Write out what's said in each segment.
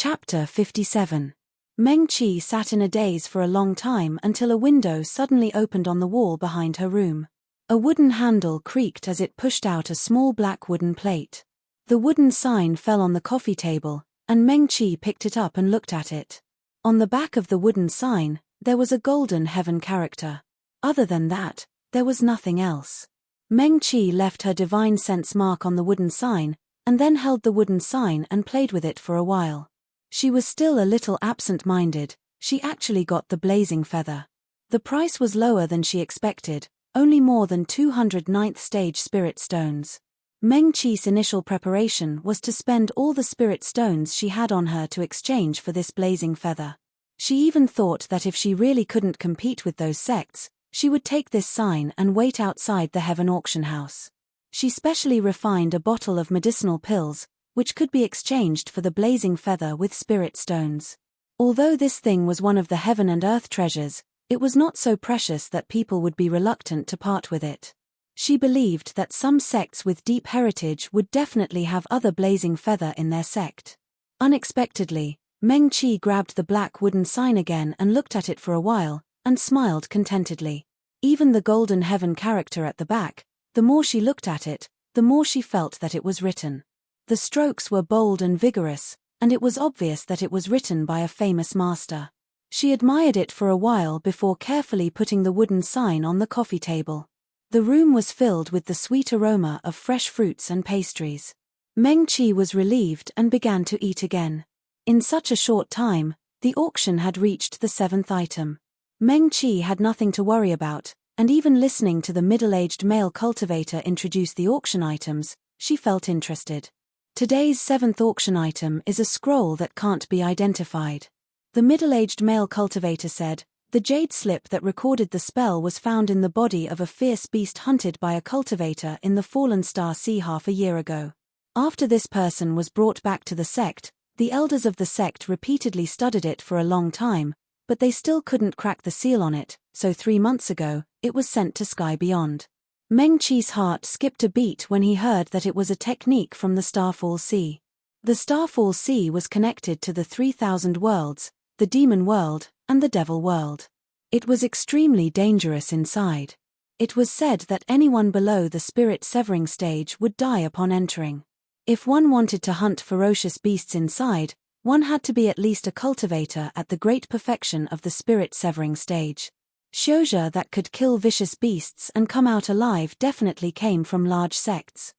Chapter 57. Meng Qi sat in a daze for a long time until a window suddenly opened on the wall behind her room. A wooden handle creaked as it pushed out a small black wooden plate. The wooden sign fell on the coffee table, and Meng Qi picked it up and looked at it. On the back of the wooden sign, there was a golden heaven character. Other than that, there was nothing else. Meng Qi left her divine sense mark on the wooden sign, and then held the wooden sign and played with it for a while. She was still a little absent-minded. She actually got the blazing feather. The price was lower than she expected, only more than 200 ninth stage spirit stones. Meng Qi's initial preparation was to spend all the spirit stones she had on her to exchange for this blazing feather. She even thought that if she really couldn't compete with those sects, she would take this sign and wait outside the heaven auction house. She specially refined a bottle of medicinal pills, which could be exchanged for the blazing feather with spirit stones. Although this thing was one of the heaven and earth treasures, it was not so precious that people would be reluctant to part with it. She believed that some sects with deep heritage would definitely have other blazing feather in their sect. Unexpectedly, Meng Qi grabbed the black wooden sign again and looked at it for a while, and smiled contentedly. Even the golden heaven character at the back, the more she looked at it, the more she felt that it was written. The strokes were bold and vigorous, and it was obvious that it was written by a famous master. She admired it for a while before carefully putting the wooden sign on the coffee table. The room was filled with the sweet aroma of fresh fruits and pastries. Meng Qi was relieved and began to eat again. In such a short time, the auction had reached the 7th item. Meng Qi had nothing to worry about, and even listening to the middle-aged male cultivator introduce the auction items, she felt interested. Today's 7th auction item is a scroll that can't be identified. The middle-aged male cultivator said, the jade slip that recorded the spell was found in the body of a fierce beast hunted by a cultivator in the Fallen Star Sea half a year ago. After this person was brought back to the sect, the elders of the sect repeatedly studied it for a long time, but they still couldn't crack the seal on it, so 3 months ago, it was sent to Sky Beyond. Meng Qi's heart skipped a beat when he heard that it was a technique from the Starfall Sea. The Starfall Sea was connected to the 3,000 worlds, the demon world, and the devil world. It was extremely dangerous inside. It was said that anyone below the spirit severing stage would die upon entering. If one wanted to hunt ferocious beasts inside, one had to be at least a cultivator at the great perfection of the spirit severing stage. Shouja that could kill vicious beasts and come out alive definitely came from large sects.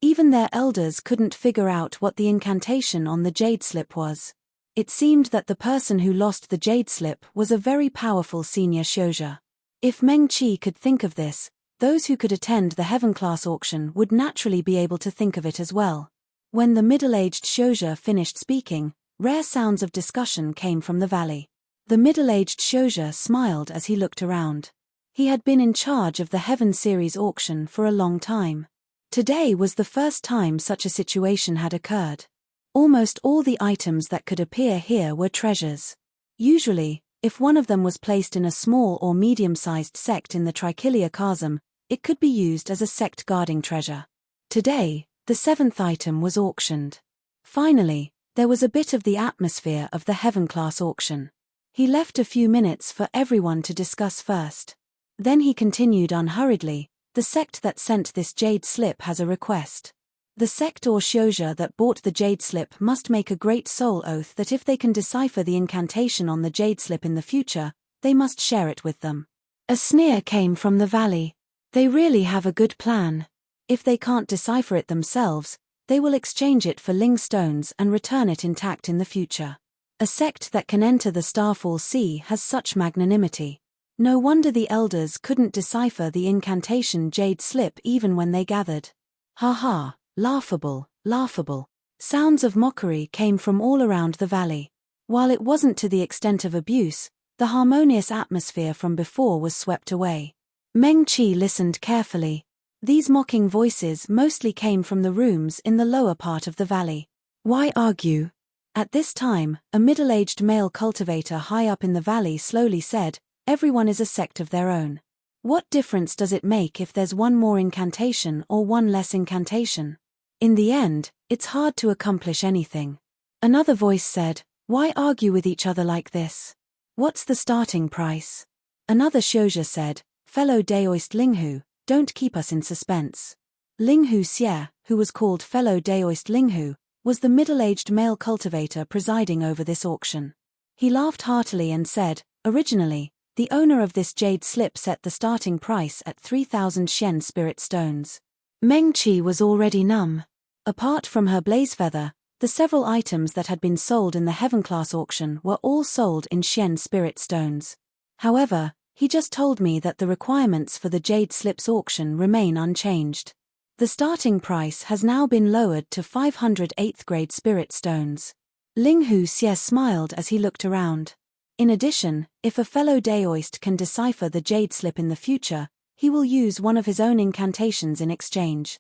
Even their elders couldn't figure out what the incantation on the jade slip was. It seemed that the person who lost the jade slip was a very powerful senior Shouja. If Meng Qi could think of this, those who could attend the heaven class auction would naturally be able to think of it as well. When the middle-aged Shouja finished speaking, rare sounds of discussion came from the valley. The middle-aged Shouja smiled as he looked around. He had been in charge of the Heaven Series auction for a long time. Today was the first time such a situation had occurred. Almost all the items that could appear here were treasures. Usually, if one of them was placed in a small or medium-sized sect in the Trichilia Chasm, it could be used as a sect guarding treasure. Today, the 7th item was auctioned. Finally, there was a bit of the atmosphere of the heaven class auction. He left a few minutes for everyone to discuss first. Then he continued unhurriedly, the sect that sent this jade slip has a request. The sect or Shouja that bought the jade slip must make a great soul oath that if they can decipher the incantation on the jade slip in the future, they must share it with them. A sneer came from the valley. They really have a good plan. If they can't decipher it themselves, they will exchange it for Ling stones and return it intact in the future. A sect that can enter the Starfall Sea has such magnanimity. No wonder the elders couldn't decipher the incantation jade slip even when they gathered. Ha ha, laughable, laughable. Sounds of mockery came from all around the valley. While it wasn't to the extent of abuse, the harmonious atmosphere from before was swept away. Meng Qi listened carefully. These mocking voices mostly came from the rooms in the lower part of the valley. Why argue? At this time, a middle-aged male cultivator high up in the valley slowly said, everyone is a sect of their own. What difference does it make if there's one more incantation or one less incantation? In the end, it's hard to accomplish anything. Another voice said, "Why argue with each other like this? What's the starting price?" Another Shouja said, "Fellow Daoist Linghu, don't keep us in suspense." Linghu Xie, who was called Fellow Daoist Linghu, was the middle-aged male cultivator presiding over this auction. He laughed heartily and said, "Originally, the owner of this jade slip set the starting price at 3,000 Shen spirit stones." Meng Qi was already numb. Apart from her blaze feather, the several items that had been sold in the heaven-class auction were all sold in Shen spirit stones. However, he just told me that the requirements for the jade slips auction remain unchanged. The starting price has now been lowered to 500 8th grade spirit stones. Linghu Xie smiled as he looked around. In addition, if a fellow Daoist can decipher the jade slip in the future, he will use one of his own incantations in exchange.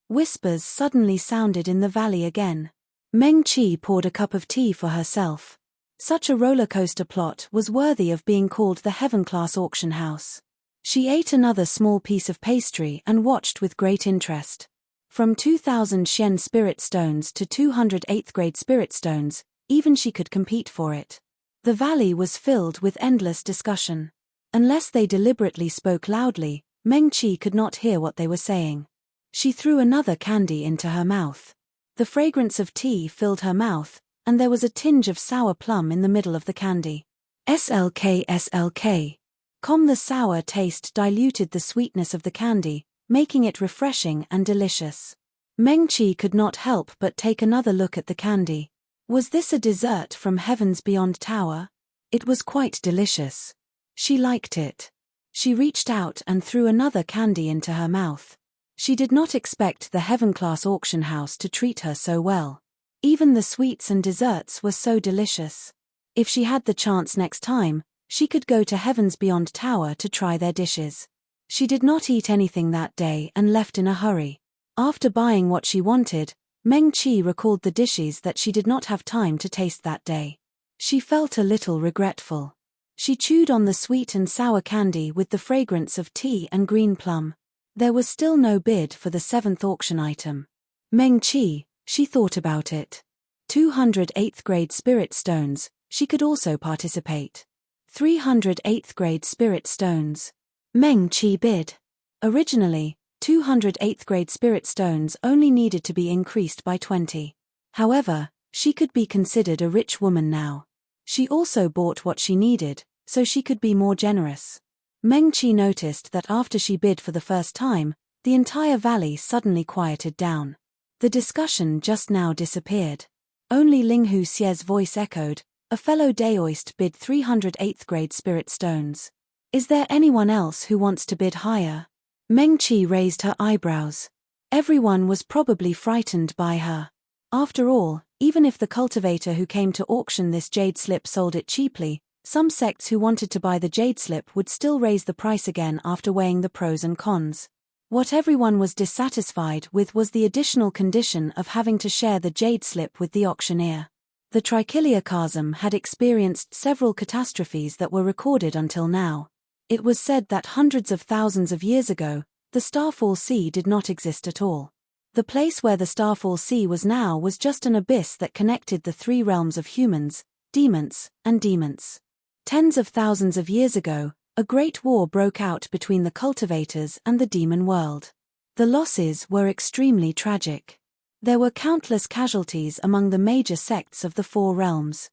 Whispers suddenly sounded in the valley again. Meng Qi poured a cup of tea for herself. Such a roller coaster plot was worthy of being called the heaven-class auction house. She ate another small piece of pastry and watched with great interest. From 2,000 Shen spirit stones to 200 8th grade spirit stones, even she could compete for it. The valley was filled with endless discussion. Unless they deliberately spoke loudly, Meng Qi could not hear what they were saying. She threw another candy into her mouth. The fragrance of tea filled her mouth, and there was a tinge of sour plum in the middle of the candy. SLK SLK. The sour taste diluted the sweetness of the candy, making it refreshing and delicious. Meng Qi could not help but take another look at the candy. Was this a dessert from Heaven's Beyond Tower? It was quite delicious. She liked it. She reached out and threw another candy into her mouth. She did not expect the heaven-class auction house to treat her so well. Even the sweets and desserts were so delicious. If she had the chance next time, she could go to Heaven's Beyond Tower to try their dishes. She did not eat anything that day and left in a hurry. After buying what she wanted, Meng Qi recalled the dishes that she did not have time to taste that day. She felt a little regretful. She chewed on the sweet and sour candy with the fragrance of tea and green plum. There was still no bid for the 7th auction item. Meng Qi, she thought about it. 200 8th grade spirit stones, she could also participate. 300 8th grade spirit stones. Meng Qi bid. Originally, 200 8th grade spirit stones only needed to be increased by 20. However, she could be considered a rich woman now. She also bought what she needed, so she could be more generous. Meng Qi noticed that after she bid for the first time, the entire valley suddenly quieted down. The discussion just now disappeared. Only Linghu Xie's voice echoed, "A fellow Daoist bid 300 8th grade spirit stones. Is there anyone else who wants to bid higher?" Meng Qi raised her eyebrows. Everyone was probably frightened by her. After all, even if the cultivator who came to auction this jade slip sold it cheaply, some sects who wanted to buy the jade slip would still raise the price again after weighing the pros and cons. What everyone was dissatisfied with was the additional condition of having to share the jade slip with the auctioneer. The Trichiliocosm had experienced several catastrophes that were recorded until now. It was said that hundreds of thousands of years ago, the Starfall Sea did not exist at all. The place where the Starfall Sea was now was just an abyss that connected the three realms of humans, demons, and demons. Tens of thousands of years ago, a great war broke out between the cultivators and the demon world. The losses were extremely tragic. There were countless casualties among the major sects of the four realms.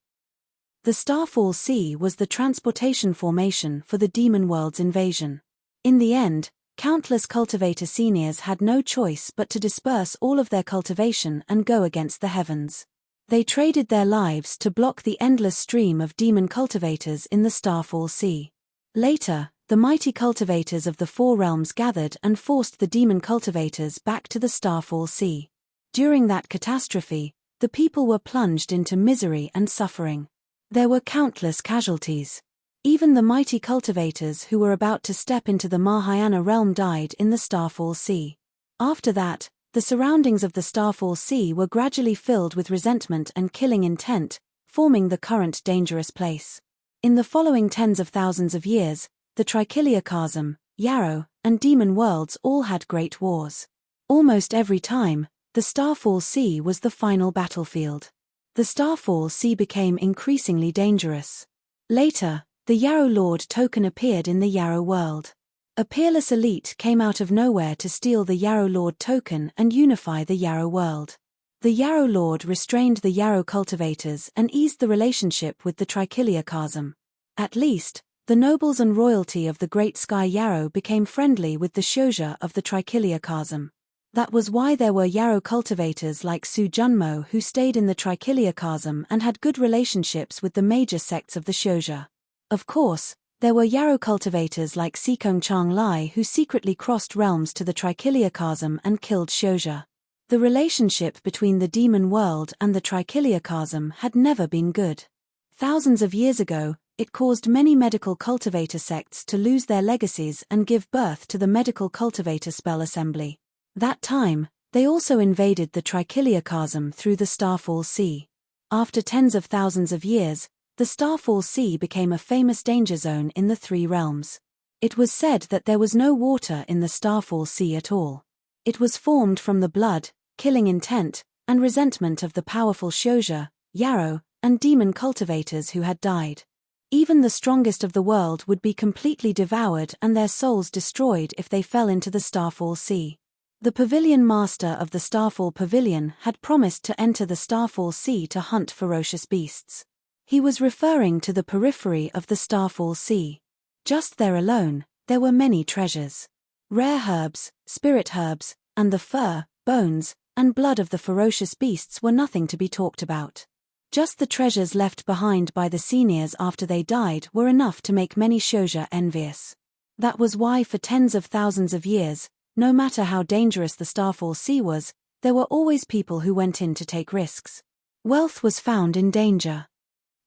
The Starfall Sea was the transportation formation for the demon world's invasion. In the end, countless cultivator seniors had no choice but to disperse all of their cultivation and go against the heavens. They traded their lives to block the endless stream of demon cultivators in the Starfall Sea. Later, the mighty cultivators of the four realms gathered and forced the demon cultivators back to the Starfall Sea. During that catastrophe, the people were plunged into misery and suffering. There were countless casualties. Even the mighty cultivators who were about to step into the Mahayana realm died in the Starfall Sea. After that, the surroundings of the Starfall Sea were gradually filled with resentment and killing intent, forming the current dangerous place. In the following tens of thousands of years, the Trichiliocosm, Yarrow, and Demon worlds all had great wars. Almost every time, the Starfall Sea was the final battlefield. The Starfall Sea became increasingly dangerous. Later, the Yarrow Lord token appeared in the Yarrow world. A peerless elite came out of nowhere to steal the Yarrow Lord token and unify the Yarrow world. The Yarrow Lord restrained the Yarrow cultivators and eased the relationship with the Trichilia Chasm. At least, the nobles and royalty of the Great Sky Yarrow became friendly with the Shoja of the Trichilia Chasm. That was why there were Yarrow cultivators like Su Junmo who stayed in the Trichilia Chasm and had good relationships with the major sects of the Shoja. Of course, there were Yarrow cultivators like Sikong Chang Lai who secretly crossed realms to the Trichilia Chasm and killed Shoja. The relationship between the demon world and the Trichilia Chasm had never been good. Thousands of years ago, it caused many medical cultivator sects to lose their legacies and give birth to the Medical Cultivator Spell Assembly. That time, they also invaded the Trichilia Chasm through the Starfall Sea. After tens of thousands of years, the Starfall Sea became a famous danger zone in the three realms. It was said that there was no water in the Starfall Sea at all. It was formed from the blood, killing intent, and resentment of the powerful Shoja, Yarrow, and demon cultivators who had died. Even the strongest of the world would be completely devoured and their souls destroyed if they fell into the Starfall Sea. The Pavilion Master of the Starfall Pavilion had promised to enter the Starfall Sea to hunt ferocious beasts. He was referring to the periphery of the Starfall Sea. Just there alone, there were many treasures. Rare herbs, spirit herbs, and the fur, bones, and blood of the ferocious beasts were nothing to be talked about. Just the treasures left behind by the seniors after they died were enough to make many Shoja envious. That was why for tens of thousands of years, no matter how dangerous the Starfall Sea was, there were always people who went in to take risks. Wealth was found in danger.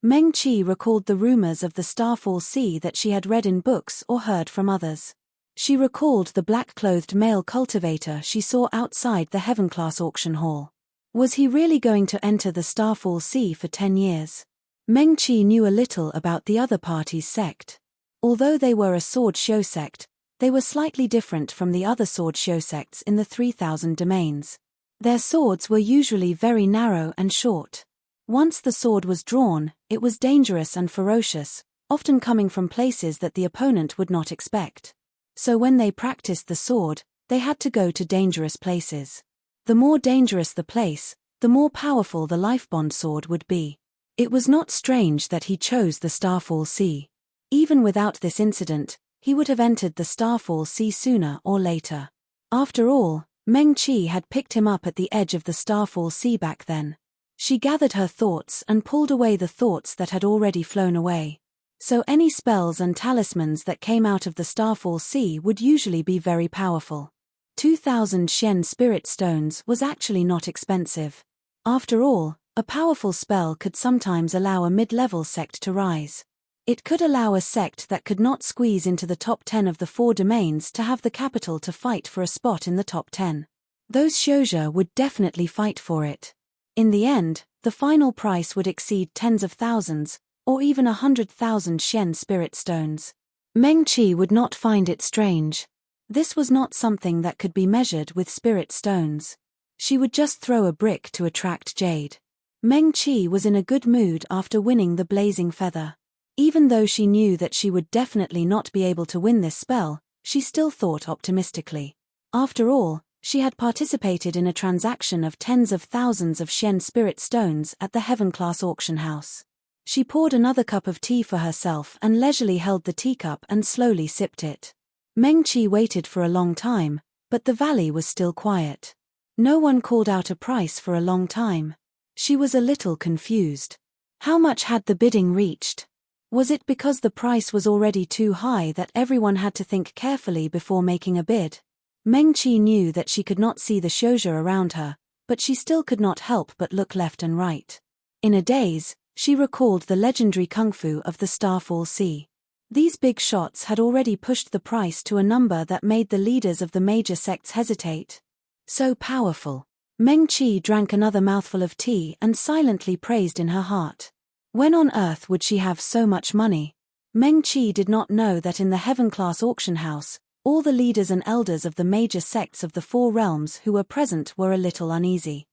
Meng Qi recalled the rumors of the Starfall Sea that she had read in books or heard from others. She recalled the black-clothed male cultivator she saw outside the Heaven-class auction hall. Was he really going to enter the Starfall Sea for 10 years? Meng Qi knew a little about the other party's sect. Although they were a sword show sect, they were slightly different from the other sword show sects in the 3000 domains. Their swords were usually very narrow and short. Once the sword was drawn, it was dangerous and ferocious, often coming from places that the opponent would not expect. So when they practiced the sword, they had to go to dangerous places. The more dangerous the place, the more powerful the Lifebond sword would be. It was not strange that he chose the Starfall Sea. Even without this incident, he would have entered the Starfall Sea sooner or later. After all, Meng Qi had picked him up at the edge of the Starfall Sea back then. She gathered her thoughts and pulled away the thoughts that had already flown away. So any spells and talismans that came out of the Starfall Sea would usually be very powerful. 2,000 Shen Spirit Stones was actually not expensive. After all, a powerful spell could sometimes allow a mid-level sect to rise. It could allow a sect that could not squeeze into the top 10 of the 4 domains to have the capital to fight for a spot in the top 10. Those Shoja would definitely fight for it. In the end, the final price would exceed tens of thousands, or even 100,000 Shen Spirit Stones. Meng Qi would not find it strange. This was not something that could be measured with spirit stones. She would just throw a brick to attract jade. Meng Qi was in a good mood after winning the Blazing Feather. Even though she knew that she would definitely not be able to win this spell, she still thought optimistically. After all, she had participated in a transaction of tens of thousands of Shen Spirit Stones at the Heaven-class auction house. She poured another cup of tea for herself and leisurely held the teacup and slowly sipped it. Meng Qi waited for a long time, but the valley was still quiet. No one called out a price for a long time. She was a little confused. How much had the bidding reached? Was it because the price was already too high that everyone had to think carefully before making a bid? Meng Qi knew that she could not see the Shoja around her, but she still could not help but look left and right. In a daze, she recalled the legendary kung fu of the Starfall Sea. These big shots had already pushed the price to a number that made the leaders of the major sects hesitate. So powerful. Meng Qi drank another mouthful of tea and silently praised in her heart. When on earth would she have so much money? Meng Qi did not know that in the Heaven-class auction house, all the leaders and elders of the major sects of the 4 realms who were present were a little uneasy.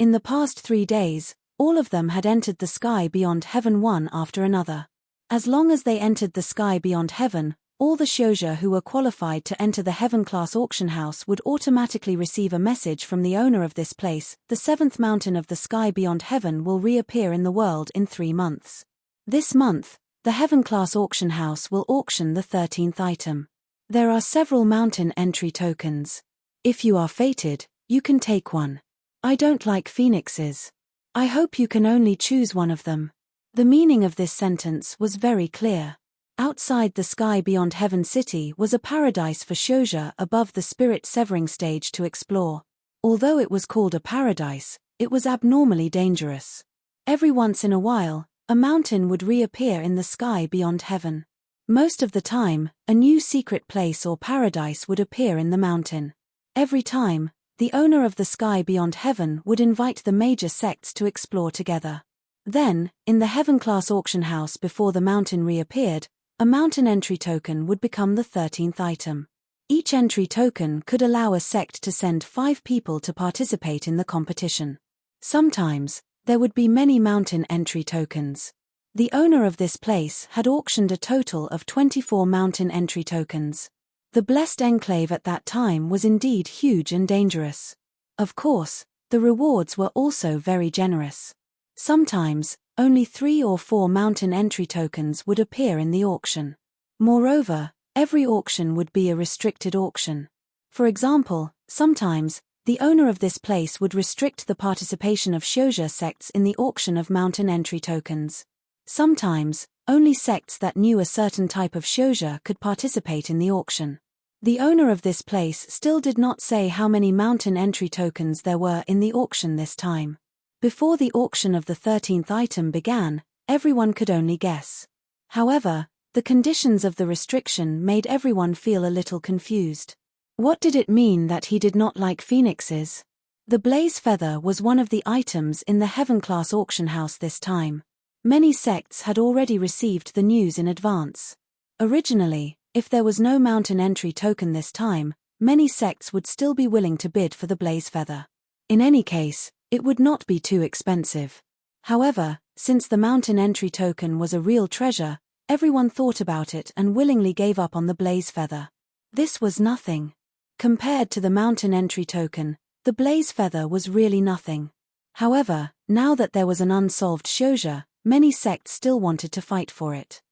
In the past 3 days, all of them had entered the sky beyond heaven one after another. As long as they entered the sky beyond heaven, all the shoujo who were qualified to enter the heaven-class auction house would automatically receive a message from the owner of this place: the 7th mountain of the sky beyond heaven will reappear in the world in 3 months. This month, the heaven-class auction house will auction the 13th item. There are several mountain entry tokens. If you are fated, you can take one. I don't like phoenixes. I hope you can only choose one of them. The meaning of this sentence was very clear. Outside the sky beyond Heaven City was a paradise for shoujo above the spirit severing stage to explore. Although it was called a paradise, it was abnormally dangerous. Every once in a while, a mountain would reappear in the sky beyond heaven. Most of the time, a new secret place or paradise would appear in the mountain. Every time, the owner of the sky beyond heaven would invite the major sects to explore together. Then, in the heaven-class auction house before the mountain reappeared, a mountain entry token would become the 13th item. Each entry token could allow a sect to send 5 people to participate in the competition. Sometimes, there would be many mountain entry tokens. The owner of this place had auctioned a total of 24 mountain entry tokens. The blessed enclave at that time was indeed huge and dangerous. Of course, the rewards were also very generous. Sometimes, only 3 or 4 mountain entry tokens would appear in the auction. Moreover, every auction would be a restricted auction. For example, sometimes, the owner of this place would restrict the participation of shoujo sects in the auction of mountain entry tokens. Sometimes, only sects that knew a certain type of shoujo could participate in the auction. The owner of this place still did not say how many mountain entry tokens there were in the auction this time. Before the auction of the 13th item began, everyone could only guess. However, the conditions of the restriction made everyone feel a little confused. What did it mean that he did not like phoenixes? The blaze feather was one of the items in the heaven-class auction house this time. Many sects had already received the news in advance. Originally, if there was no mountain entry token this time, many sects would still be willing to bid for the blaze feather. In any case, it would not be too expensive. However, since the mountain entry token was a real treasure, everyone thought about it and willingly gave up on the blaze feather. This was nothing. Compared to the mountain entry token, the blaze feather was really nothing. However, now that there was an unsolved shoujo, many sects still wanted to fight for it.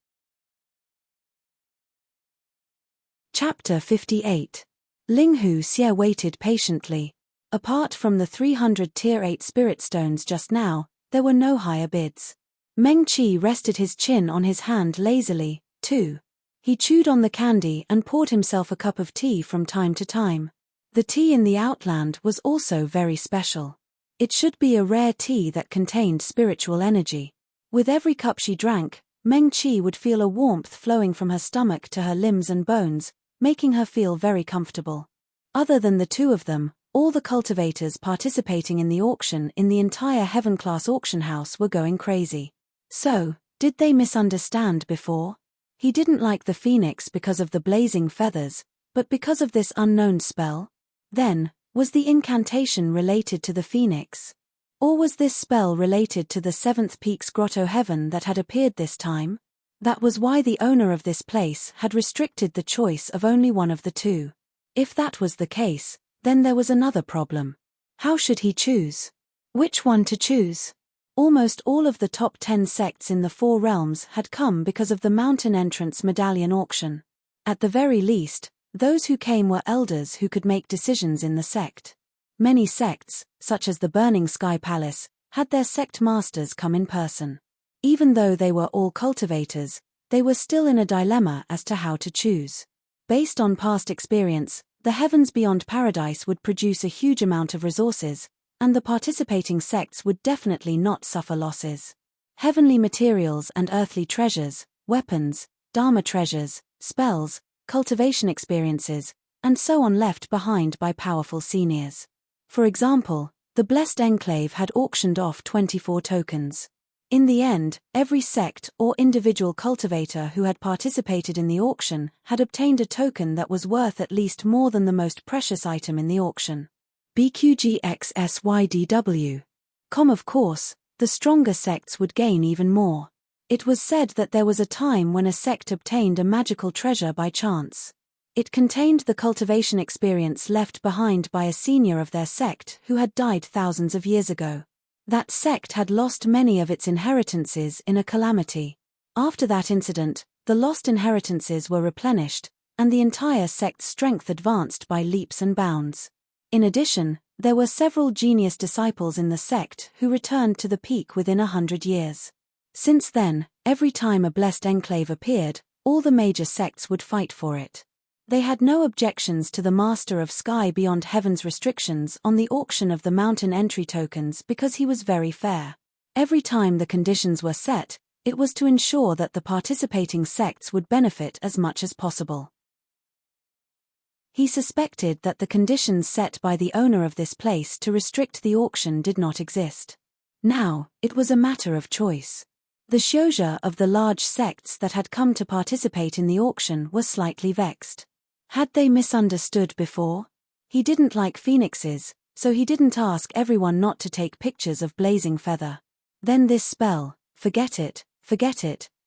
Chapter 58. Linghu Xie waited patiently. Apart from the 300 Tier 8 spirit stones just now, there were no higher bids. Meng Qi rested his chin on his hand lazily, too. He chewed on the candy and poured himself a cup of tea from time to time. The tea in the Outland was also very special. It should be a rare tea that contained spiritual energy. With every cup she drank, Meng Qi would feel a warmth flowing from her stomach to her limbs and bones, making her feel very comfortable. Other than the two of them, all the cultivators participating in the auction in the entire heaven-class auction house were going crazy. So, did they misunderstand before? He didn't like the phoenix because of the blazing feathers, but because of this unknown spell? Then, was the incantation related to the phoenix? Or was this spell related to the 7th Peak's grotto heaven that had appeared this time? That was why the owner of this place had restricted the choice of only one of the two. If that was the case, then there was another problem. How should he choose? Which one to choose? Almost all of the top 10 sects in the 4 realms had come because of the mountain entrance medallion auction. At the very least, those who came were elders who could make decisions in the sect. Many sects, such as the Burning Sky Palace, had their sect masters come in person. Even though they were all cultivators, they were still in a dilemma as to how to choose. Based on past experience, the heavens beyond paradise would produce a huge amount of resources, and the participating sects would definitely not suffer losses. Heavenly materials and earthly treasures, weapons, dharma treasures, spells, cultivation experiences, and so on left behind by powerful seniors. For example, the Blessed Enclave had auctioned off 24 tokens. In the end, every sect or individual cultivator who had participated in the auction had obtained a token that was worth at least more than the most precious item in the auction. BQGXSYDW Of course, the stronger sects would gain even more. It was said that there was a time when a sect obtained a magical treasure by chance. It contained the cultivation experience left behind by a senior of their sect who had died thousands of years ago. That sect had lost many of its inheritances in a calamity. After that incident, the lost inheritances were replenished, and the entire sect's strength advanced by leaps and bounds. In addition, there were several genius disciples in the sect who returned to the peak within 100 years. Since then, every time a blessed enclave appeared, all the major sects would fight for it. They had no objections to the Master of Sky Beyond Heaven's restrictions on the auction of the mountain entry tokens because he was very fair. Every time the conditions were set, it was to ensure that the participating sects would benefit as much as possible. He suspected that the conditions set by the owner of this place to restrict the auction did not exist. Now, it was a matter of choice. The Shouja of the large sects that had come to participate in the auction were slightly vexed. Had they misunderstood before? He didn't like phoenixes, so he didn't ask everyone not to take pictures of Blazing Feather. Then this spell, forget it,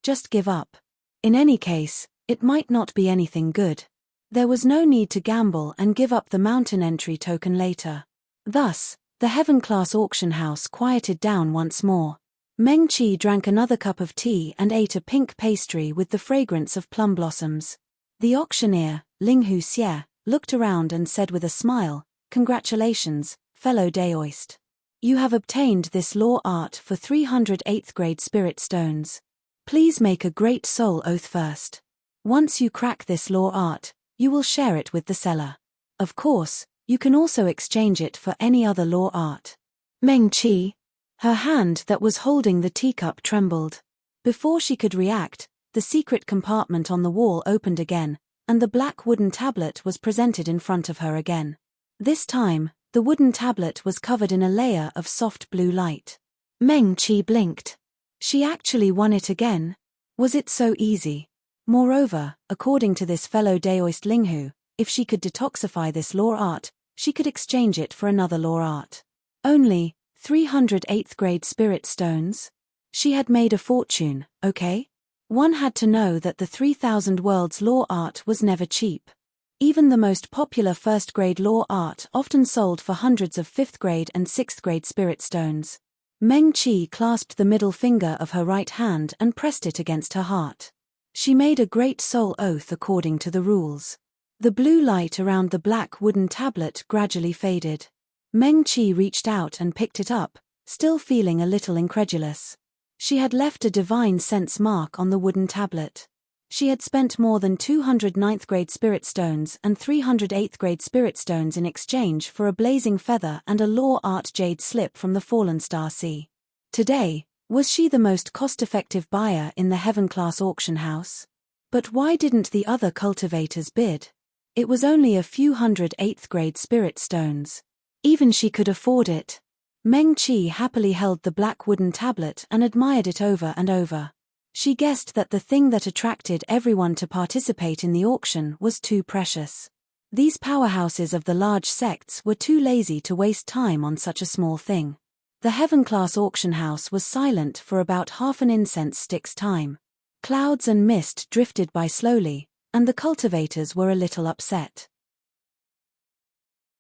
just give up. In any case, it might not be anything good. There was no need to gamble and give up the mountain entry token later. Thus, the heaven-class auction house quieted down once more. Meng Qi drank another cup of tea and ate a pink pastry with the fragrance of plum blossoms. The auctioneer, Ling Hu Xie, looked around and said with a smile, "Congratulations, fellow Daoist. You have obtained this law art for 300 8th grade spirit stones. Please make a great soul oath first. Once you crack this law art, you will share it with the seller. Of course, you can also exchange it for any other law art." Meng Qi. Her hand that was holding the teacup trembled. Before she could react, the secret compartment on the wall opened again, and the black wooden tablet was presented in front of her again. This time, the wooden tablet was covered in a layer of soft blue light. Meng Qi blinked. She actually won it again? Was it so easy? Moreover, according to this fellow Daoist Linghu, if she could detoxify this law art, she could exchange it for another law art. Only 300 8th grade spirit stones? She had made a fortune, okay? One had to know that the 3000 worlds law art was never cheap. Even the most popular 1st grade law art often sold for hundreds of 5th grade and 6th grade spirit stones. Meng Qi clasped the middle finger of her right hand and pressed it against her heart. She made a great soul oath according to the rules. The blue light around the black wooden tablet gradually faded. Meng Qi reached out and picked it up, still feeling a little incredulous. She had left a divine sense mark on the wooden tablet. She had spent more than 200 9th grade spirit stones and 300 8th grade spirit stones in exchange for a blazing feather and a law art jade slip from the Fallen Star Sea. Today, was she the most cost-effective buyer in the heaven-class auction house? But why didn't the other cultivators bid? It was only a few hundred 8th grade spirit stones. Even she could afford it. Meng Qi happily held the black wooden tablet and admired it over and over. She guessed that the thing that attracted everyone to participate in the auction was too precious. These powerhouses of the large sects were too lazy to waste time on such a small thing. The heaven-class auction house was silent for about half an incense stick's time. Clouds and mist drifted by slowly, and the cultivators were a little upset.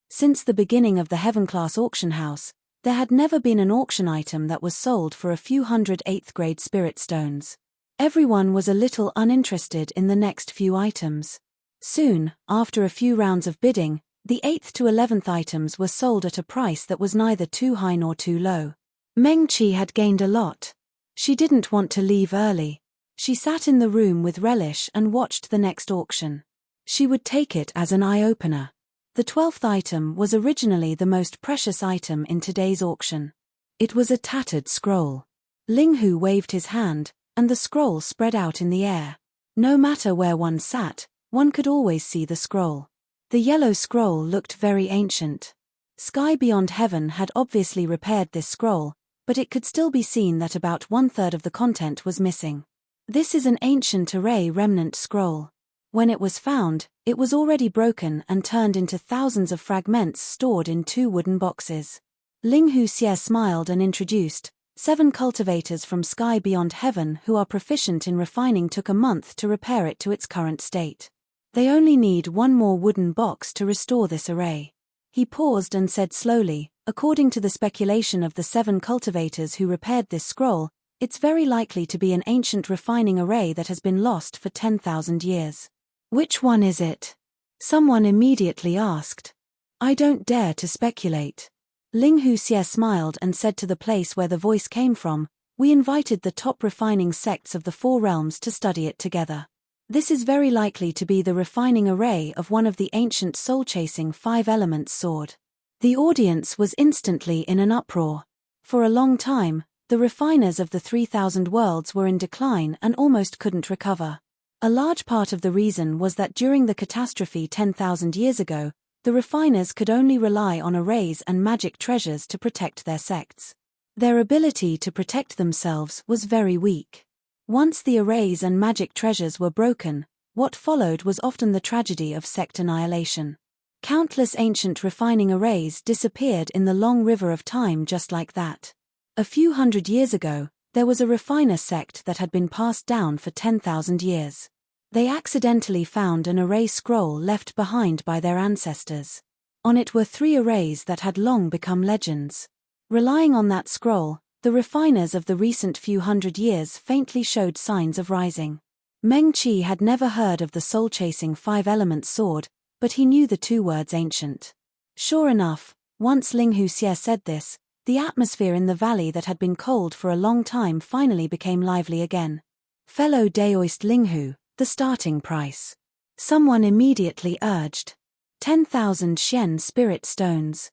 Since the beginning of the heaven-class auction house, there had never been an auction item that was sold for a few hundred 8th grade spirit stones. Everyone was a little uninterested in the next few items. Soon, after a few rounds of bidding, the 8th to 11th items were sold at a price that was neither too high nor too low. Meng Qi had gained a lot. She didn't want to leave early. She sat in the room with relish and watched the next auction. She would take it as an eye-opener. The 12th item was originally the most precious item in today's auction. It was a tattered scroll. Ling Hu waved his hand, and the scroll spread out in the air. No matter where one sat, one could always see the scroll. The yellow scroll looked very ancient. Sky Beyond Heaven had obviously repaired this scroll, but it could still be seen that about 1/3 of the content was missing. This is an ancient array remnant scroll. When it was found, it was already broken and turned into thousands of fragments stored in 2 wooden boxes. Ling Xie smiled and introduced, 7 cultivators from sky beyond heaven who are proficient in refining. Took a month to repair it to its current state. They only need one more wooden box to restore this array. He paused and said slowly, according to the speculation of the 7 cultivators who repaired this scroll, it's very likely to be an ancient refining array that has been lost for 10,000 years. Which one is it? Someone immediately asked. I don't dare to speculate. Ling Xie smiled and said to the place where the voice came from, we invited the top refining sects of the 4 realms to study it together. This is very likely to be the refining array of one of the ancient soul-chasing 5 elements sword. The audience was instantly in an uproar. For a long time, the refiners of the 3,000 worlds were in decline and almost couldn't recover. A large part of the reason was that during the catastrophe 10,000 years ago, the refiners could only rely on arrays and magic treasures to protect their sects. Their ability to protect themselves was very weak. Once the arrays and magic treasures were broken, what followed was often the tragedy of sect annihilation. Countless ancient refining arrays disappeared in the long river of time just like that. A few hundred years ago, there was a refiner sect that had been passed down for 10,000 years. They accidentally found an array scroll left behind by their ancestors. On it were 3 arrays that had long become legends. Relying on that scroll, the refiners of the recent few hundred years faintly showed signs of rising. Meng Qi had never heard of the soul-chasing 5-element sword, but he knew the 2 words ancient. Sure enough, once Ling Xie said this, the atmosphere in the valley that had been cold for a long time finally became lively again. Fellow Daoist Linghu, the starting price. Someone immediately urged. 10,000 Shen spirit stones.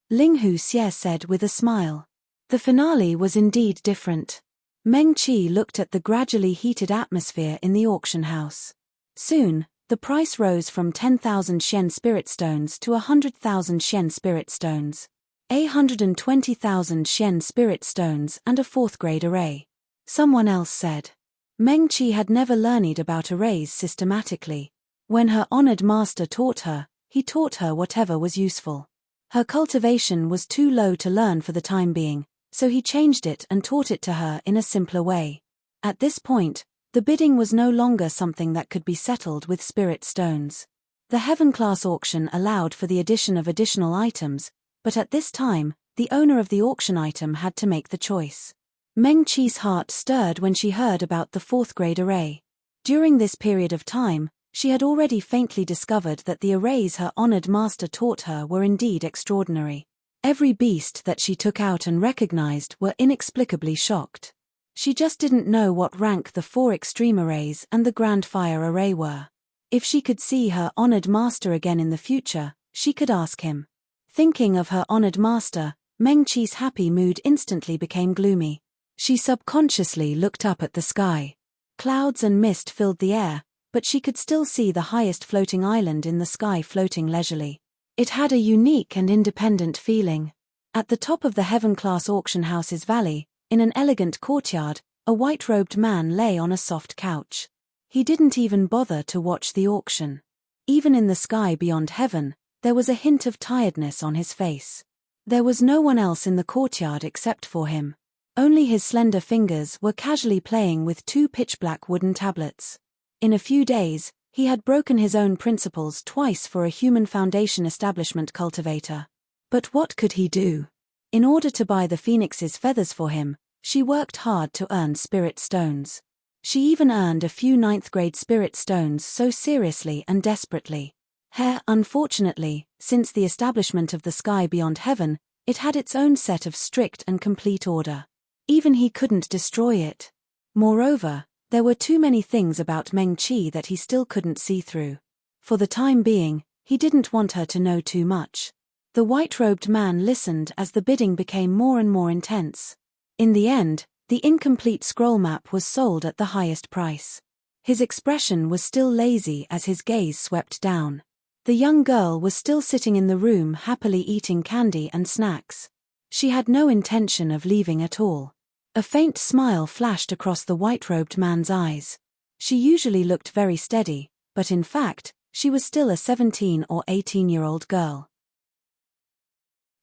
Ling Xie said with a smile. The finale was indeed different. Meng Qi looked at the gradually heated atmosphere in the auction house. Soon, the price rose from 10,000 Shen spirit stones to 100,000 Shen spirit stones. 120,000 Shen spirit stones and a 4th-grade array. Someone else said. Meng Qi had never learned about arrays systematically. When her honored master taught her, he taught her whatever was useful. Her cultivation was too low to learn for the time being, so he changed it and taught it to her in a simpler way. At this point, the bidding was no longer something that could be settled with spirit stones. The heaven-class auction allowed for the addition of additional items, but at this time, the owner of the auction item had to make the choice. Meng Qi's heart stirred when she heard about the 4th-grade array. During this period of time, she had already faintly discovered that the arrays her honored master taught her were indeed extraordinary. Every beast that she took out and recognized were inexplicably shocked. She just didn't know what rank the 4 extreme arrays and the Grand Fire array were. If she could see her honored master again in the future, she could ask him. Thinking of her honored master, Meng Qi's happy mood instantly became gloomy. She subconsciously looked up at the sky. Clouds and mist filled the air, but she could still see the highest floating island in the sky floating leisurely. It had a unique and independent feeling. At the top of the heaven-class auction house's valley, in an elegant courtyard, a white-robed man lay on a soft couch. He didn't even bother to watch the auction. Even in the sky beyond heaven, there was a hint of tiredness on his face. There was no one else in the courtyard except for him. Only his slender fingers were casually playing with 2 pitch-black wooden tablets. In a few days, he had broken his own principles twice for a human foundation establishment cultivator. But what could he do? In order to buy the phoenix's feathers for him, she worked hard to earn spirit stones. She even earned a few 9th-grade spirit stones so seriously and desperately. Unfortunately, since the establishment of the sky beyond heaven, it had its own set of strict and complete order. Even he couldn't destroy it. Moreover, there were too many things about Meng Qi that he still couldn't see through. For the time being, he didn't want her to know too much. The white-robed man listened as the bidding became more and more intense. In the end, the incomplete scroll map was sold at the highest price. His expression was still lazy as his gaze swept down. The young girl was still sitting in the room happily eating candy and snacks. She had no intention of leaving at all. A faint smile flashed across the white-robed man's eyes. She usually looked very steady, but in fact, she was still a 17 or 18-year-old girl.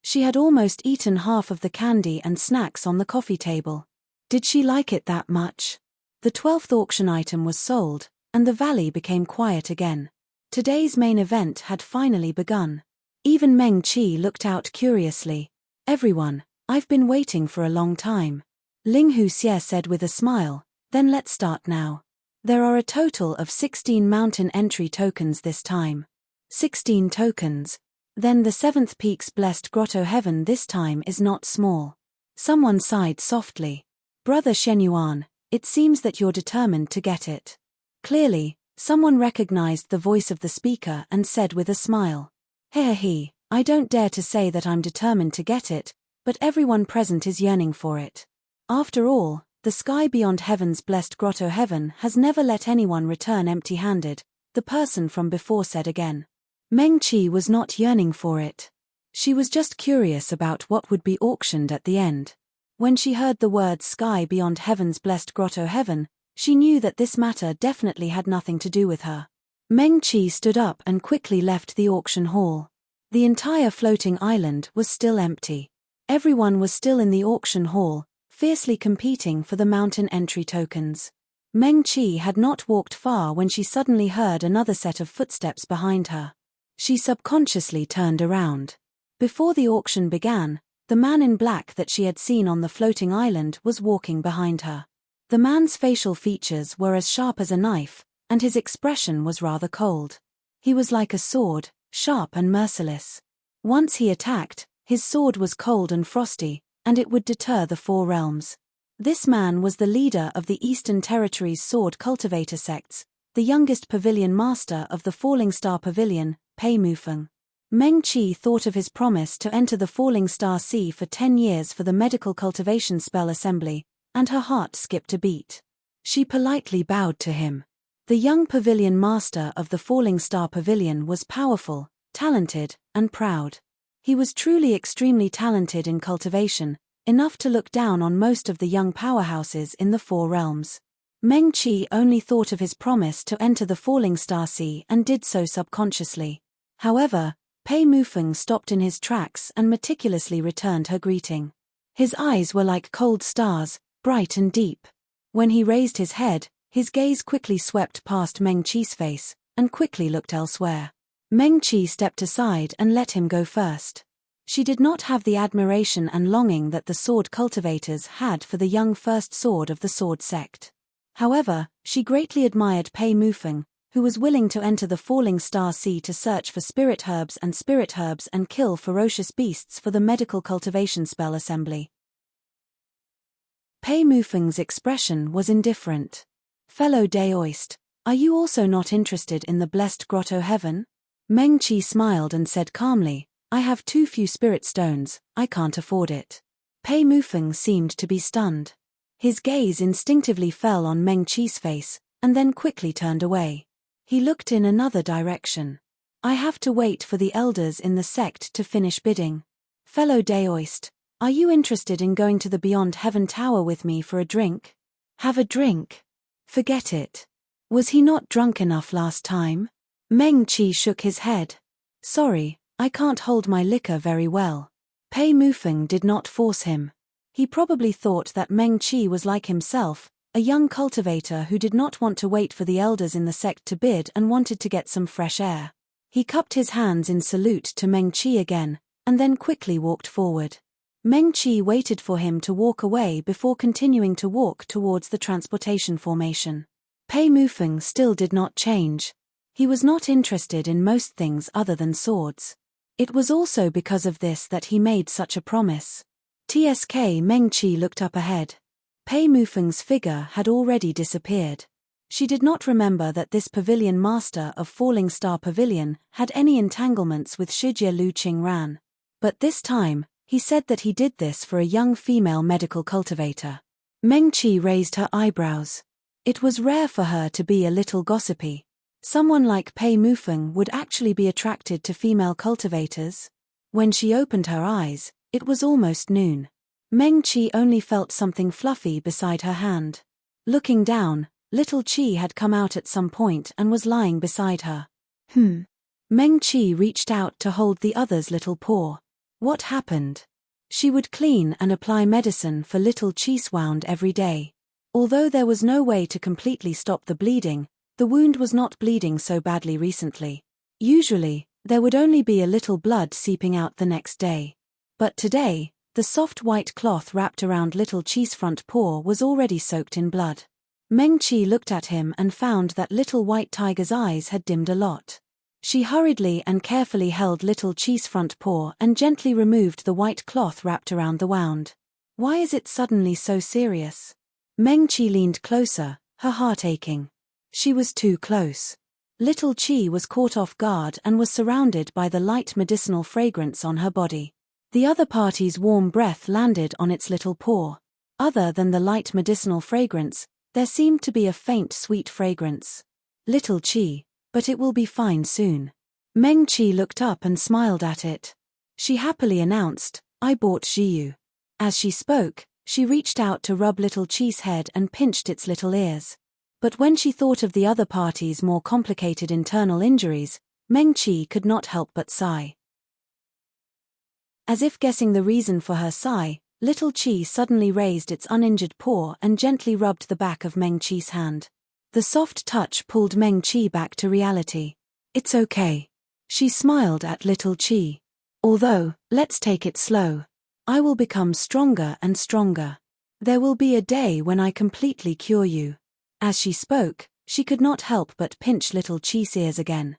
She had almost eaten half of the candy and snacks on the coffee table. Did she like it that much? The 12th auction item was sold, and the valley became quiet again. Today's main event had finally begun. Even Meng Qi looked out curiously. "Everyone, I've been waiting for a long time," Ling Huxie said with a smile. "Then let's start now. There are a total of 16 mountain entry tokens this time." 16 tokens. Then the 7th Peak's Blessed Grotto Heaven this time is not small. Someone sighed softly. "Brother Shenyuan, it seems that you're determined to get it." Clearly, someone recognized the voice of the speaker and said with a smile. "He, I don't dare to say that I'm determined to get it, but everyone present is yearning for it. After all, the sky beyond heaven's blessed grotto heaven has never let anyone return empty-handed," the person from before said again. Meng Qi was not yearning for it. She was just curious about what would be auctioned at the end. When she heard the words sky beyond heaven's blessed grotto heaven, she knew that this matter definitely had nothing to do with her. Meng Qi stood up and quickly left the auction hall. The entire floating island was still empty. Everyone was still in the auction hall, fiercely competing for the mountain entry tokens. Meng Qi had not walked far when she suddenly heard another set of footsteps behind her. She subconsciously turned around. Before the auction began, the man in black that she had seen on the floating island was walking behind her. The man's facial features were as sharp as a knife, and his expression was rather cold. He was like a sword, sharp and merciless. Once he attacked, his sword was cold and frosty, and it would deter the four realms. This man was the leader of the Eastern Territory's sword cultivator sects, the youngest pavilion master of the Falling Star Pavilion, Pei Mufeng. Meng Qi thought of his promise to enter the Falling Star Sea for 10 years for the medical cultivation spell assembly, and her heart skipped a beat. She politely bowed to him. The young pavilion master of the Falling Star Pavilion was powerful, talented, and proud. He was truly extremely talented in cultivation, enough to look down on most of the young powerhouses in the four realms. Meng Qi only thought of his promise to enter the Falling Star Sea and did so subconsciously. However, Pei Mufeng stopped in his tracks and meticulously returned her greeting. His eyes were like cold stars, bright and deep. When he raised his head, his gaze quickly swept past Meng Qi's face, and quickly looked elsewhere. Meng Qi stepped aside and let him go first. She did not have the admiration and longing that the sword cultivators had for the young first sword of the sword sect. However, she greatly admired Pei Mufeng, who was willing to enter the Falling Star Sea to search for spirit herbs and kill ferocious beasts for the medical cultivation spell assembly. Pei Mufeng's expression was indifferent. "Fellow Daoist, are you also not interested in the blessed grotto heaven?" Meng Qi smiled and said calmly, "I have too few spirit stones, I can't afford it." Pei Mufeng seemed to be stunned. His gaze instinctively fell on Meng Qi's face, and then quickly turned away. He looked in another direction. "I have to wait for the elders in the sect to finish bidding. Fellow Daoist, are you interested in going to the Beyond Heaven Tower with me for a drink?" "Have a drink? Forget it. Was he not drunk enough last time?" Meng Qi shook his head. "Sorry, I can't hold my liquor very well." Pei Mufeng did not force him. He probably thought that Meng Qi was like himself, a young cultivator who did not want to wait for the elders in the sect to bid and wanted to get some fresh air. He cupped his hands in salute to Meng Qi again, and then quickly walked forward. Meng Qi waited for him to walk away before continuing to walk towards the transportation formation. Pei Mufeng still did not change. He was not interested in most things other than swords. It was also because of this that he made such a promise. Meng Qi looked up ahead. Pei Mufeng's figure had already disappeared. She did not remember that this pavilion master of Falling Star Pavilion had any entanglements with Shijie Lu Qingran. But this time, he said that he did this for a young female medical cultivator. Meng Qi raised her eyebrows. It was rare for her to be a little gossipy. Someone like Pei Mufeng would actually be attracted to female cultivators. When she opened her eyes, it was almost noon. Meng Qi only felt something fluffy beside her hand. Looking down, little Qi had come out at some point and was lying beside her. Meng Qi reached out to hold the other's little paw. What happened? She would clean and apply medicine for little Chi's wound every day. Although there was no way to completely stop the bleeding, the wound was not bleeding so badly recently. Usually, there would only be a little blood seeping out the next day. But today, the soft white cloth wrapped around little Chi's front paw was already soaked in blood. Meng Chi looked at him and found that little white tiger's eyes had dimmed a lot. She hurriedly and carefully held little Chi's front paw and gently removed the white cloth wrapped around the wound. Why is it suddenly so serious? Meng Chi leaned closer, her heart aching. She was too close. Little Chi was caught off guard and was surrounded by the light medicinal fragrance on her body. The other party's warm breath landed on its little paw. Other than the light medicinal fragrance, there seemed to be a faint sweet fragrance. Little Chi, but it will be fine soon. Meng Chi looked up and smiled at it. She happily announced, I bought Jiyu. As she spoke, she reached out to rub little Chi's head and pinched its little ears. But when she thought of the other party's more complicated internal injuries, Meng Chi could not help but sigh. As if guessing the reason for her sigh, little Chi suddenly raised its uninjured paw and gently rubbed the back of Meng Chi's hand. The soft touch pulled Meng Chi back to reality. It's okay. She smiled at little Chi. Although, let's take it slow. I will become stronger and stronger. There will be a day when I completely cure you. As she spoke, she could not help but pinch little Chi's ears again.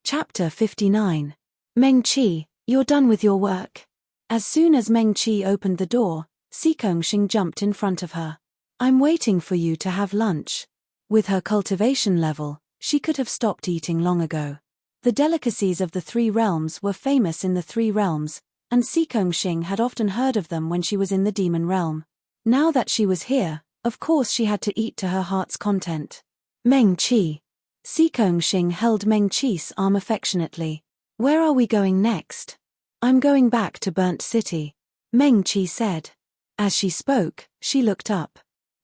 Chapter 59. Meng Chi, you're done with your work. As soon as Meng Chi opened the door, Xing jumped in front of her. I'm waiting for you to have lunch. With her cultivation level, she could have stopped eating long ago. The delicacies of the three realms were famous in the three realms, and Xing had often heard of them when she was in the demon realm. Now that she was here, of course she had to eat to her heart's content. Meng Chi. Xing held Meng Chi's arm affectionately. Where are we going next? I'm going back to Burnt City, Meng Chi said. As she spoke, she looked up.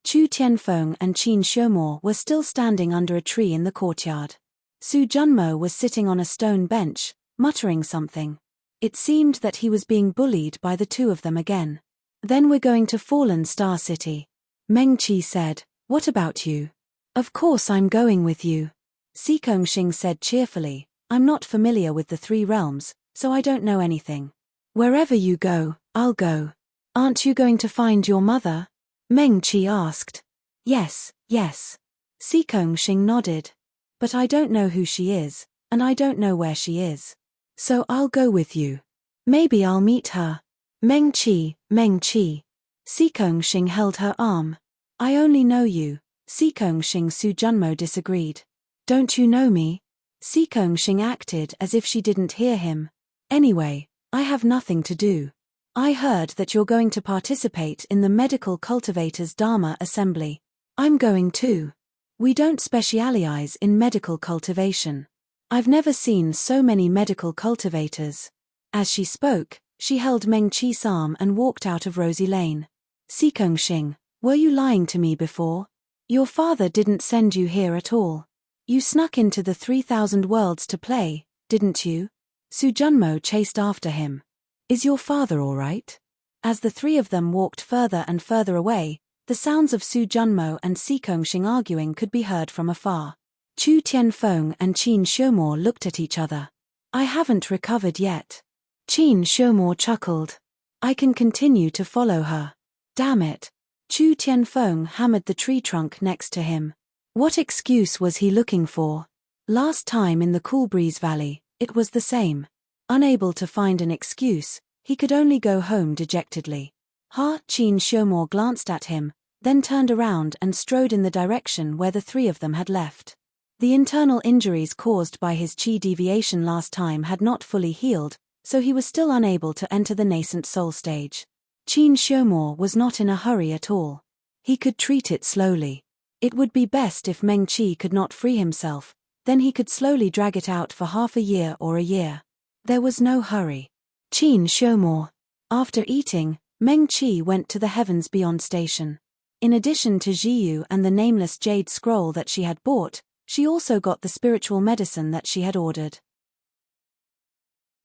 Chu Tianfeng and Qin Xiumo were still standing under a tree in the courtyard. Su Junmo was sitting on a stone bench, muttering something. It seemed that he was being bullied by the two of them again. Then we're going to Fallen Star City, Meng Chi said. What about you? Of course I'm going with you, Xing said cheerfully. I'm not familiar with the three realms, so I don't know anything. Wherever you go, I'll go. Aren't you going to find your mother? Meng Chi asked. Yes, yes. Xing nodded. But I don't know who she is, and I don't know where she is. So I'll go with you. Maybe I'll meet her. Meng Chi, Meng Chi. Xing held her arm. I only know you, Xing. Su Junmo disagreed. Don't you know me? Xing acted as if she didn't hear him. Anyway, I have nothing to do. I heard that you're going to participate in the Medical Cultivators Dharma Assembly. I'm going too. We don't specialize in medical cultivation. I've never seen so many medical cultivators. As she spoke, she held Meng Chi's arm and walked out of Rosy Lane. Xing, were you lying to me before? Your father didn't send you here at all. You snuck into the 3,000 worlds to play, didn't you? Su Junmo chased after him. Is your father all right? As the three of them walked further and further away, the sounds of Su Junmo and Xing arguing could be heard from afar. Chu Tianfeng and Qin Xiumo looked at each other. I haven't recovered yet. Qin Xiumo chuckled. I can continue to follow her. Damn it. Chu Tianfeng hammered the tree trunk next to him. What excuse was he looking for? Last time in the Cool Breeze Valley, it was the same. Unable to find an excuse, he could only go home dejectedly. Qin Xiumo glanced at him, then turned around and strode in the direction where the three of them had left. The internal injuries caused by his chi deviation last time had not fully healed, so he was still unable to enter the nascent soul stage. Qin Xiumo was not in a hurry at all. He could treat it slowly. It would be best if Meng Chi could not free himself, then he could slowly drag it out for half a year or a year. There was no hurry. Qin Xiumo. After eating, Meng Chi went to the Heavens Beyond station. In addition to Jiyu and the nameless jade scroll that she had bought, she also got the spiritual medicine that she had ordered.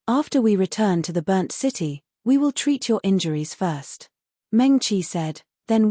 After we return to the burnt city, we will treat your injuries first. Meng Qi said. Then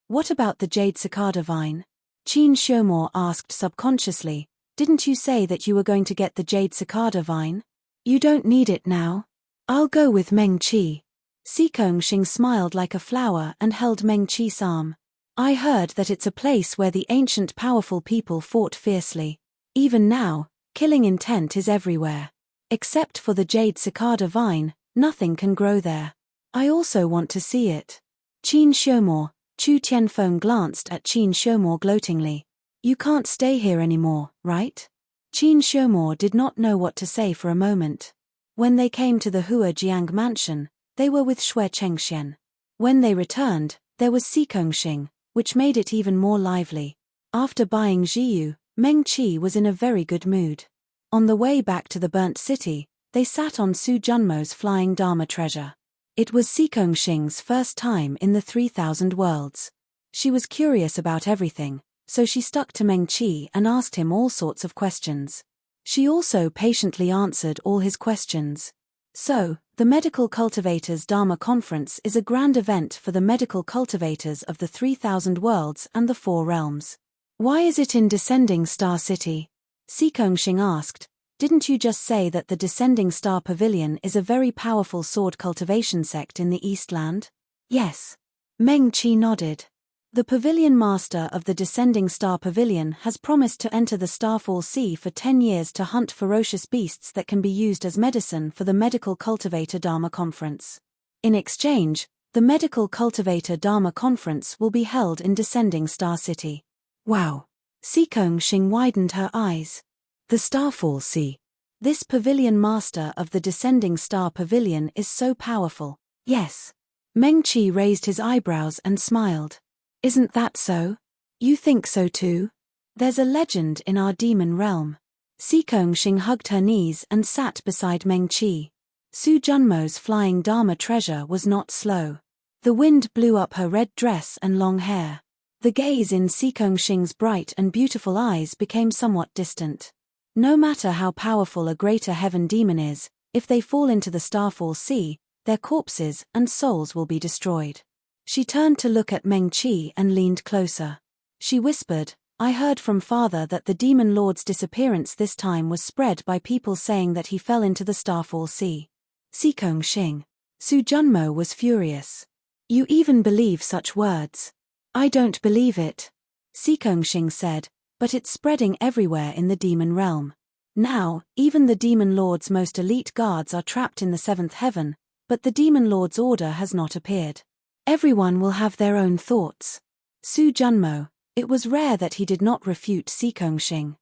what about the jade cicada vine? Qin Xiaomor asked subconsciously. Didn't you say that you were going to get the jade cicada vine? You don't need it now. I'll go with Meng Qi. Xing smiled like a flower and held Meng Qi's arm. I heard that it's a place where the ancient powerful people fought fiercely. Even now, killing intent is everywhere. Except for the jade cicada vine, nothing can grow there. I also want to see it. Qin Xiaomor. Chu Tianfeng glanced at Qin Xiaomor gloatingly. You can't stay here anymore, right? Qin Xiaomor did not know what to say for a moment. When they came to the Huajiang mansion, they were with Xue Chengxian. When they returned, there was Xing, which made it even more lively. After buying Jiyu, Meng Qi was in a very good mood. On the way back to the burnt city, they sat on Su Junmo's flying Dharma treasure. It was Xing's first time in the 3,000 worlds. She was curious about everything, so she stuck to Meng Qi and asked him all sorts of questions. She also patiently answered all his questions. So, the Medical Cultivators Dharma Conference is a grand event for the medical cultivators of the 3,000 worlds and the 4 realms. Why is it in Descending Star City? Xing asked. Didn't you just say that the Descending Star Pavilion is a very powerful sword cultivation sect in the Eastland? Yes. Meng Qi nodded. The pavilion master of the Descending Star Pavilion has promised to enter the Starfall Sea for 10 years to hunt ferocious beasts that can be used as medicine for the Medical Cultivator Dharma Conference. In exchange, the Medical Cultivator Dharma Conference will be held in Descending Star City. Wow! Xing widened her eyes. The Starfall Sea. This pavilion master of the Descending Star Pavilion is so powerful. Yes. Meng Qi raised his eyebrows and smiled. Isn't that so? You think so too? There's a legend in our demon realm. Xing hugged her knees and sat beside Meng Qi. Su Junmo's flying Dharma treasure was not slow. The wind blew up her red dress and long hair. The gaze in Xing's bright and beautiful eyes became somewhat distant. No matter how powerful a greater heaven demon is, if they fall into the Starfall Sea, their corpses and souls will be destroyed. She turned to look at Meng Qi and leaned closer. She whispered, I heard from father that the demon lord's disappearance this time was spread by people saying that he fell into the Starfall Sea. Xing. Su Junmo was furious. You even believe such words? I don't believe it. Xing said, but it's spreading everywhere in the demon realm. Now, even the demon lord's most elite guards are trapped in the 7th heaven, but the demon lord's order has not appeared. Everyone will have their own thoughts. Su Junmo, it was rare that he did not refute Xing.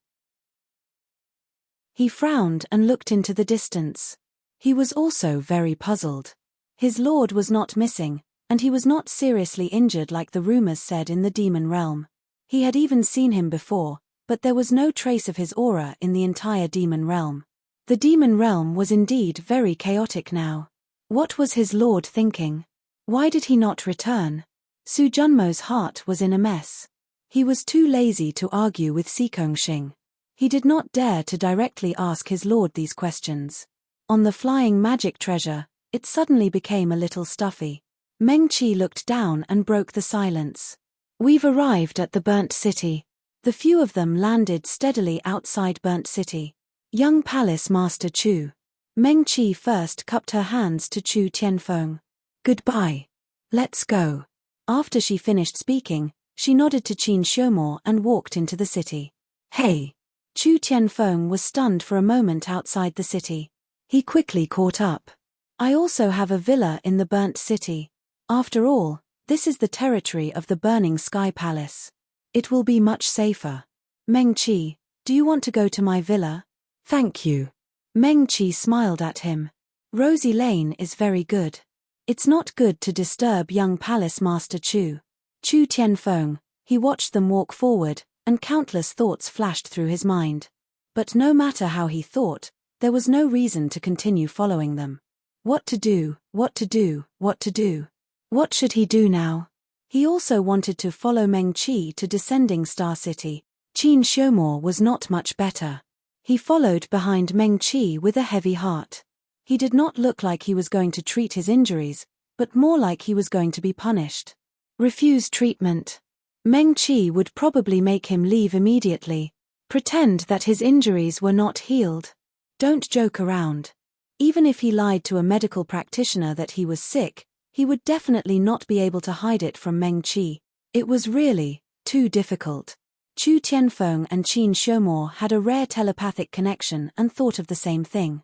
He frowned and looked into the distance. He was also very puzzled. His lord was not missing, and he was not seriously injured like the rumors said in the demon realm. He had even seen him before, but there was no trace of his aura in the entire demon realm. The demon realm was indeed very chaotic now. What was his lord thinking? Why did he not return? Su Junmo's heart was in a mess. He was too lazy to argue with Xing. He did not dare to directly ask his lord these questions. On the flying magic treasure, it suddenly became a little stuffy. Meng Qi looked down and broke the silence. We've arrived at the burnt city. The few of them landed steadily outside burnt city. Young Palace Master Chu. Meng Qi first cupped her hands to Chu Tianfeng. Goodbye. Let's go. After she finished speaking, she nodded to Qin Xiaomor and walked into the city. Hey! Chu Tianfeng was stunned for a moment outside the city. He quickly caught up. I also have a villa in the burnt city. After all, this is the territory of the Burning Sky Palace. It will be much safer. Meng Qi, do you want to go to my villa? Thank you. Meng Qi smiled at him. Rosy Lane is very good. It's not good to disturb young Palace Master Chu. Chu Tianfeng, he watched them walk forward, and countless thoughts flashed through his mind. But no matter how he thought, there was no reason to continue following them. What to do, what to do, what to do. What should he do now? He also wanted to follow Meng Qi to Descending Star City. Qin Xiaomor was not much better. He followed behind Meng Qi with a heavy heart. He did not look like he was going to treat his injuries, but more like he was going to be punished. Refuse treatment. Meng Qi would probably make him leave immediately. Pretend that his injuries were not healed. Don't joke around. Even if he lied to a medical practitioner that he was sick, he would definitely not be able to hide it from Meng Qi. It was really too difficult. Chu Tianfeng and Qin Xiumor had a rare telepathic connection and thought of the same thing.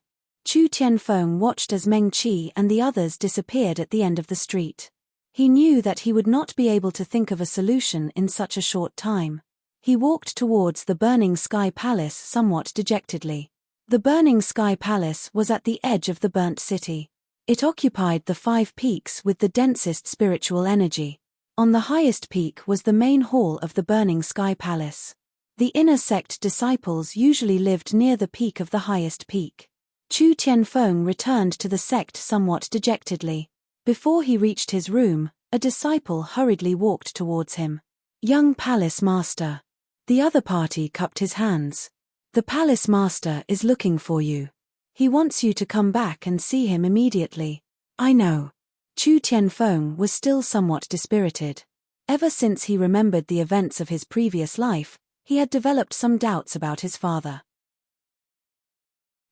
Chu Tianfeng watched as Meng Qi and the others disappeared at the end of the street. He knew that he would not be able to think of a solution in such a short time. He walked towards the Burning Sky Palace somewhat dejectedly. The Burning Sky Palace was at the edge of the burnt city. It occupied the 5 peaks with the densest spiritual energy. On the highest peak was the main hall of the Burning Sky Palace. The inner sect disciples usually lived near the peak of the highest peak. Chu Tianfeng returned to the sect somewhat dejectedly. Before he reached his room, a disciple hurriedly walked towards him. Young Palace Master. The other party cupped his hands. The Palace Master is looking for you. He wants you to come back and see him immediately. I know. Chu Tianfeng was still somewhat dispirited. Ever since he remembered the events of his previous life, he had developed some doubts about his father.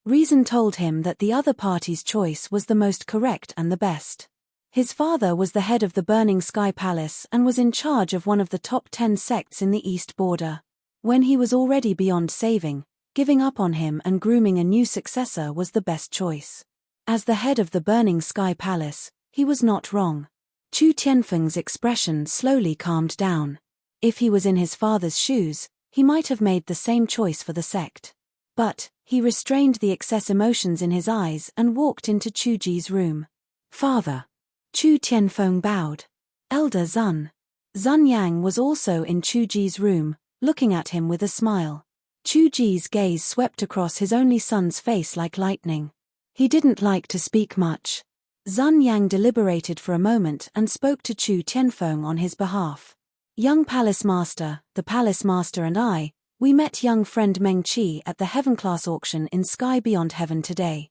Reason told him that the other party's choice was the most correct and the best. His father was the head of the Burning Sky Palace and was in charge of one of the top 10 sects in the east border. When he was already beyond saving, giving up on him and grooming a new successor was the best choice. As the head of the Burning Sky Palace, he was not wrong. Chu Tianfeng's expression slowly calmed down. If he was in his father's shoes, he might have made the same choice for the sect. But he restrained the excess emotions in his eyes and walked into Chu Ji's room. Father. Chu Tianfeng bowed. Elder Zun. Zun Yang was also in Chu Ji's room, looking at him with a smile. Chu Ji's gaze swept across his only son's face like lightning. He didn't like to speak much. Zun Yang deliberated for a moment and spoke to Chu Tianfeng on his behalf. Young Palace Master, the Palace Master and I, we met young friend Meng Qi at the Heaven Class auction in Sky Beyond Heaven today.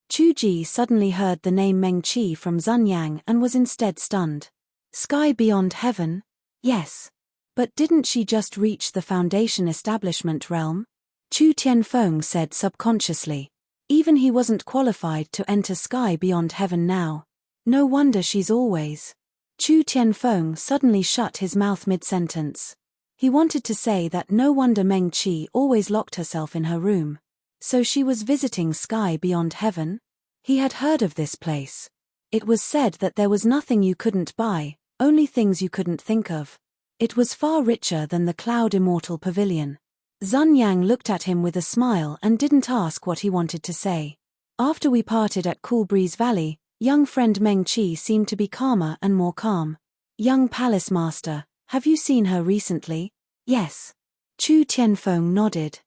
Chu Ji suddenly heard the name Meng Qi from Zun Yang and was instead stunned. Sky Beyond Heaven? Yes. But didn't she just reach the Foundation Establishment realm? Chu Tianfeng said subconsciously. Even he wasn't qualified to enter Sky Beyond Heaven now. No wonder she's always. Chu Tianfeng suddenly shut his mouth mid-sentence. He wanted to say that no wonder Meng Qi always locked herself in her room. So she was visiting Sky Beyond Heaven? He had heard of this place. It was said that there was nothing you couldn't buy, only things you couldn't think of. It was far richer than the Cloud Immortal Pavilion. Zun Yang looked at him with a smile and didn't ask what he wanted to say. After we parted at Cool Breeze Valley, young friend Meng Qi seemed to be calmer and more calm. Young Palace Master, have you seen her recently? Yes. Chu Tianfeng nodded.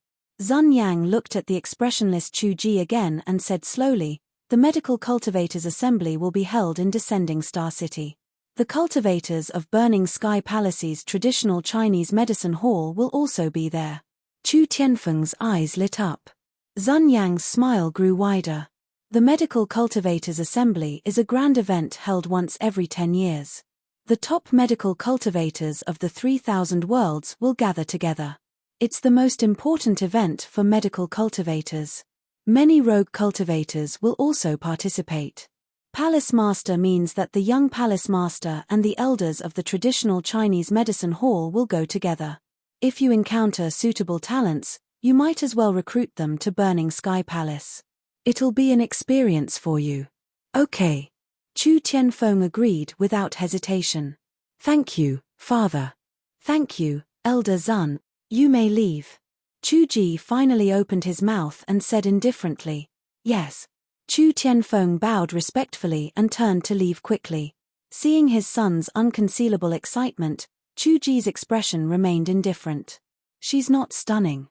Zun Yang looked at the expressionless Chu Ji again and said slowly, the Medical Cultivators Assembly will be held in Descending Star City. The cultivators of Burning Sky Palace's traditional Chinese medicine hall will also be there. Chu Tianfeng's eyes lit up. Zun Yang's smile grew wider. The Medical Cultivators Assembly is a grand event held once every 10 years. The top medical cultivators of the 3,000 worlds will gather together. It's the most important event for medical cultivators. Many rogue cultivators will also participate. Palace Master means that the young Palace Master and the elders of the traditional Chinese medicine hall will go together. If you encounter suitable talents, you might as well recruit them to Burning Sky Palace. It'll be an experience for you. Okay. Chu Tianfeng agreed without hesitation. Thank you, Father. Thank you, Elder Zun. You may leave. Chu Ji finally opened his mouth and said indifferently, yes. Chu Tianfeng bowed respectfully and turned to leave quickly. Seeing his son's unconcealable excitement, Chu Ji's expression remained indifferent. She's not stunning.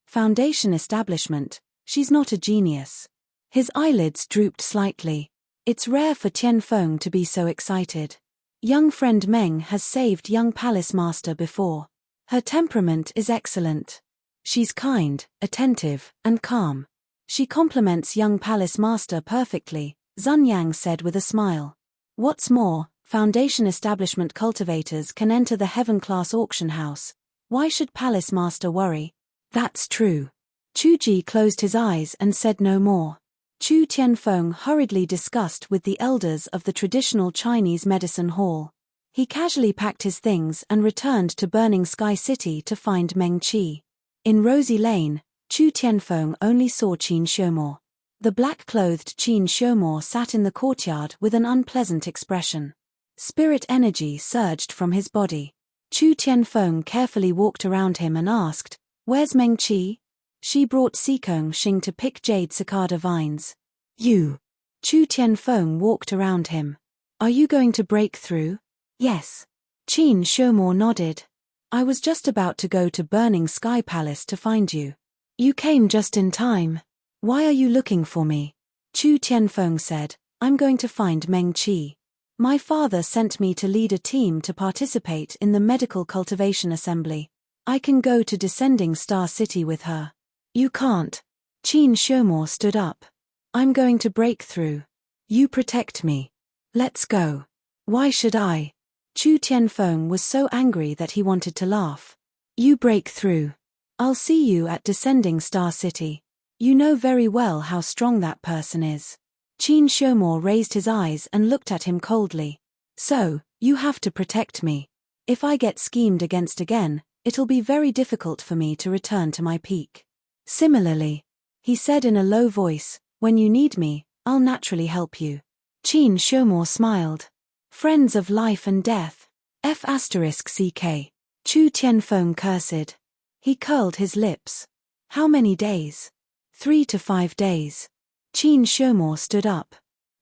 Foundation Establishment, she's not a genius. His eyelids drooped slightly. It's rare for Tianfeng to be so excited. Young friend Meng has saved young Palace Master before. Her temperament is excellent. She's kind, attentive, and calm. She complements young palace master perfectly, Zun Yang said with a smile. What's more, Foundation establishment cultivators can enter the heaven-class auction house. Why should palace master worry? That's true. Chu Ji closed his eyes and said no more. Chu Tianfeng hurriedly discussed with the elders of the traditional Chinese medicine hall. He casually packed his things and returned to Burning Sky City to find Meng Qi. In Rosy Lane, Chu Tianfeng only saw Qin Xiumo. The black-clothed Qin Xiumo sat in the courtyard with an unpleasant expression. Spirit energy surged from his body. Chu Tianfeng carefully walked around him and asked, "Where's Meng Qi?" "She brought Sikong Xing to pick jade cicada vines." "You?" Chu Tianfeng walked around him. "Are you going to break through?" "Yes." Qin Xiumo nodded. "I was just about to go to Burning Sky Palace to find you. You came just in time. Why are you looking for me?" Chu Tianfeng said, "I'm going to find Meng Qi. My father sent me to lead a team to participate in the medical cultivation assembly. I can go to Descending Star City with her." "You can't." Qin Xiumo stood up. "I'm going to break through. You protect me. Let's go." "Why should I?" Chu Tianfeng was so angry that he wanted to laugh. "You break through. I'll see you at Descending Star City. You know very well how strong that person is." Qin Xiumo raised his eyes and looked at him coldly. "So, you have to protect me. If I get schemed against again, it'll be very difficult for me to return to my peak. Similarly," he said in a low voice, "when you need me, I'll naturally help you." Qin Xiumo smiled. "Friends of life and death. F***ck. Chu Tianfeng cursed. He curled his lips. "How many days?" 3 to 5 days. Qin Xiumo stood up.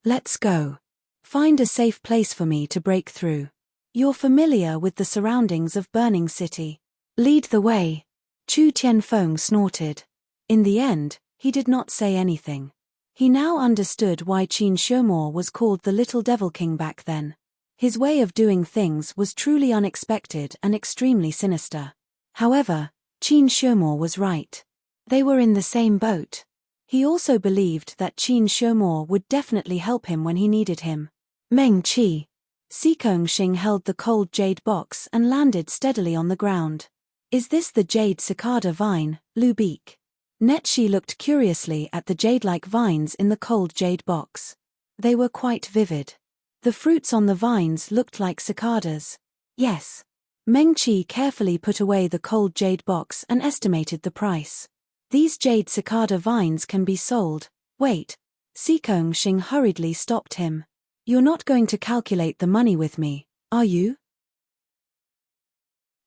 "Let's go. Find a safe place for me to break through. You're familiar with the surroundings of Burning City. Lead the way." Chu Tianfeng snorted. In the end, he did not say anything. He now understood why Qin Xiumo was called the Little Devil King back then. His way of doing things was truly unexpected and extremely sinister. However, Qin Xiumo was right. They were in the same boat. He also believed that Qin Xiumo would definitely help him when he needed him. Meng Qi. Sikong Xing held the cold jade box and landed steadily on the ground. "Is this the jade cicada vine, Lu Beek?" Netshi looked curiously at the jade-like vines in the cold jade box. They were quite vivid. The fruits on the vines looked like cicadas. "Yes." Meng Qi carefully put away the cold jade box and estimated the price. "These jade cicada vines can be sold." "Wait." Sikong Xing hurriedly stopped him. "You're not going to calculate the money with me, are you?"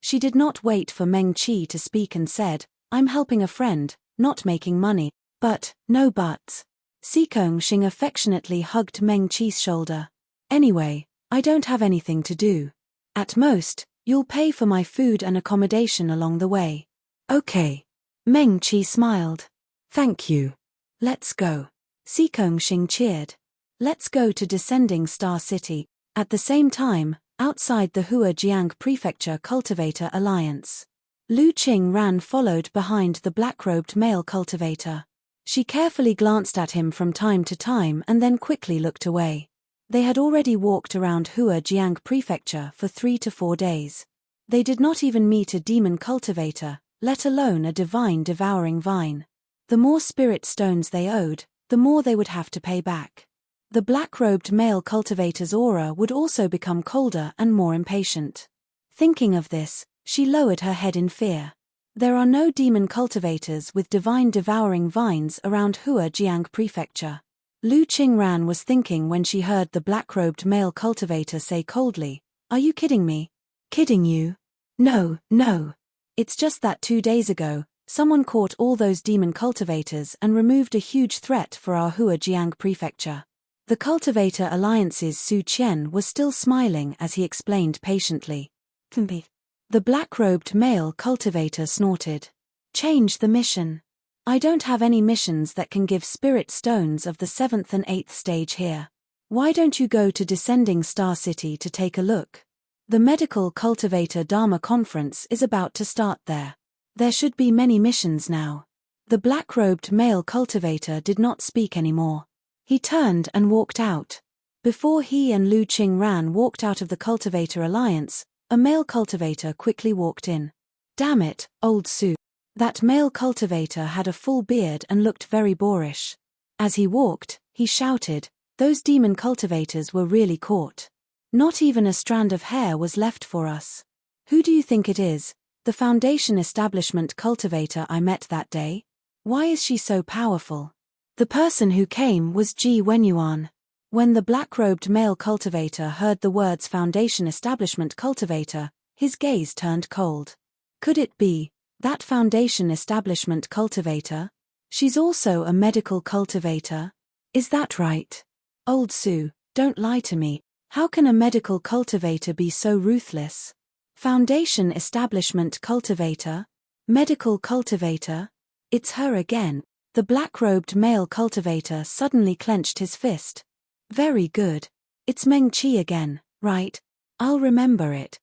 She did not wait for Meng Qi to speak and said, "I'm helping a friend, not making money." "But, no buts." Sikong Xing affectionately hugged Meng Qi's shoulder. "Anyway, I don't have anything to do. At most, you'll pay for my food and accommodation along the way." "Okay." Meng Qi smiled. "Thank you. Let's go." Sikong Xing cheered. "Let's go to Descending Star City." At the same time, outside the Huajiang Prefecture Cultivator Alliance, Lu Qing ran followed behind the black-robed male cultivator. She carefully glanced at him from time to time and then quickly looked away. They had already walked around Huajiang Prefecture for 3 to 4 days. They did not even meet a demon cultivator, let alone a divine devouring vine. The more spirit stones they owed, the more they would have to pay back. The black-robed male cultivator's aura would also become colder and more impatient. Thinking of this, she lowered her head in fear. There are no demon cultivators with divine devouring vines around Huajiang Prefecture. Lu Qingran was thinking when she heard the black-robed male cultivator say coldly, "Are you kidding me?" "Kidding you? No, no. It's just that 2 days ago, someone caught all those demon cultivators and removed a huge threat for our Huajiang Prefecture." The Cultivator Alliance's Su Qian was still smiling as he explained patiently. The black-robed male cultivator snorted. "Change the mission. I don't have any missions that can give spirit stones of the 7th and 8th stage here. Why don't you go to Descending Star City to take a look? The Medical Cultivator Dharma Conference is about to start there. There should be many missions now." The black-robed male cultivator did not speak anymore. He turned and walked out. Before he and Lu Qingran walked out of the Cultivator Alliance, a male cultivator quickly walked in. Damn it, old Su. That male cultivator had a full beard and looked very boorish. As he walked, he shouted, "Those demon cultivators were really caught. Not even a strand of hair was left for us. Who do you think it is? The Foundation Establishment cultivator I met that day? Why is she so powerful?" The person who came was Ji Wenyuan. When the black-robed male cultivator heard the words Foundation Establishment cultivator, his gaze turned cold. Could it be that Foundation Establishment cultivator? She's also a medical cultivator. Is that right? Old Su, don't lie to me. How can a medical cultivator be so ruthless? Foundation Establishment cultivator? Medical cultivator? It's her again. The black-robed male cultivator suddenly clenched his fist. Very good. It's Meng Qi again, right? I'll remember it.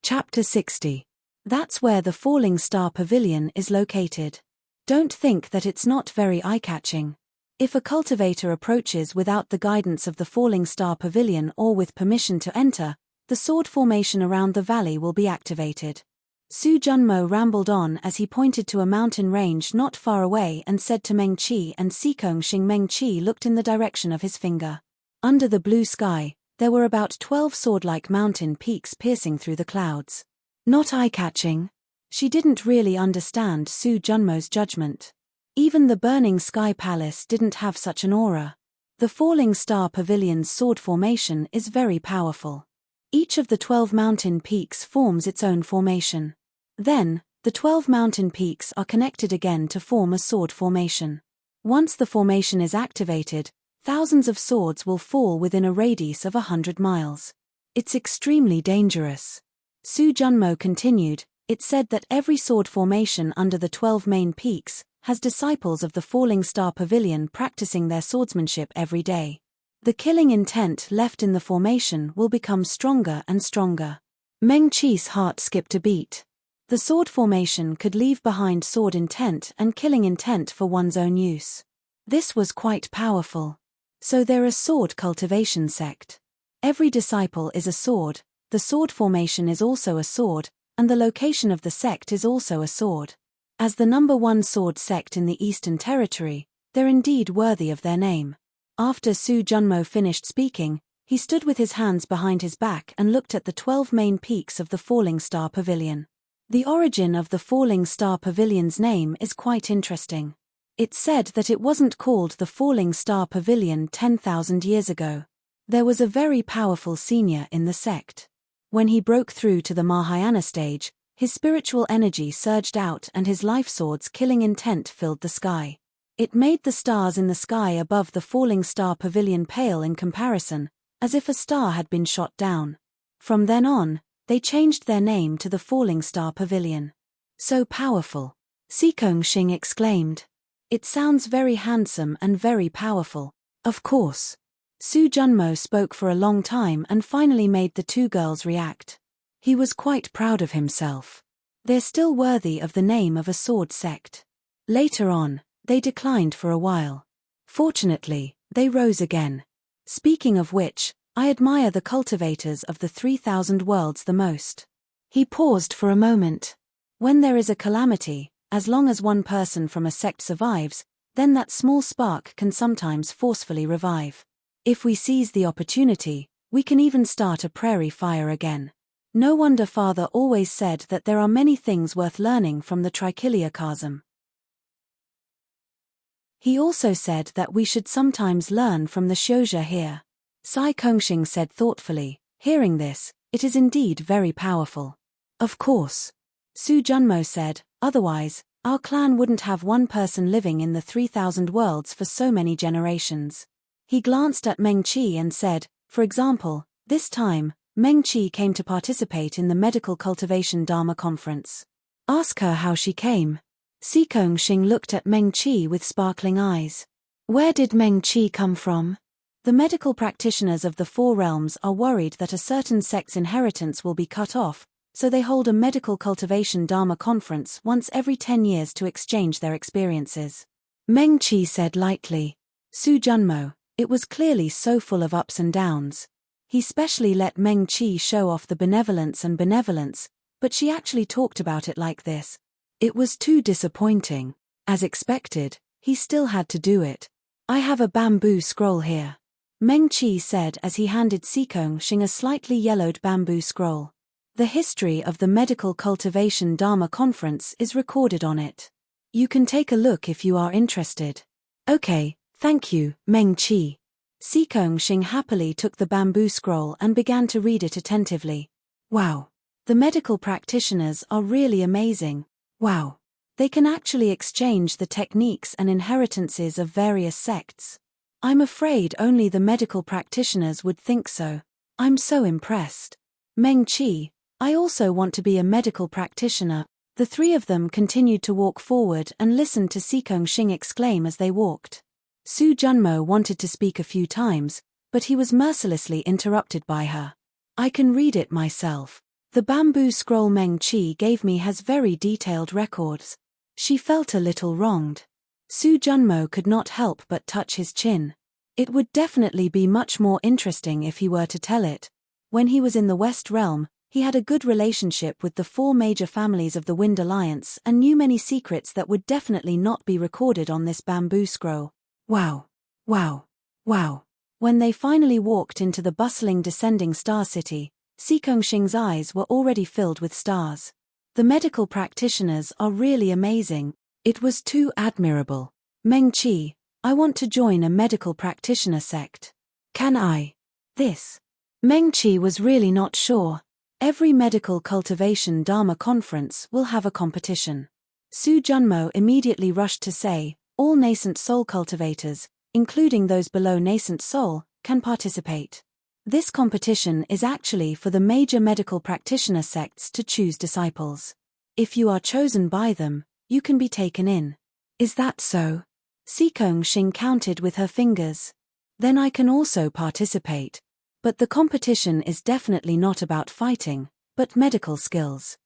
Chapter 60. That's where the Falling Star Pavilion is located. Don't think that it's not very eye-catching. If a cultivator approaches without the guidance of the Falling Star Pavilion or with permission to enter, the sword formation around the valley will be activated. Su Junmo rambled on as he pointed to a mountain range not far away and said to Meng Qi and Sikong Xing. Meng Qi looked in the direction of his finger. Under the blue sky, there were about 12 sword-like mountain peaks piercing through the clouds. Not eye-catching? She didn't really understand Su Junmo's judgment. Even the Burning Sky Palace didn't have such an aura. The Falling Star Pavilion's sword formation is very powerful. Each of the 12 mountain peaks forms its own formation. Then, the 12 mountain peaks are connected again to form a sword formation. Once the formation is activated, thousands of swords will fall within a radius of 100 miles. It's extremely dangerous. Su Junmo continued, it said that every sword formation under the 12 main peaks has disciples of the Falling Star Pavilion practicing their swordsmanship every day. The killing intent left in the formation will become stronger and stronger. Meng Qi's heart skipped a beat. The sword formation could leave behind sword intent and killing intent for one's own use. This was quite powerful. So they're a sword cultivation sect. Every disciple is a sword, the sword formation is also a sword, and the location of the sect is also a sword. As the #1 sword sect in the Eastern Territory, they're indeed worthy of their name. After Su Junmo finished speaking, he stood with his hands behind his back and looked at the 12 main peaks of the Falling Star Pavilion. The origin of the Falling Star Pavilion's name is quite interesting. It's said that it wasn't called the Falling Star Pavilion 10,000 years ago. There was a very powerful senior in the sect. When he broke through to the Mahayana stage, his spiritual energy surged out and his life sword's killing intent filled the sky. It made the stars in the sky above the Falling Star Pavilion pale in comparison, as if a star had been shot down. From then on, they changed their name to the Falling Star Pavilion. So powerful. Sikong Xing exclaimed. It sounds very handsome and very powerful. Of course. Su Junmo spoke for a long time and finally made the two girls react. He was quite proud of himself. They're still worthy of the name of a sword sect. Later on, they declined for a while. Fortunately, they rose again. Speaking of which, I admire the cultivators of the 3,000 worlds the most. He paused for a moment. When there is a calamity, as long as one person from a sect survives, then that small spark can sometimes forcefully revive. If we seize the opportunity, we can even start a prairie fire again. No wonder Father always said that there are many things worth learning from the Trichilia chasm. He also said that we should sometimes learn from the Xiuzha here. Sai Kongxing said thoughtfully, hearing this, it is indeed very powerful. Of course. Su Junmo said, otherwise, our clan wouldn't have one person living in the 3,000 worlds for so many generations. He glanced at Meng Qi and said, for example, this time, Meng Qi came to participate in the Medical Cultivation Dharma Conference. Ask her how she came. Sikong Xing looked at Meng Qi with sparkling eyes. Where did Meng Qi come from? The medical practitioners of the Four Realms are worried that a certain sect's inheritance will be cut off, so they hold a medical cultivation Dharma conference once every 10 years to exchange their experiences. Meng Qi said lightly. Su Junmo, it was clearly so full of ups and downs. He specially let Meng Qi show off the benevolence, but she actually talked about it like this. It was too disappointing. As expected, he still had to do it. I have a bamboo scroll here, Meng Qi said as he handed Xing a slightly yellowed bamboo scroll. The history of the Medical Cultivation Dharma Conference is recorded on it. You can take a look if you are interested. Okay, thank you, Meng Qi. Xing happily took the bamboo scroll and began to read it attentively. Wow. The medical practitioners are really amazing. Wow. They can actually exchange the techniques and inheritances of various sects. I'm afraid only the medical practitioners would think so. I'm so impressed. Meng Qi, I also want to be a medical practitioner. The three of them continued to walk forward and listened to Xing exclaim as they walked. Su Junmo wanted to speak a few times, but he was mercilessly interrupted by her. I can read it myself. The bamboo scroll Meng Qi gave me has very detailed records. She felt a little wronged. Su Junmo could not help but touch his chin. It would definitely be much more interesting if he were to tell it. When he was in the West Realm, he had a good relationship with the 4 major families of the Wind Alliance and knew many secrets that would definitely not be recorded on this bamboo scroll. Wow. Wow. Wow. When they finally walked into the bustling descending star city, Xing's eyes were already filled with stars. The medical practitioners are really amazing. It was too admirable. Meng Qi, I want to join a medical practitioner sect. Can I? This. Meng Qi was really not sure. Every medical cultivation Dharma conference will have a competition. Su Junmo immediately rushed to say, all nascent soul cultivators, including those below nascent soul, can participate. This competition is actually for the major medical practitioner sects to choose disciples. If you are chosen by them, you can be taken in. Is that so? Xing counted with her fingers. Then I can also participate. But the competition is definitely not about fighting, but medical skills.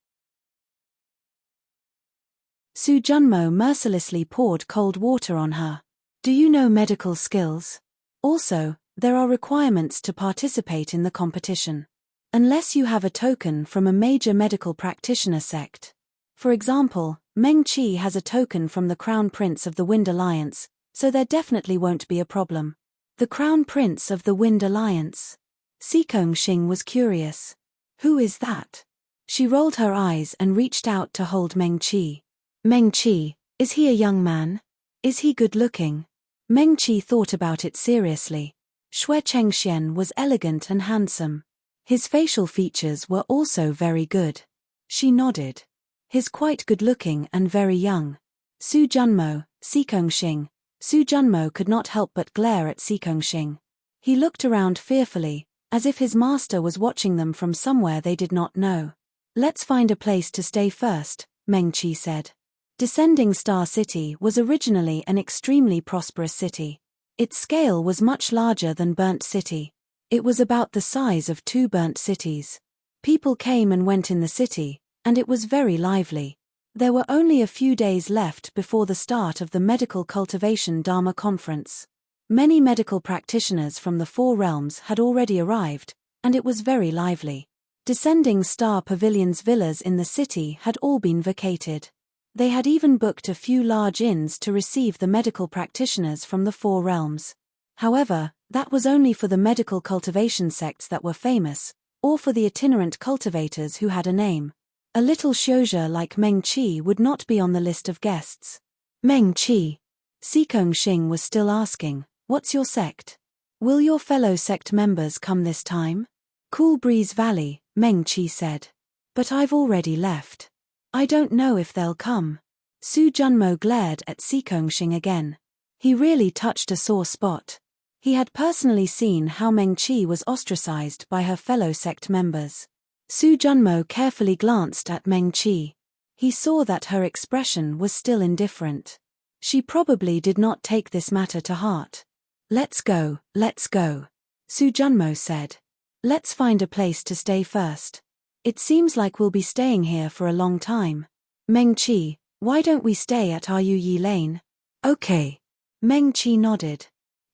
Su Junmo mercilessly poured cold water on her. Do you know medical skills? Also, there are requirements to participate in the competition. Unless you have a token from a major medical practitioner sect. For example, Meng Qi has a token from the Crown Prince of the Wind Alliance, so there definitely won't be a problem. The Crown Prince of the Wind Alliance. Xing was curious. Who is that? She rolled her eyes and reached out to hold Meng Qi. Meng Qi, is he a young man? Is he good-looking? Meng Qi thought about it seriously. Xue Chengxian was elegant and handsome. His facial features were also very good. She nodded. He's quite good-looking and very young. Su Junmo, Xing. Su Junmo could not help but glare at Xing. He looked around fearfully, as if his master was watching them from somewhere they did not know. Let's find a place to stay first, Meng Qi said. Descending Star City was originally an extremely prosperous city. Its scale was much larger than Burnt City. It was about the size of 2 burnt cities. People came and went in the city, and it was very lively. There were only a few days left before the start of the Medical Cultivation Dharma Conference. Many medical practitioners from the 4 realms had already arrived, and it was very lively. Descending Star Pavilion's villas in the city had all been vacated. They had even booked a few large inns to receive the medical practitioners from the 4 realms. However, that was only for the medical cultivation sects that were famous, or for the itinerant cultivators who had a name. A little xiozhe like Meng Qi would not be on the list of guests. Meng Qi. Xing was still asking, what's your sect? Will your fellow sect members come this time? Cool Breeze Valley, Meng Qi said. But I've already left. I don't know if they'll come. Su Junmo glared at Xing again. He really touched a sore spot. He had personally seen how Meng Qi was ostracized by her fellow sect members. Su Junmo carefully glanced at Meng Qi. He saw that her expression was still indifferent. She probably did not take this matter to heart. Let's go, Su Junmo said. Let's find a place to stay first. It seems like we'll be staying here for a long time. Meng Qi, why don't we stay at Yi Lane? Okay. Meng Qi nodded.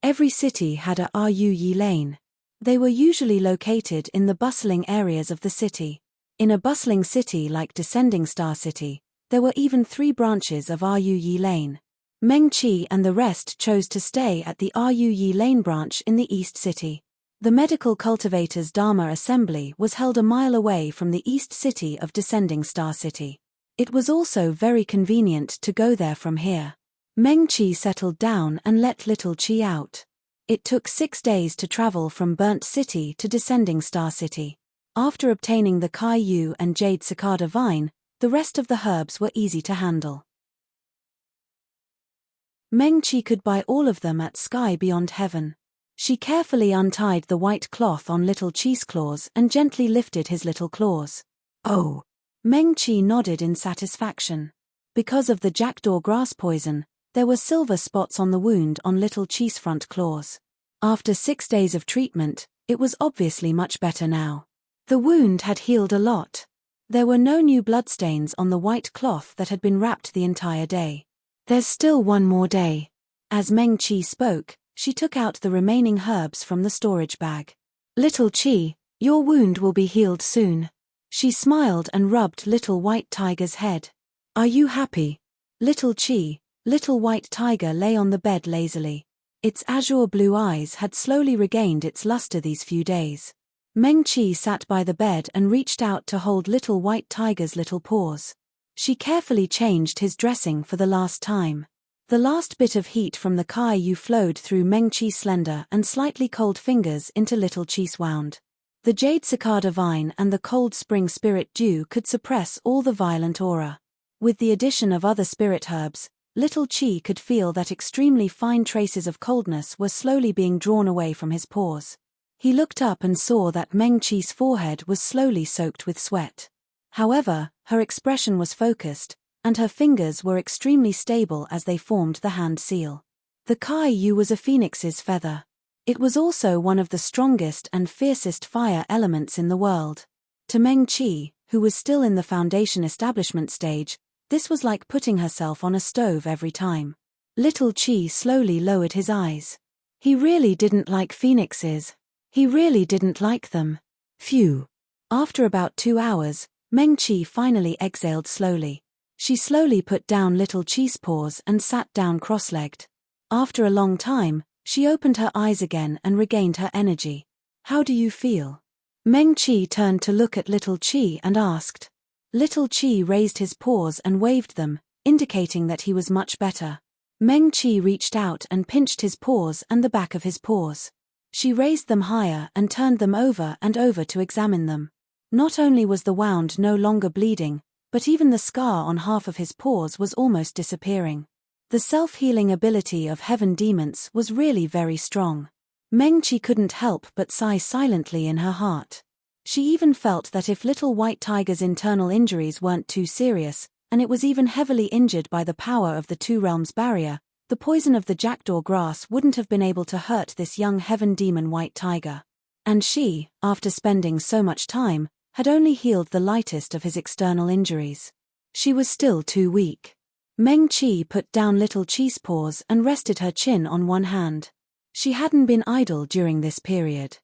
Every city had a Yi Lane. They were usually located in the bustling areas of the city. In a bustling city like Descending Star City, there were even 3 branches of Yi Lane. Meng Qi and the rest chose to stay at the Yi Lane branch in the East City. The Medical Cultivators Dharma Assembly was held a mile away from the East City of Descending Star City. It was also very convenient to go there from here. Meng Qi settled down and let little Qi out. It took 6 days to travel from Burnt City to Descending Star City. After obtaining the Kai Yu and Jade Cicada Vine, the rest of the herbs were easy to handle. Meng Qi could buy all of them at Sky Beyond Heaven. She carefully untied the white cloth on little Qi's claws and gently lifted his little claws. Oh! Meng Qi nodded in satisfaction. Because of the jackdaw grass poison, there were silver spots on the wound on little Qi's front claws. After 6 days of treatment, it was obviously much better now. The wound had healed a lot. There were no new bloodstains on the white cloth that had been wrapped the entire day. There's still one more day. As Meng Qi spoke, she took out the remaining herbs from the storage bag. Little Qi, your wound will be healed soon. She smiled and rubbed Little White Tiger's head. Are you happy? Little Qi, Little White Tiger lay on the bed lazily. Its azure blue eyes had slowly regained its luster these few days. Meng Qi sat by the bed and reached out to hold Little White Tiger's little paws. She carefully changed his dressing for the last time. The last bit of heat from the Kai Yu flowed through Meng Qi's slender and slightly cold fingers into Little Qi's wound. The Jade Cicada Vine and the cold spring spirit dew could suppress all the violent aura. With the addition of other spirit herbs, Little Qi could feel that extremely fine traces of coldness were slowly being drawn away from his paws. He looked up and saw that Meng Qi's forehead was slowly soaked with sweat. However, her expression was focused, and her fingers were extremely stable as they formed the hand seal. The Kai Yu was a phoenix's feather. It was also one of the strongest and fiercest fire elements in the world. To Meng Qi, who was still in the foundation establishment stage, this was like putting herself on a stove every time. Little Qi slowly lowered his eyes. He really didn't like phoenixes. He really didn't like them. Phew. After about 2 hours, Meng Qi finally exhaled slowly. She slowly put down Little Qi's paws and sat down cross-legged. After a long time, she opened her eyes again and regained her energy. How do you feel? Meng Qi turned to look at Little Qi and asked. Little Qi raised his paws and waved them, indicating that he was much better. Meng Qi reached out and pinched his paws and the back of his paws. She raised them higher and turned them over and over to examine them. Not only was the wound no longer bleeding, but even the scar on half of his paws was almost disappearing. The self-healing ability of heaven demons was really very strong. Meng Qi couldn't help but sigh silently in her heart. She even felt that if Little White Tiger's internal injuries weren't too serious, and it was even heavily injured by the power of the Two Realms barrier, the poison of the jackdaw grass wouldn't have been able to hurt this young heaven demon White Tiger. And she, after spending so much time, had only healed the lightest of his external injuries. She was still too weak. Meng Qi put down Little Qi's paws and rested her chin on one hand. She hadn't been idle during this period.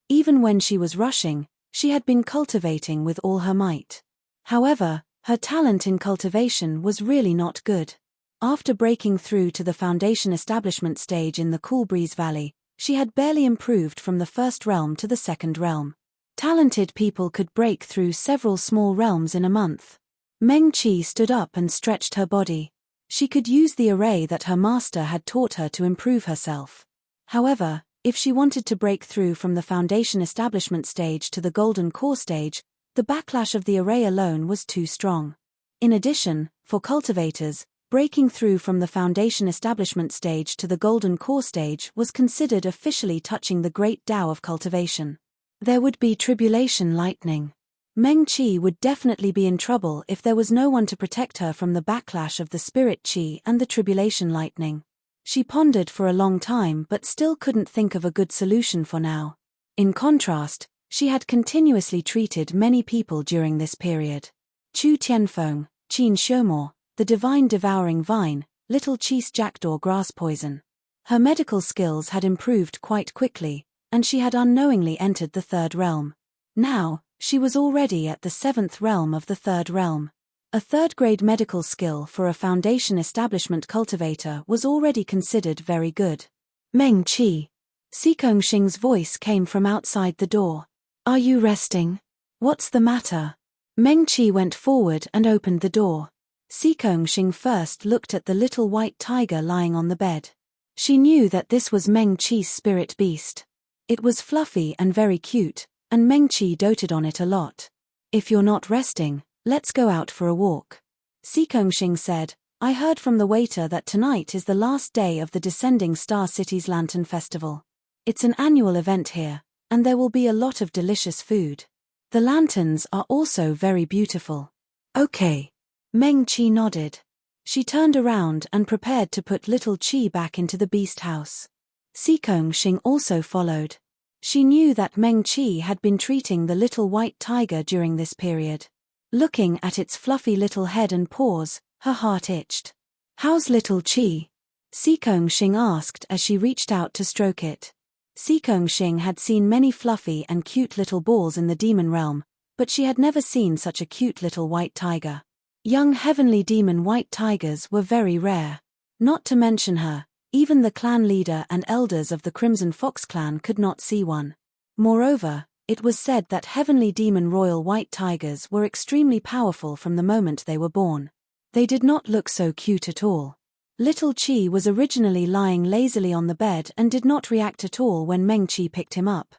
Even when she was rushing, she had been cultivating with all her might. However, her talent in cultivation was really not good. After breaking through to the foundation establishment stage in the Cool Breeze Valley, she had barely improved from the first realm to the second realm. Talented people could break through several small realms in a month. Meng Qi stood up and stretched her body. She could use the array that her master had taught her to improve herself. However, if she wanted to break through from the foundation establishment stage to the golden core stage, the backlash of the array alone was too strong. In addition, for cultivators, breaking through from the foundation establishment stage to the golden core stage was considered officially touching the great Tao of cultivation. There would be tribulation lightning. Meng Qi would definitely be in trouble if there was no one to protect her from the backlash of the spirit Qi and the tribulation lightning. She pondered for a long time but still couldn't think of a good solution for now. In contrast, She had continuously treated many people during this period. Chu Tianfeng, Qin Xiumo, the divine devouring vine, little cheese jackdaw grass poison. Her medical skills had improved quite quickly, and she had unknowingly entered the third realm. Now, she was already at the seventh realm of the third realm. A third-grade medical skill for a foundation establishment cultivator was already considered very good. Meng Qi. Xing's voice came from outside the door. Are you resting? What's the matter? Meng Qi went forward and opened the door. Xing first looked at the little white tiger lying on the bed. She knew that this was Meng Qi's spirit beast. It was fluffy and very cute, and Meng Qi doted on it a lot. If you're not resting, let's go out for a walk. Xing said, I heard from the waiter that tonight is the last day of the Descending Star City's Lantern Festival. It's an annual event here, and there will be a lot of delicious food. The lanterns are also very beautiful. Okay. Meng Qi nodded. She turned around and prepared to put little Qi back into the beast house. Xing also followed. She knew that Meng Qi had been treating the little white tiger during this period. Looking at its fluffy little head and paws, her heart itched. How's little Qi? Xing asked as she reached out to stroke it. Xing had seen many fluffy and cute little balls in the demon realm, but she had never seen such a cute little white tiger. Young heavenly demon white tigers were very rare. Not to mention her, even the clan leader and elders of the Crimson Fox clan could not see one. Moreover, it was said that heavenly demon royal white tigers were extremely powerful from the moment they were born. They did not look so cute at all. Little Qi was originally lying lazily on the bed and did not react at all when Meng Qi picked him up.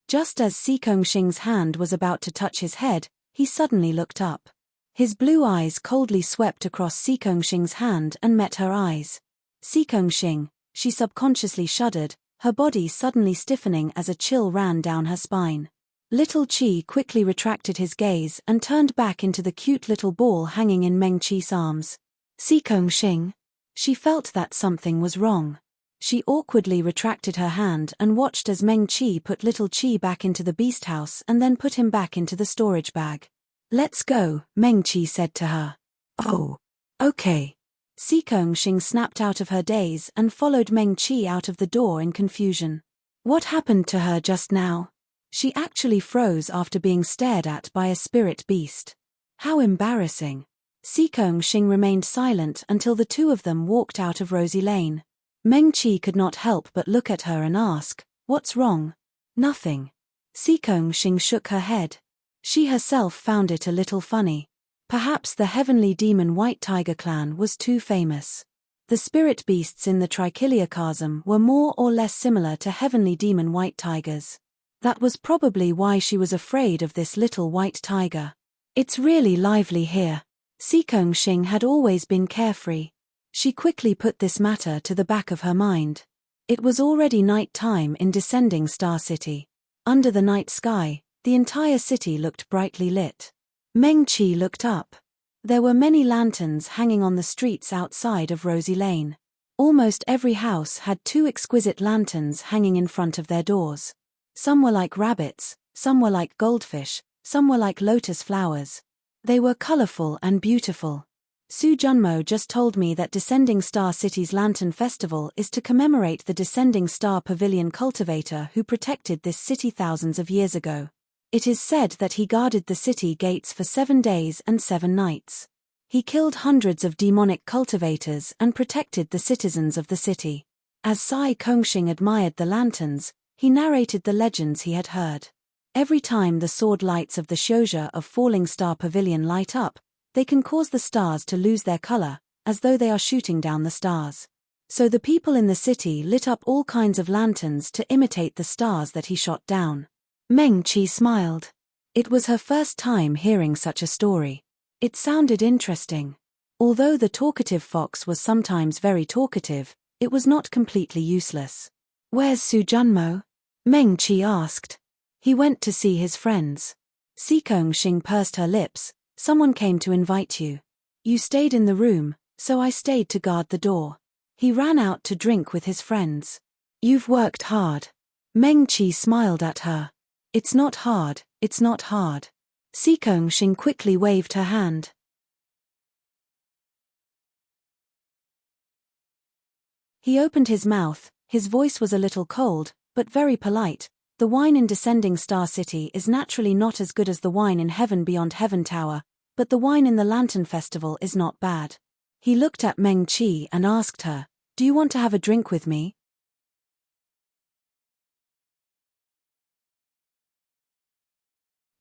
Just as Xing's hand was about to touch his head, he suddenly looked up. His blue eyes coldly swept across Xing's hand and met her eyes. Xing, she subconsciously shuddered, her body suddenly stiffening as a chill ran down her spine. Little Qi quickly retracted his gaze and turned back into the cute little ball hanging in Meng Qi's arms. Xing. She felt that something was wrong. She awkwardly retracted her hand and watched as Meng Qi put little Qi back into the beast house and then put him back into the storage bag. Let's go, Meng Qi said to her. Oh. Okay. Xing snapped out of her daze and followed Meng Qi out of the door in confusion. What happened to her just now? She actually froze after being stared at by a spirit beast. How embarrassing. Xing remained silent until the two of them walked out of Rosy Lane. Meng Qi could not help but look at her and ask, What's wrong? Nothing. Xing shook her head. She herself found it a little funny. Perhaps the heavenly demon White Tiger clan was too famous. The spirit beasts in the Trichiliocosm were more or less similar to heavenly demon white tigers. That was probably why she was afraid of this little white tiger. It's really lively here. Xing had always been carefree. She quickly put this matter to the back of her mind. It was already night time in Descending Star City. Under the night sky, the entire city looked brightly lit. Meng Qi looked up. There were many lanterns hanging on the streets outside of Rosy Lane. Almost every house had two exquisite lanterns hanging in front of their doors. Some were like rabbits, some were like goldfish, some were like lotus flowers. They were colorful and beautiful. Su Junmo just told me that Descending Star City's Lantern Festival is to commemorate the Descending Star Pavilion cultivator who protected this city thousands of years ago. It is said that he guarded the city gates for 7 days and 7 nights. He killed hundreds of demonic cultivators and protected the citizens of the city. As Sai Kongxing admired the lanterns, he narrated the legends he had heard. Every time the sword lights of the Shouja of Falling Star Pavilion light up, they can cause the stars to lose their color, as though they are shooting down the stars. So the people in the city lit up all kinds of lanterns to imitate the stars that he shot down. Meng Qi smiled. It was her first time hearing such a story. It sounded interesting. Although the talkative fox was sometimes very talkative, it was not completely useless. Where's Su Junmo? Meng Qi asked. He went to see his friends. Xing pursed her lips. Someone came to invite you. You stayed in the room, so I stayed to guard the door. He ran out to drink with his friends. You've worked hard. Meng Qi smiled at her. It's not hard, it's not hard. Sikong Xing quickly waved her hand. He opened his mouth, his voice was a little cold, but very polite. The wine in Descending Star City is naturally not as good as the wine in Heaven Beyond Heaven Tower, but the wine in the Lantern Festival is not bad. He looked at Meng Qi and asked her, "Do you want to have a drink with me?"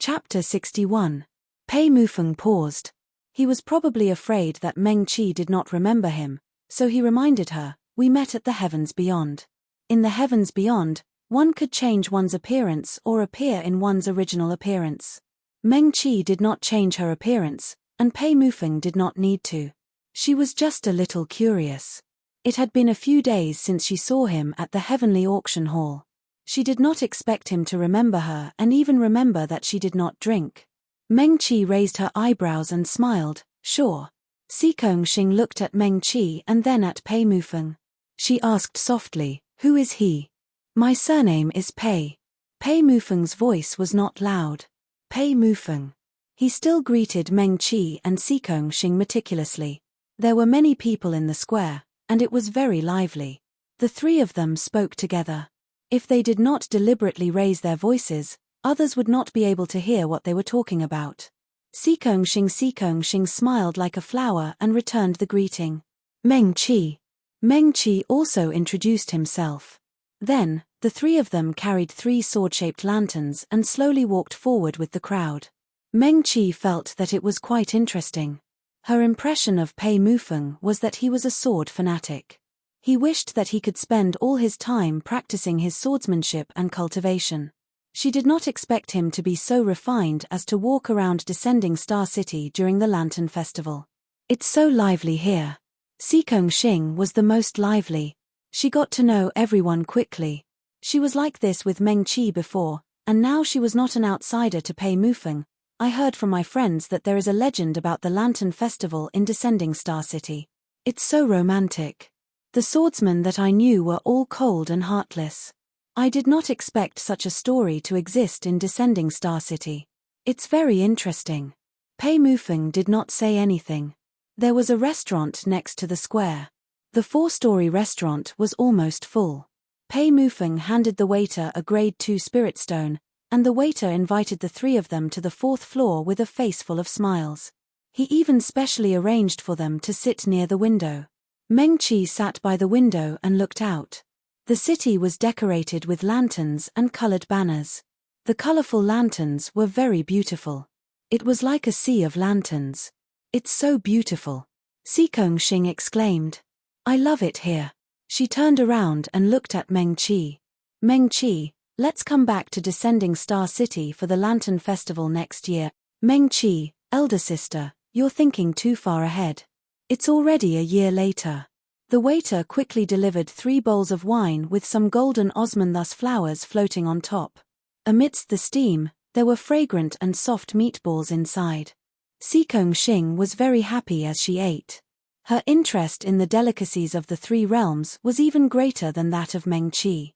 Chapter 61. Pei Mufeng paused. He was probably afraid that Meng Qi did not remember him, so he reminded her, "We met at the Heavens Beyond. In the Heavens Beyond, one could change one's appearance or appear in one's original appearance." Meng Qi did not change her appearance, and Pei Mufeng did not need to. She was just a little curious. It had been a few days since she saw him at the Heavenly Auction Hall. She did not expect him to remember her and even remember that she did not drink. Meng Qi raised her eyebrows and smiled, "Sure." Sikong Xing looked at Meng Qi and then at Pei Mufeng. She asked softly, "Who is he?" "My surname is Pei." Pei Mufeng's voice was not loud. "Pei Mufeng." He still greeted Meng Qi and Sikong Xing meticulously. There were many people in the square, and it was very lively. The three of them spoke together. If they did not deliberately raise their voices, others would not be able to hear what they were talking about. Sikong Xing smiled like a flower and returned the greeting. "Meng Qi." Meng Qi also introduced himself. Then, the three of them carried 3 sword-shaped lanterns and slowly walked forward with the crowd. Meng Qi felt that it was quite interesting. Her impression of Pei Mufeng was that he was a sword fanatic. He wished that he could spend all his time practicing his swordsmanship and cultivation. She did not expect him to be so refined as to walk around Descending Star City during the Lantern Festival. "It's so lively here." Sikong Xing was the most lively. She got to know everyone quickly. She was like this with Meng Qi before, and now she was not an outsider to Pei Mufeng. "I heard from my friends that there is a legend about the Lantern Festival in Descending Star City. It's so romantic. The swordsmen that I knew were all cold and heartless. I did not expect such a story to exist in Descending Star City. It's very interesting." Pei Mufeng did not say anything. There was a restaurant next to the square. The 4-story restaurant was almost full. Pei Mufeng handed the waiter a grade 2 spirit stone, and the waiter invited the 3 of them to the 4th floor with a face full of smiles. He even specially arranged for them to sit near the window. Meng Qi sat by the window and looked out. The city was decorated with lanterns and colored banners. The colorful lanterns were very beautiful. It was like a sea of lanterns. "It's so beautiful," Sikong Xing exclaimed. "I love it here." She turned around and looked at Meng Qi. "Meng Qi, let's come back to Descending Star City for the Lantern Festival next year." "Meng Qi, elder sister, you're thinking too far ahead. It's already a year later." The waiter quickly delivered 3 bowls of wine with some golden osmanthus flowers floating on top. Amidst the steam, there were fragrant and soft meatballs inside. Sikong Xing was very happy as she ate. Her interest in the delicacies of the 3 realms was even greater than that of Meng Qi.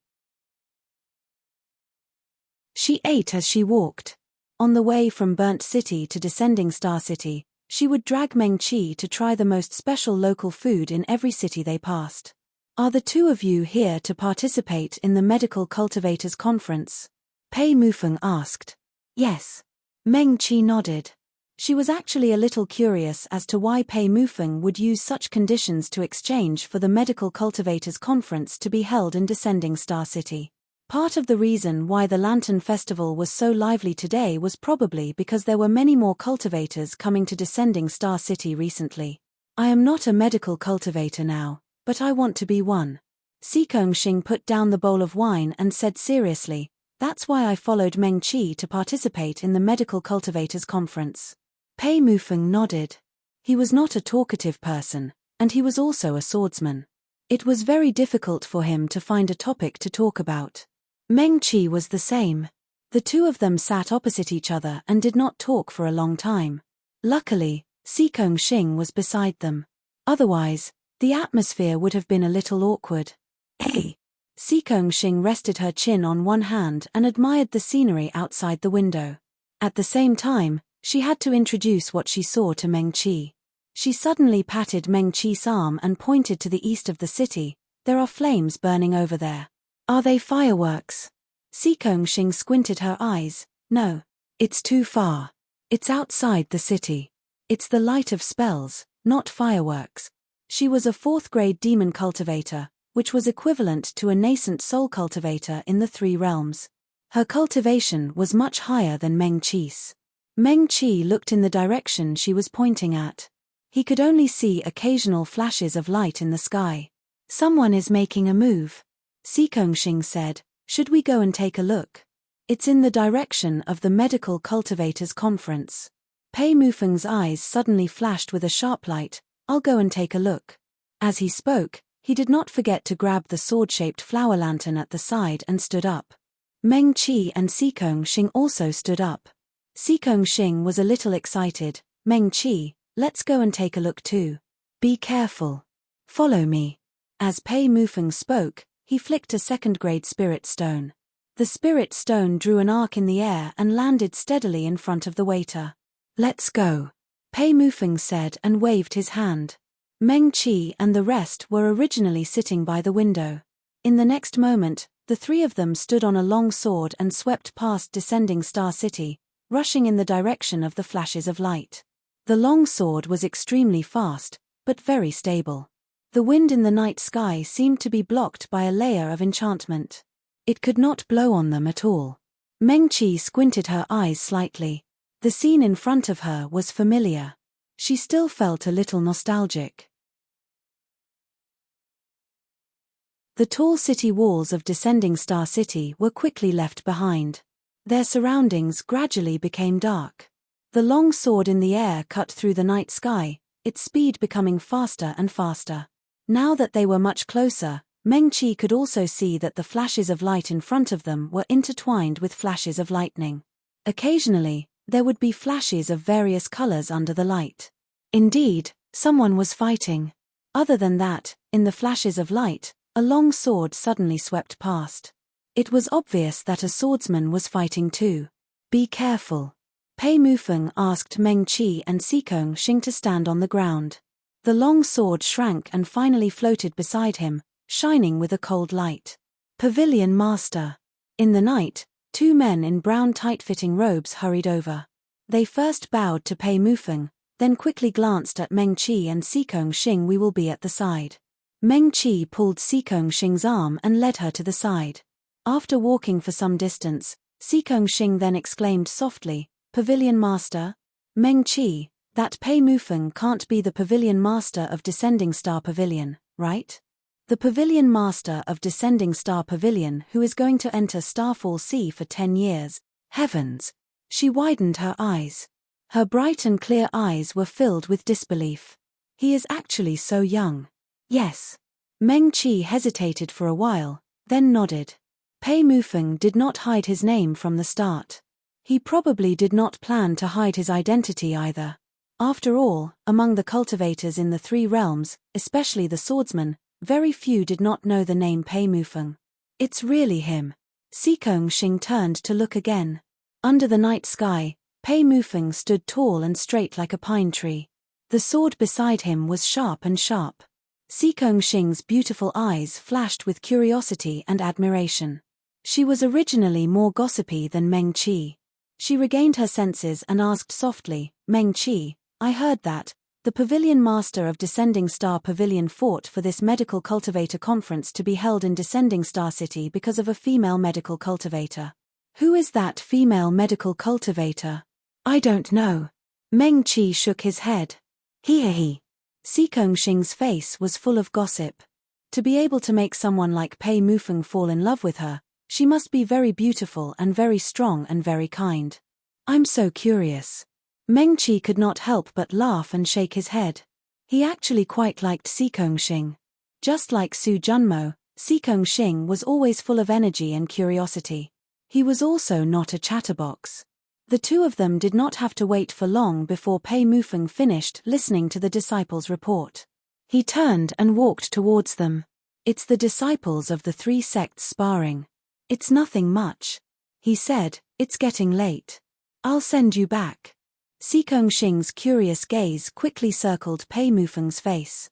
She ate as she walked. On the way from Burnt City to Descending Star City, she would drag Meng Qi to try the most special local food in every city they passed. "Are the 2 of you here to participate in the Medical Cultivators Conference?" Pei Mufeng asked. "Yes." Meng Qi nodded. She was actually a little curious as to why Pei Mufeng would use such conditions to exchange for the Medical Cultivators Conference to be held in Descending Star City. Part of the reason why the Lantern Festival was so lively today was probably because there were many more cultivators coming to Descending Star City recently. "I am not a medical cultivator now, but I want to be one." Sikong Xing put down the bowl of wine and said seriously, "That's why I followed Meng Qi to participate in the Medical Cultivators Conference." Pei Mufeng nodded. He was not a talkative person, and he was also a swordsman. It was very difficult for him to find a topic to talk about. Meng Qi was the same. The 2 of them sat opposite each other and did not talk for a long time. Luckily, Sikong Xing was beside them. Otherwise, the atmosphere would have been a little awkward. "Hey!" Xing rested her chin on one hand and admired the scenery outside the window. At the same time, she had to introduce what she saw to Mengqi. She suddenly patted Mengqi's arm and pointed to the east of the city. There are flames burning over there. Are they fireworks? Xing squinted her eyes. No. It's too far. It's outside the city. It's the light of spells, not fireworks. She was a 4th-grade demon cultivator, which was equivalent to a nascent soul cultivator in the 3 realms. Her cultivation was much higher than Mengqi's. Mengqi looked in the direction she was pointing at. He could only see occasional flashes of light in the sky. Someone is making a move. Xing said, should we go and take a look? It's in the direction of the Medical Cultivators Conference. Pei Mufeng's eyes suddenly flashed with a sharp light. I'll go and take a look. As he spoke, he did not forget to grab the sword-shaped flower lantern at the side and stood up. Mengqi and Xing also stood up. Xing was a little excited. Mengqi, let's go and take a look too. Be careful. Follow me. As Pei Mufeng spoke, he flicked a 2nd-grade spirit stone. The spirit stone drew an arc in the air and landed steadily in front of the waiter. Let's go. Pei Mufeng said and waved his hand. Mengqi and the rest were originally sitting by the window. In the next moment, the 3 of them stood on a long sword and swept past Descending Star City, rushing in the direction of the flashes of light. The long sword was extremely fast, but very stable. The wind in the night sky seemed to be blocked by a layer of enchantment. It could not blow on them at all. Mengqi squinted her eyes slightly. The scene in front of her was familiar. She still felt a little nostalgic. The tall city walls of Descending Star City were quickly left behind. Their surroundings gradually became dark. The long sword in the air cut through the night sky, its speed becoming faster and faster. Now that they were much closer, Mengqi could also see that the flashes of light in front of them were intertwined with flashes of lightning. Occasionally, there would be flashes of various colors under the light. Indeed, someone was fighting. Other than that, in the flashes of light, a long sword suddenly swept past. It was obvious that a swordsman was fighting too. Be careful. Pei Mufeng asked Mengqi and Xing to stand on the ground. The long sword shrank and finally floated beside him, shining with a cold light. Pavilion Master. In the night, 2 men in brown tight-fitting robes hurried over. They first bowed to Pei Mufeng, then quickly glanced at Mengqi and Xing. We will be at the side. Mengqi pulled Xing's arm and led her to the side. After walking for some distance, Xing then exclaimed softly, Pavilion Master? Mengqi, that Pei Mufeng can't be the Pavilion Master of Descending Star Pavilion, right? The Pavilion Master of Descending Star Pavilion who is going to enter Starfall Sea for 10 years. Heavens! She widened her eyes. Her bright and clear eyes were filled with disbelief. He is actually so young. Yes. Mengqi hesitated for a while, then nodded. Pei Mufeng did not hide his name from the start. He probably did not plan to hide his identity either. After all, among the cultivators in the 3 realms, especially the swordsmen, very few did not know the name Pei Mufeng. It's really him. Xing turned to look again. Under the night sky, Pei Mufeng stood tall and straight like a pine tree. The sword beside him was sharp and sharp. Xing's beautiful eyes flashed with curiosity and admiration. She was originally more gossipy than Mengqi. She regained her senses and asked softly, Mengqi, I heard that the Pavilion Master of Descending Star Pavilion fought for this medical cultivator conference to be held in Descending Star City because of a female medical cultivator. Who is that female medical cultivator? I don't know. Mengqi shook his head. He. Xing's face was full of gossip. To be able to make someone like Pei Mufeng fall in love with her, she must be very beautiful and very strong and very kind. I'm so curious. Mengqi could not help but laugh and shake his head. He actually quite liked Xing. Just like Su Junmo, Xing was always full of energy and curiosity. He was also not a chatterbox. The 2 of them did not have to wait for long before Pei Mufeng finished listening to the disciples' report. He turned and walked towards them. It's the disciples of the three sects sparring. It's nothing much. He said, it's getting late. I'll send you back. Sikong Xing's curious gaze quickly circled Pei Mufeng's face.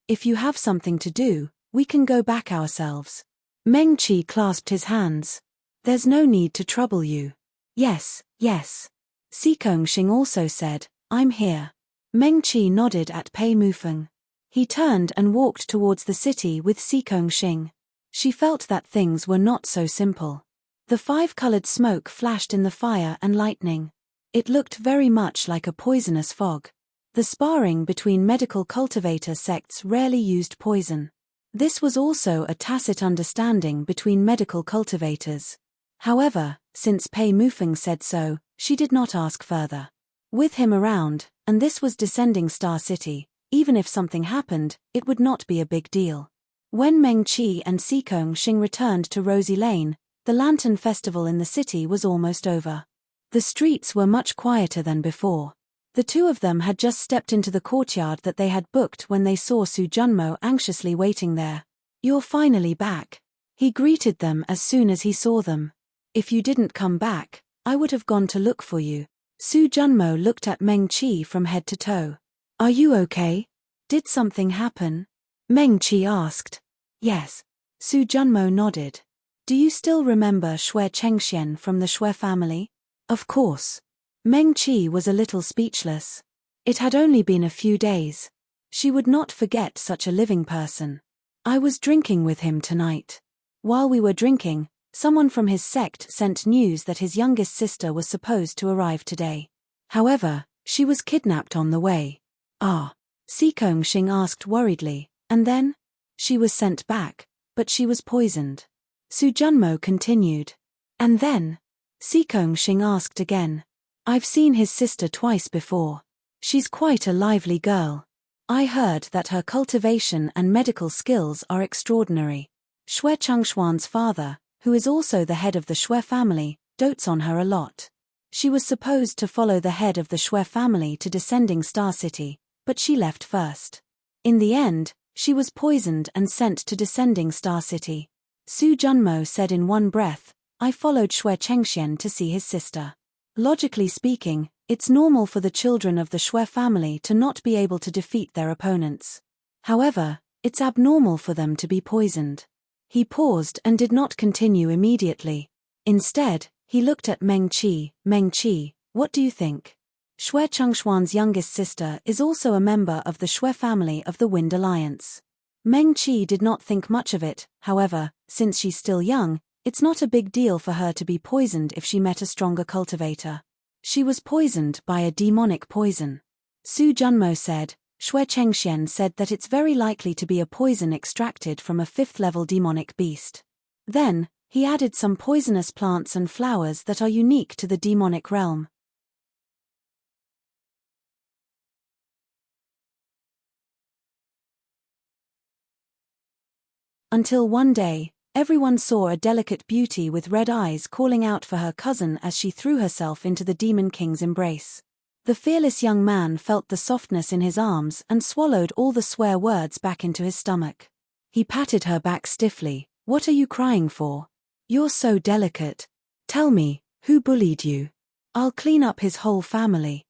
If you have something to do, we can go back ourselves. Meng Qi clasped his hands. There's no need to trouble you. Yes, yes. Sikong Xing also said, I'm here. Meng Qi nodded at Pei Mufeng. He turned and walked towards the city with Sikong Xing. She felt that things were not so simple. The five-colored smoke flashed in the fire and lightning. It looked very much like a poisonous fog. The sparring between medical cultivator sects rarely used poison. This was also a tacit understanding between medical cultivators. However, since Pei Mufeng said so, she did not ask further. With him around, and this was Descending Star City, even if something happened, it would not be a big deal. When Meng Qi and Sikong Xing returned to Rosy Lane, the Lantern Festival in the city was almost over. The streets were much quieter than before. The two of them had just stepped into the courtyard that they had booked when they saw Su Junmo anxiously waiting there. You're finally back. He greeted them as soon as he saw them. If you didn't come back, I would have gone to look for you. Su Junmo looked at Meng Qi from head to toe. Are you okay? Did something happen? Meng Qi asked. Yes. Su Junmo nodded. Do you still remember Xue Chengxian from the Xue family? Of course. Meng Qi was a little speechless. It had only been a few days. She would not forget such a living person. I was drinking with him tonight. While we were drinking, someone from his sect sent news that his youngest sister was supposed to arrive today. However, she was kidnapped on the way. Ah. Sikong Xing asked worriedly, and then? She was sent back, but she was poisoned. Su Junmo continued. And then? Sikong Xing asked again. I've seen his sister twice before. She's quite a lively girl. I heard that her cultivation and medical skills are extraordinary. Xue Chengshuan's father, who is also the head of the Xue family, dotes on her a lot. She was supposed to follow the head of the Xue family to Descending Star City, but she left first. In the end, she was poisoned and sent to Descending Star City. Su Junmo said in one breath, I followed Xue Chengxian to see his sister. Logically speaking, it's normal for the children of the Xue family to not be able to defeat their opponents. However, it's abnormal for them to be poisoned. He paused and did not continue immediately. Instead, he looked at Meng Qi. Meng Qi, what do you think? Xue Chengshuan's youngest sister is also a member of the Xue family of the Wind Alliance. Meng Qi did not think much of it, however, since she's still young, it's not a big deal for her to be poisoned if she met a stronger cultivator. She was poisoned by a demonic poison. Su Junmo said, Xue Chengxian said that it's very likely to be a poison extracted from a 5th-level demonic beast. Then, he added some poisonous plants and flowers that are unique to the demonic realm. Until one day, everyone saw a delicate beauty with red eyes calling out for her cousin as she threw herself into the Demon King's embrace. The fearless young man felt the softness in his arms and swallowed all the swear words back into his stomach. He patted her back stiffly. What are you crying for? You're so delicate. Tell me, who bullied you? I'll clean up his whole family.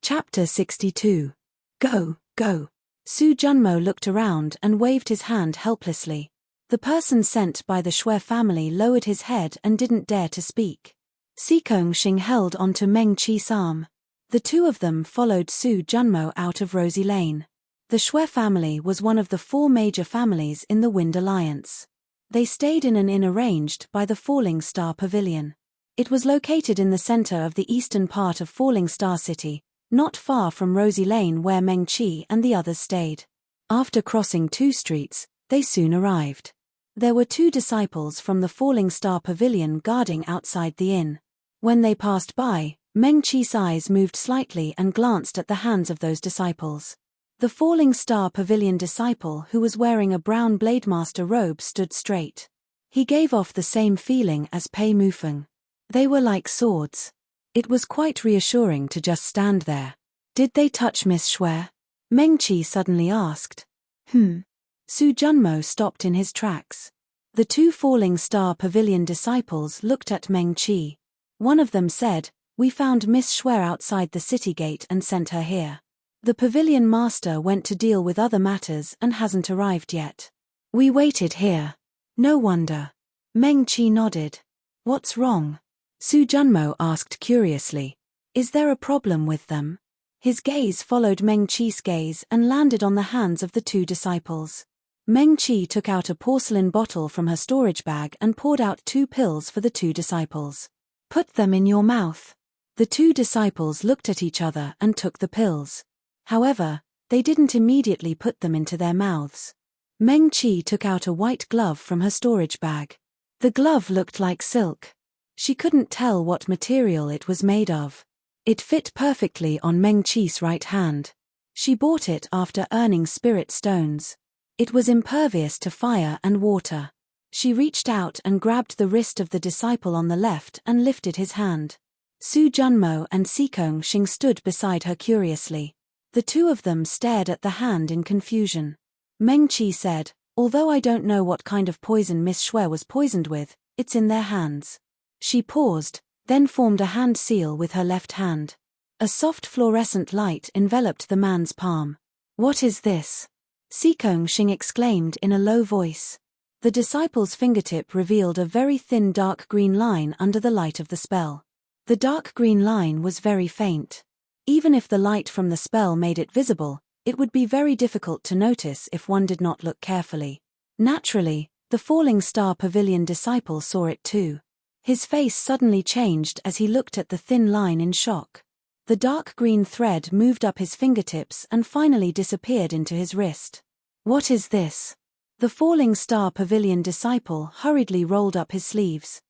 Chapter 62. Go, go. Su Junmo looked around and waved his hand helplessly. The person sent by the Xue family lowered his head and didn't dare to speak. Sikong Xing held onto Meng Qi's arm. The two of them followed Su Junmo out of Rosy Lane. The Xue family was one of the 4 major families in the Wind Alliance. They stayed in an inn arranged by the Falling Star Pavilion. It was located in the center of the eastern part of Falling Star City, not far from Rosy Lane where Meng Qi and the others stayed. After crossing 2 streets, they soon arrived. There were 2 disciples from the Falling Star Pavilion guarding outside the inn. When they passed by, Meng Qi's eyes moved slightly and glanced at the hands of those disciples. The Falling Star Pavilion disciple who was wearing a brown Blademaster robe stood straight. He gave off the same feeling as Pei Mufeng. They were like swords. It was quite reassuring to just stand there. Did they touch Miss Shui? Meng Qi suddenly asked. Su Junmo stopped in his tracks. The two Falling Star Pavilion disciples looked at Meng Qi. One of them said, "We found Miss Shui outside the city gate and sent her here. The pavilion master went to deal with other matters and hasn't arrived yet. We waited here." "No wonder." Meng Qi nodded. "What's wrong?" Su Junmo asked curiously. "Is there a problem with them?" His gaze followed Meng Qi's gaze and landed on the hands of the two disciples. Meng Qi took out a porcelain bottle from her storage bag and poured out 2 pills for the two disciples. "Put them in your mouth." The two disciples looked at each other and took the pills. However, they didn't immediately put them into their mouths. Meng Qi took out a white glove from her storage bag. The glove looked like silk. She couldn't tell what material it was made of. It fit perfectly on Meng Qi's right hand. She bought it after earning spirit stones. It was impervious to fire and water. She reached out and grabbed the wrist of the disciple on the left and lifted his hand. Su Junmo and Sikong Xing stood beside her curiously. The two of them stared at the hand in confusion. Meng Qi said, "Although I don't know what kind of poison Miss Shui was poisoned with, it's in their hands." She paused, then formed a hand seal with her left hand. A soft fluorescent light enveloped the man's palm. "What is this?" Sikong Xing exclaimed in a low voice. The disciple's fingertip revealed a very thin dark green line under the light of the spell. The dark green line was very faint. Even if the light from the spell made it visible, it would be very difficult to notice if one did not look carefully. Naturally, the Falling Star Pavilion disciple saw it too. His face suddenly changed as he looked at the thin line in shock. The dark green thread moved up his fingertips and finally disappeared into his wrist. "What is this?" The Falling Star Pavilion disciple hurriedly rolled up his sleeves.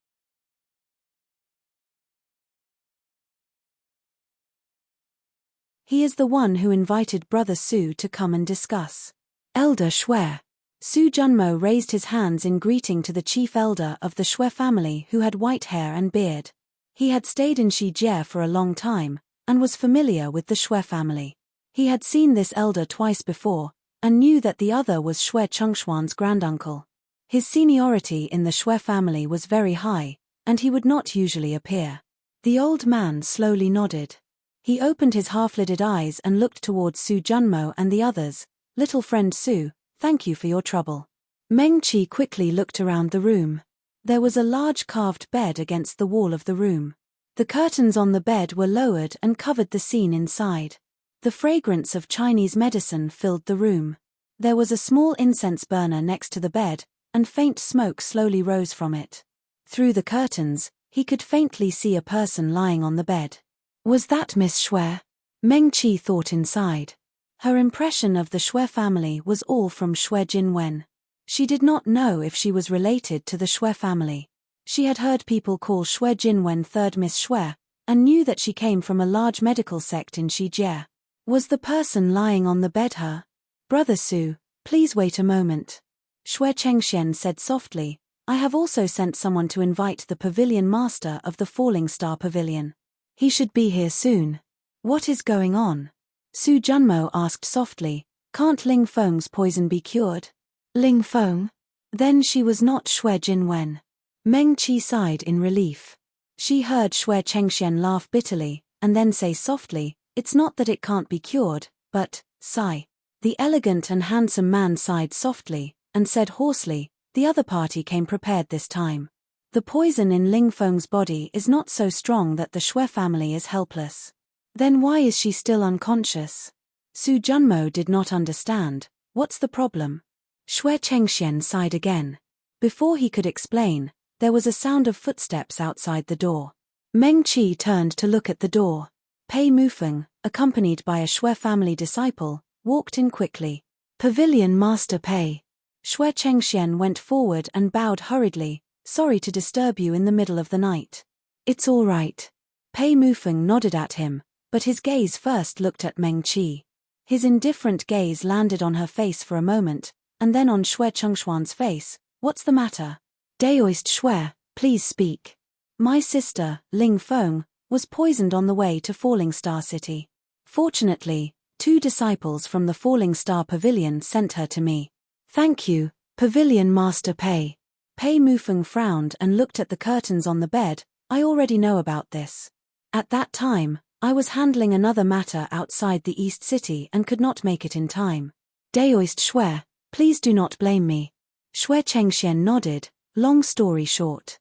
"He is the one who invited Brother Su to come and discuss." "Elder Shui." Su Junmo raised his hands in greeting to the chief elder of the Shui family who had white hair and beard. He had stayed in Shijie for a long time, and was familiar with the Shui family. He had seen this elder twice before, and knew that the other was Shui Chengshuan's granduncle. His seniority in the Shui family was very high, and he would not usually appear. The old man slowly nodded. He opened his half-lidded eyes and looked towards Su Junmo and the others. "Little friend Su, thank you for your trouble." Meng Qi quickly looked around the room. There was a large carved bed against the wall of the room. The curtains on the bed were lowered and covered the scene inside. The fragrance of Chinese medicine filled the room. There was a small incense burner next to the bed, and faint smoke slowly rose from it. Through the curtains, he could faintly see a person lying on the bed. Was that Miss Shui? Meng Qi thought inside. Her impression of the Shui family was all from Shui Jinwen. She did not know if she was related to the Shui family. She had heard people call Shui Jinwen third Miss Shui, and knew that she came from a large medical sect in Shijie. Was the person lying on the bed her? "Brother Su, please wait a moment." Shui Chengxian said softly, "I have also sent someone to invite the pavilion master of the Falling Star Pavilion. He should be here soon." "What is going on?" Su Junmo asked softly, "Can't Ling Feng's poison be cured?" "Ling Feng?" Then she was not Shui Jinwen. Meng Qi sighed in relief. She heard Shui Chengxian laugh bitterly, and then say softly, "It's not that it can't be cured, but, sigh." The elegant and handsome man sighed softly, and said hoarsely, "The other party came prepared this time. The poison in Ling Feng's body is not so strong that the Shui family is helpless." "Then why is she still unconscious?" Su Junmo did not understand. "What's the problem?" Shui Chengxian sighed again. Before he could explain, there was a sound of footsteps outside the door. Meng Qi turned to look at the door. Pei Mufeng, accompanied by a Shui family disciple, walked in quickly. "Pavilion Master Pei." Shui Chengxian went forward and bowed hurriedly, "Sorry to disturb you in the middle of the night." "It's all right." Pei Mufeng nodded at him, but his gaze first looked at Meng Qi. His indifferent gaze landed on her face for a moment, and then on Shui Chengshuan's face. "What's the matter?" "Daoist Shui, please speak." "My sister, Ling Feng, was poisoned on the way to Falling Star City. Fortunately, 2 disciples from the Falling Star Pavilion sent her to me. Thank you, Pavilion Master Pei. Pei Mufeng frowned and looked at the curtains on the bed. I already know about this. At that time, I was handling another matter outside the East City and could not make it in time. Daoist Shui, please do not blame me. Shui Chengxian nodded. Long story short.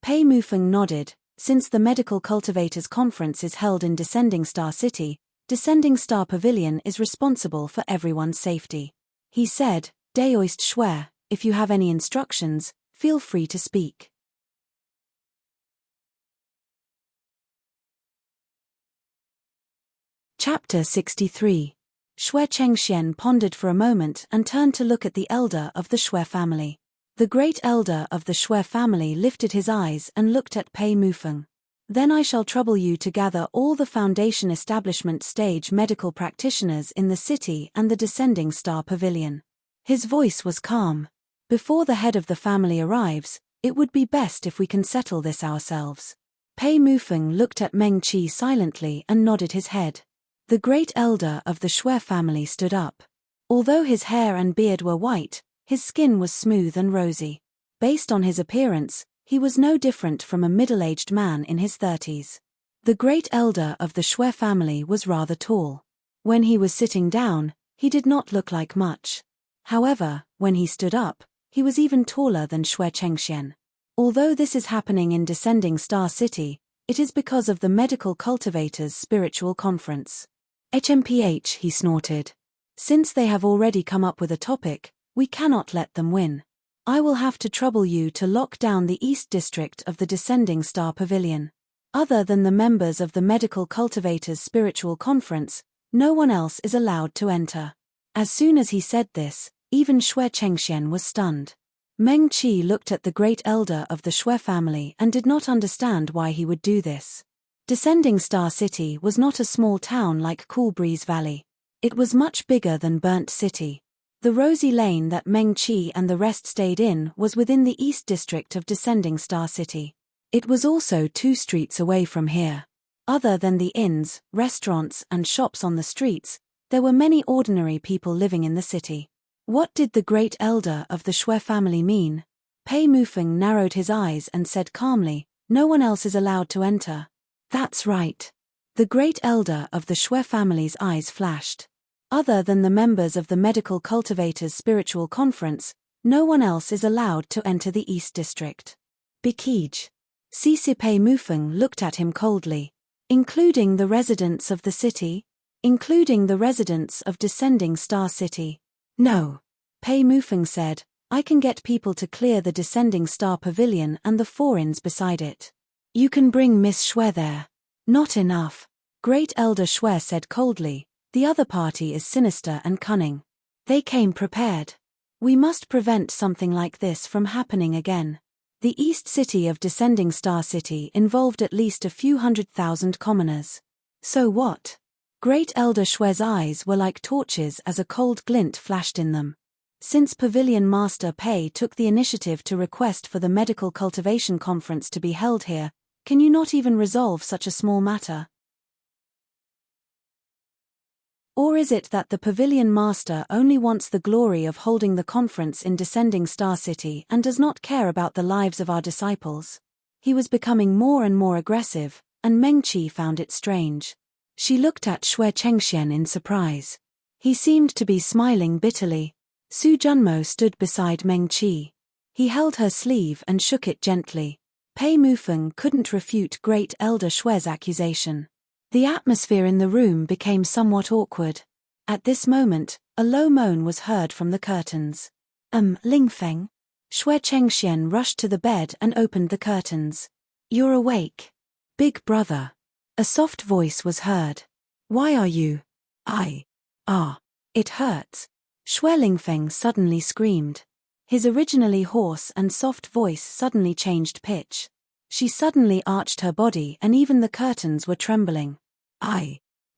Pei Mufeng nodded. Since the Medical Cultivators Conference is held in Descending Star City, Descending Star Pavilion is responsible for everyone's safety. He said, Daoist Shui, if you have any instructions, feel free to speak. Chapter 63. Shui Chengxian pondered for a moment and turned to look at the elder of the Shui family. The great elder of the Shui family lifted his eyes and looked at Pei Mufeng. Then I shall trouble you to gather all the Foundation Establishment stage medical practitioners in the city and the Descending Star Pavilion. His voice was calm. Before the head of the family arrives, it would be best if we can settle this ourselves. Pei Mufeng looked at Meng Qi silently and nodded his head. The great elder of the Shui family stood up. Although his hair and beard were white, his skin was smooth and rosy. Based on his appearance, he was no different from a middle-aged man in his 30s. The great elder of the Shui family was rather tall. When he was sitting down, he did not look like much. However, when he stood up, he was even taller than Shui Chengxian. Although this is happening in Descending Star City, it is because of the Medical Cultivators Spiritual Conference. HMPH, he snorted. Since they have already come up with a topic, we cannot let them win. I will have to trouble you to lock down the East District of the Descending Star Pavilion. Other than the members of the Medical Cultivators Spiritual Conference, no one else is allowed to enter. As soon as he said this, even Shui Chengxian was stunned. Meng Qi looked at the great elder of the Shui family and did not understand why he would do this. Descending Star City was not a small town like Cool Breeze Valley. It was much bigger than Burnt City. The rosy lane that Meng Qi and the rest stayed in was within the East District of Descending Star City. It was also 2 streets away from here. Other than the inns, restaurants, and shops on the streets, there were many ordinary people living in the city. What did the great elder of the Shui family mean? Pei Mufeng narrowed his eyes and said calmly, no one else is allowed to enter. That's right. The great elder of the Shui family's eyes flashed. Other than the members of the Medical Cultivators Spiritual Conference, no one else is allowed to enter the East District. Bikij. Sisi Pei Mufeng looked at him coldly. Including the residents of the city? Including the residents of Descending Star City? No. Pei Mufeng said, I can get people to clear the Descending Star Pavilion and the 4 inns beside it. You can bring Miss Shui there. Not enough. Great Elder Shui said coldly. The other party is sinister and cunning. They came prepared. We must prevent something like this from happening again. The East City of Descending Star City involved at least a few 100,000 commoners. So what? Great Elder Shui's eyes were like torches as a cold glint flashed in them. Since Pavilion Master Pei took the initiative to request for the Medical Cultivation Conference to be held here, can you not even resolve such a small matter? Or is it that the Pavilion Master only wants the glory of holding the conference in Descending Star City and does not care about the lives of our disciples? He was becoming more and more aggressive, and Meng Qi found it strange. She looked at Shui Chengxian in surprise. He seemed to be smiling bitterly. Su Junmo stood beside Meng Qi. He held her sleeve and shook it gently. Pei Mufeng couldn't refute Great Elder Shui's accusation. The atmosphere in the room became somewhat awkward. At this moment, a low moan was heard from the curtains. Lingfeng? Shui Chengxian rushed to the bed and opened the curtains. You're awake. Big brother. A soft voice was heard. Why are you? It hurts. Shui Lingfeng suddenly screamed. His originally hoarse and soft voice suddenly changed pitch. She suddenly arched her body and even the curtains were trembling.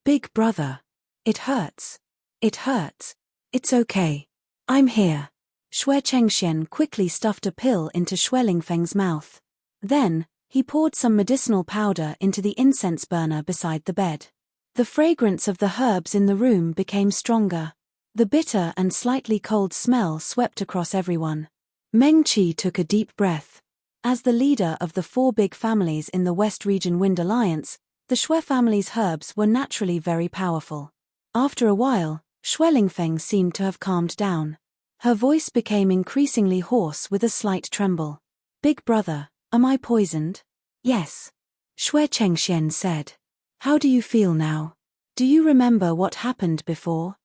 Big brother. It hurts. It hurts. It's okay. I'm here. Xue Chengxian quickly stuffed a pill into Xue Lingfeng's mouth. Then, he poured some medicinal powder into the incense burner beside the bed. The fragrance of the herbs in the room became stronger. The bitter and slightly cold smell swept across everyone. Meng Qi took a deep breath. As the leader of the 4 big families in the West Region Wind Alliance, the Xue family's herbs were naturally very powerful. After a while, Xue Lingfeng seemed to have calmed down. Her voice became increasingly hoarse with a slight tremble. "Big brother, am I poisoned?" "Yes," Xue Chengxian said. "How do you feel now? Do you remember what happened before?"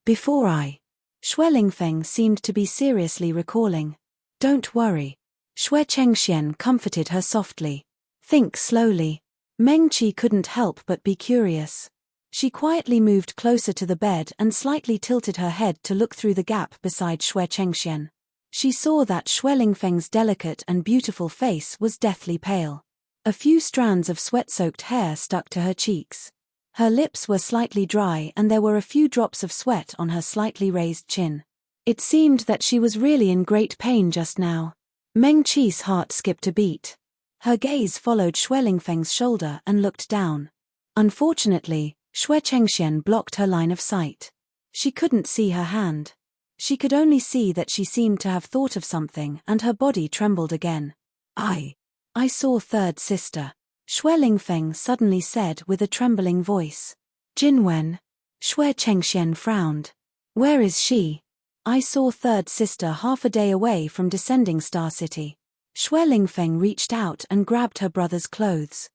Before I. Xue Lingfeng seemed to be seriously recalling. "Don't worry." Xue Chengxian comforted her softly. "Think slowly." Meng Qi couldn't help but be curious. She quietly moved closer to the bed and slightly tilted her head to look through the gap beside Xue Chengxian. She saw that Xue Lingfeng's delicate and beautiful face was deathly pale. A few strands of sweat-soaked hair stuck to her cheeks. Her lips were slightly dry and there were a few drops of sweat on her slightly raised chin. It seemed that she was really in great pain just now. Meng Qi's heart skipped a beat. Her gaze followed Xue Lingfeng's shoulder and looked down. Unfortunately, Xue Chengxian blocked her line of sight. She couldn't see her hand. She could only see that she seemed to have thought of something and her body trembled again. I saw third sister," Xue Lingfeng suddenly said with a trembling voice. "Jinwen?" Xue Chengxian frowned. "Where is she?" "I saw third sister half a day away from Descending Star City." Xue Lingfeng reached out and grabbed her brother's clothes.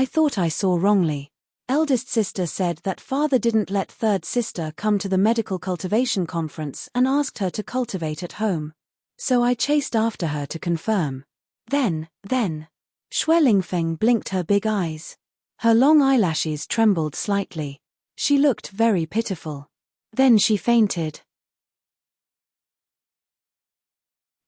"I thought I saw wrongly. Eldest sister said that father didn't let third sister come to the medical cultivation conference and asked her to cultivate at home. So I chased after her to confirm." Then, Xue Lingfeng blinked her big eyes. Her long eyelashes trembled slightly. She looked very pitiful. Then she fainted.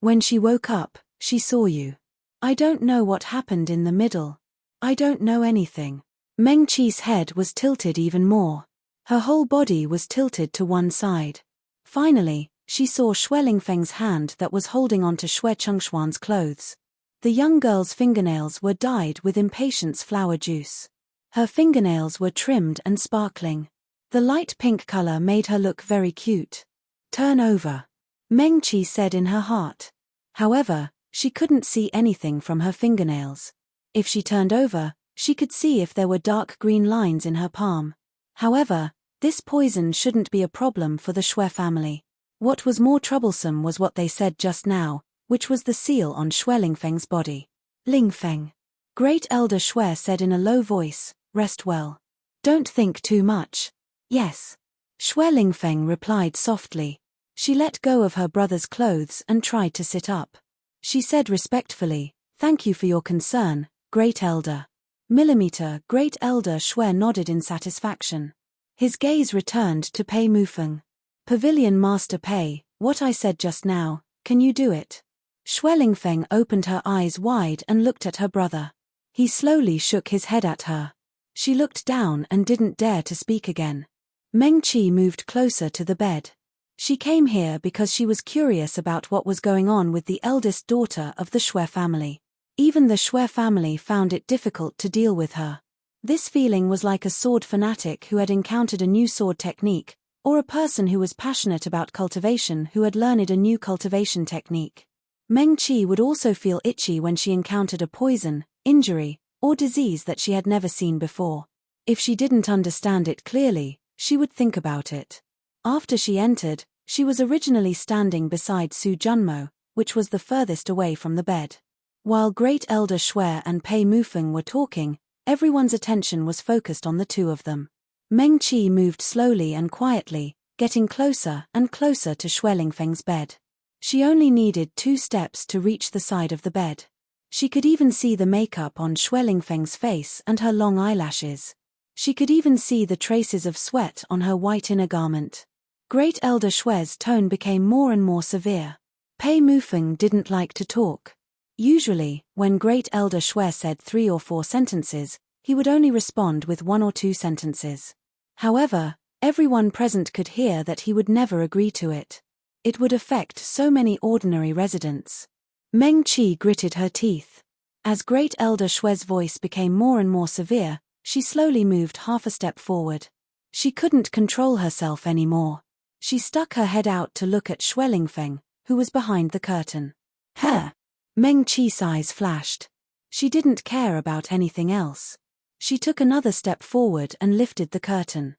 When she woke up, she saw you. I don't know what happened in the middle. I don't know anything. Meng Qi's head was tilted even more. Her whole body was tilted to one side. Finally, she saw Xue Lingfeng's hand that was holding onto Xue Chengshuan's clothes. The young girl's fingernails were dyed with impatience flower juice. Her fingernails were trimmed and sparkling. The light pink color made her look very cute. "Turn over," Meng Qi said in her heart. However, she couldn't see anything from her fingernails. If she turned over, she could see if there were dark green lines in her palm. However, this poison shouldn't be a problem for the Xue family. What was more troublesome was what they said just now, which was the seal on Xue Lingfeng's body. "Lingfeng," Great Elder Xue said in a low voice, "Rest well. Don't think too much." "Yes." Xue Lingfeng replied softly. She let go of her brother's clothes and tried to sit up. She said respectfully, "Thank you for your concern, Great Elder." Great Elder Xue nodded in satisfaction. His gaze returned to Pei Mufeng. "Pavilion Master Pei, what I said just now, can you do it?" Xue Lingfeng opened her eyes wide and looked at her brother. He slowly shook his head at her. She looked down and didn't dare to speak again. Meng Qi moved closer to the bed. She came here because she was curious about what was going on with the eldest daughter of the Xue family. Even the Xue family found it difficult to deal with her. This feeling was like a sword fanatic who had encountered a new sword technique, or a person who was passionate about cultivation who had learned a new cultivation technique. Meng Qi would also feel itchy when she encountered a poison, injury, or disease that she had never seen before. If she didn't understand it clearly, she would think about it. After she entered, she was originally standing beside Su Junmo, which was the furthest away from the bed. While Great Elder Xue and Pei Mufeng were talking, everyone's attention was focused on the two of them. Meng Qi moved slowly and quietly, getting closer and closer to Xue Lingfeng's bed. She only needed 2 steps to reach the side of the bed. She could even see the makeup on Xue Lingfeng's face and her long eyelashes. She could even see the traces of sweat on her white inner garment. Great Elder Xue's tone became more and more severe. Pei Mufeng didn't like to talk. Usually, when Great Elder Xue said 3 or 4 sentences, he would only respond with 1 or 2 sentences. However, everyone present could hear that he would never agree to it. It would affect so many ordinary residents. Meng Qi gritted her teeth. As Great Elder Shue's voice became more and more severe, she slowly moved half a step forward. She couldn't control herself anymore. She stuck her head out to look at Shui Lingfeng, who was behind the curtain. Her! Meng Qi's eyes flashed. She didn't care about anything else. She took another step forward and lifted the curtain.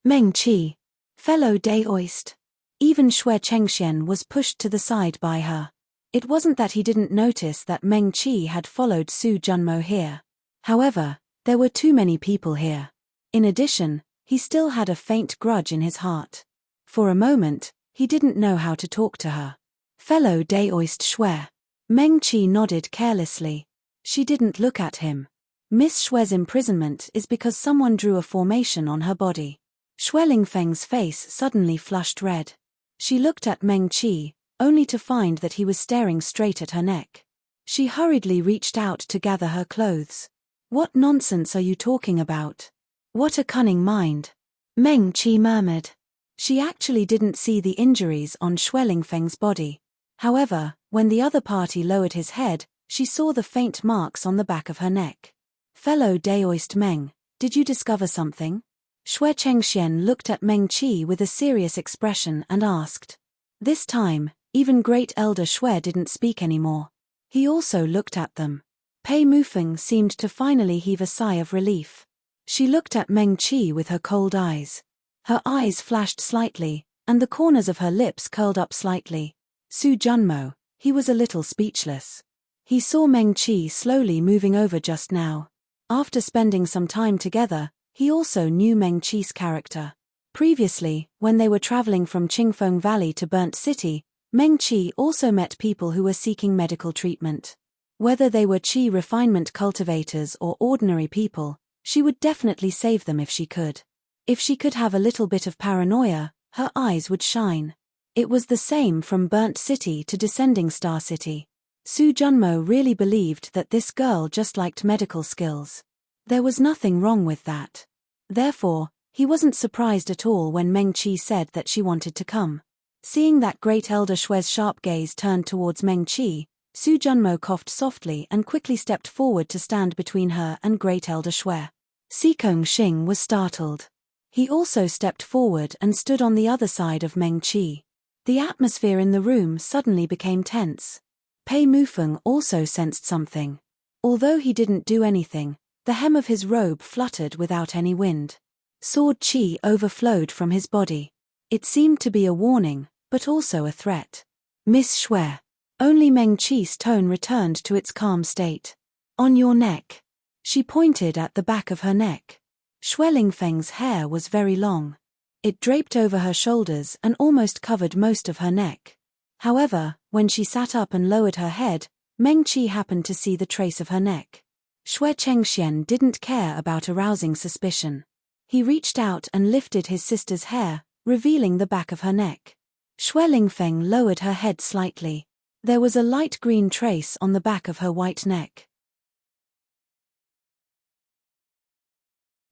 Meng Qi. Fellow Daoist. Even Shui Chengxian was pushed to the side by her. It wasn't that he didn't notice that Meng Qi had followed Su Junmo here. However, there were too many people here. In addition, he still had a faint grudge in his heart. For a moment, he didn't know how to talk to her. Fellow Daoist Shui. Meng Qi nodded carelessly. She didn't look at him. Miss Shue's imprisonment is because someone drew a formation on her body. Shui Lingfeng's face suddenly flushed red. She looked at Meng Qi, only to find that he was staring straight at her neck. She hurriedly reached out to gather her clothes. What nonsense are you talking about? What a cunning mind. Meng Qi murmured. She actually didn't see the injuries on Shui Lingfeng's body. However, when the other party lowered his head, she saw the faint marks on the back of her neck. Fellow Daoist Meng, did you discover something? Shui Chengxian looked at Meng Qi with a serious expression and asked. This time, even Great Elder Shui didn't speak anymore. He also looked at them. Pei Mufeng seemed to finally heave a sigh of relief. She looked at Meng Qi with her cold eyes. Her eyes flashed slightly, and the corners of her lips curled up slightly. Su Junmo, he was a little speechless. He saw Meng Qi slowly moving over just now. After spending some time together, he also knew Meng Qi's character. Previously, when they were traveling from Qingfeng Valley to Burnt City, Meng Qi also met people who were seeking medical treatment. Whether they were Qi refinement cultivators or ordinary people, she would definitely save them if she could. If she could have a little bit of paranoia, her eyes would shine. It was the same from Burnt City to Descending Star City. Su Junmo really believed that this girl just liked medical skills. There was nothing wrong with that. Therefore, he wasn't surprised at all when Meng Qi said that she wanted to come. Seeing that Great Elder Shue's sharp gaze turned towards Meng Qi, Su Junmo coughed softly and quickly stepped forward to stand between her and Great Elder Shui. Sikong Xing was startled. He also stepped forward and stood on the other side of Meng Qi. The atmosphere in the room suddenly became tense. Pei Mufeng also sensed something. Although he didn't do anything, the hem of his robe fluttered without any wind. Sword qi overflowed from his body. It seemed to be a warning, but also a threat. Miss Shui. Only Meng Qi's tone returned to its calm state. On your neck. She pointed at the back of her neck. Shui Lingfeng's hair was very long. It draped over her shoulders and almost covered most of her neck. However, when she sat up and lowered her head, Meng Qi happened to see the trace of her neck. Shui Chengxian didn't care about arousing suspicion. He reached out and lifted his sister's hair, revealing the back of her neck. Shui Lingfeng lowered her head slightly. There was a light green trace on the back of her white neck.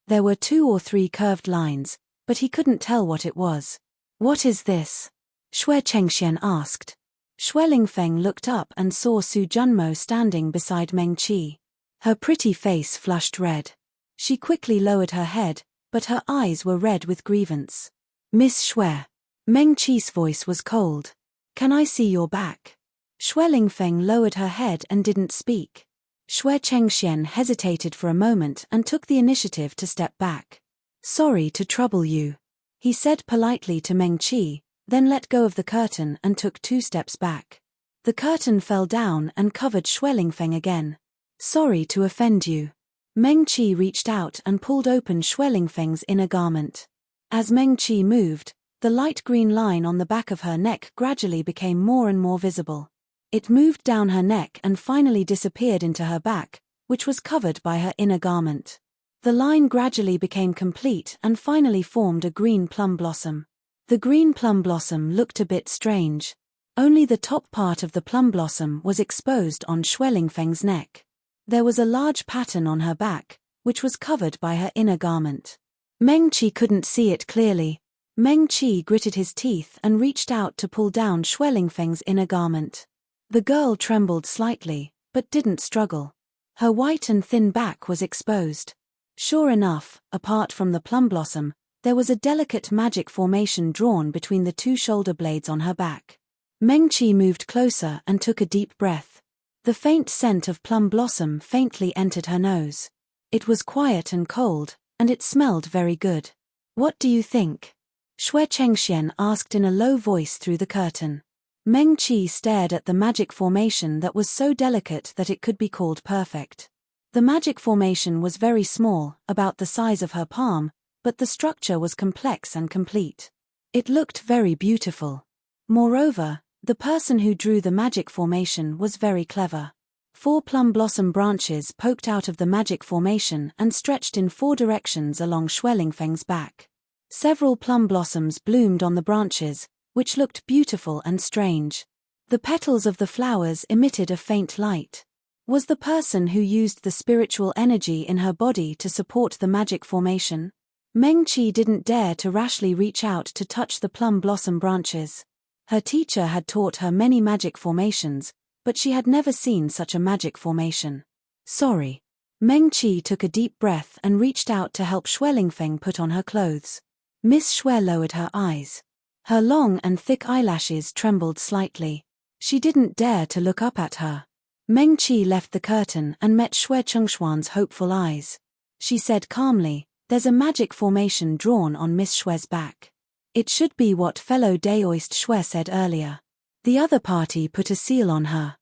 There were 2 or 3 curved lines, but he couldn't tell what it was. What is this? Shui Chengxian asked. Shui Lingfeng looked up and saw Su Junmo standing beside Meng Qi. Her pretty face flushed red. She quickly lowered her head, but her eyes were red with grievance. Miss Shui. Meng Qi's voice was cold. Can I see your back? Shui Lingfeng lowered her head and didn't speak. Shui Chengxian hesitated for a moment and took the initiative to step back. Sorry to trouble you, he said politely to Meng Qi, then let go of the curtain and took 2 steps back. The curtain fell down and covered Shui Lingfeng again. Sorry to offend you. Meng Qi reached out and pulled open Shui Lingfeng's inner garment. As Meng Qi moved, the light green line on the back of her neck gradually became more and more visible. It moved down her neck and finally disappeared into her back, which was covered by her inner garment. The line gradually became complete and finally formed a green plum blossom. The green plum blossom looked a bit strange. Only the top part of the plum blossom was exposed on Shui Lingfeng's neck. There was a large pattern on her back, which was covered by her inner garment. Meng Qi couldn't see it clearly. Meng Qi gritted his teeth and reached out to pull down Shui Lingfeng's inner garment. The girl trembled slightly, but didn't struggle. Her white and thin back was exposed. Sure enough, apart from the plum blossom, there was a delicate magic formation drawn between the two shoulder blades on her back. Meng Qi moved closer and took a deep breath. The faint scent of plum blossom faintly entered her nose. It was quiet and cold, and it smelled very good. "What do you think?" Shui Chengxian asked in a low voice through the curtain. Meng Qi stared at the magic formation that was so delicate that it could be called perfect. The magic formation was very small, about the size of her palm, but the structure was complex and complete. It looked very beautiful. Moreover, the person who drew the magic formation was very clever. 4 plum blossom branches poked out of the magic formation and stretched in 4 directions along Shui Lingfeng's back. Several plum blossoms bloomed on the branches, which looked beautiful and strange. The petals of the flowers emitted a faint light. Was the person who used the spiritual energy in her body to support the magic formation? Meng Qi didn't dare to rashly reach out to touch the plum blossom branches. Her teacher had taught her many magic formations, but she had never seen such a magic formation. "Sorry." Meng Qi took a deep breath and reached out to help Shui Lingfeng put on her clothes. Miss Shui lowered her eyes. Her long and thick eyelashes trembled slightly. She didn't dare to look up at her. Meng Qi left the curtain and met Shui Chengshuan's hopeful eyes. She said calmly, "There's a magic formation drawn on Miss Shui's back. It should be what fellow Daoist Shui said earlier. The other party put a seal on her."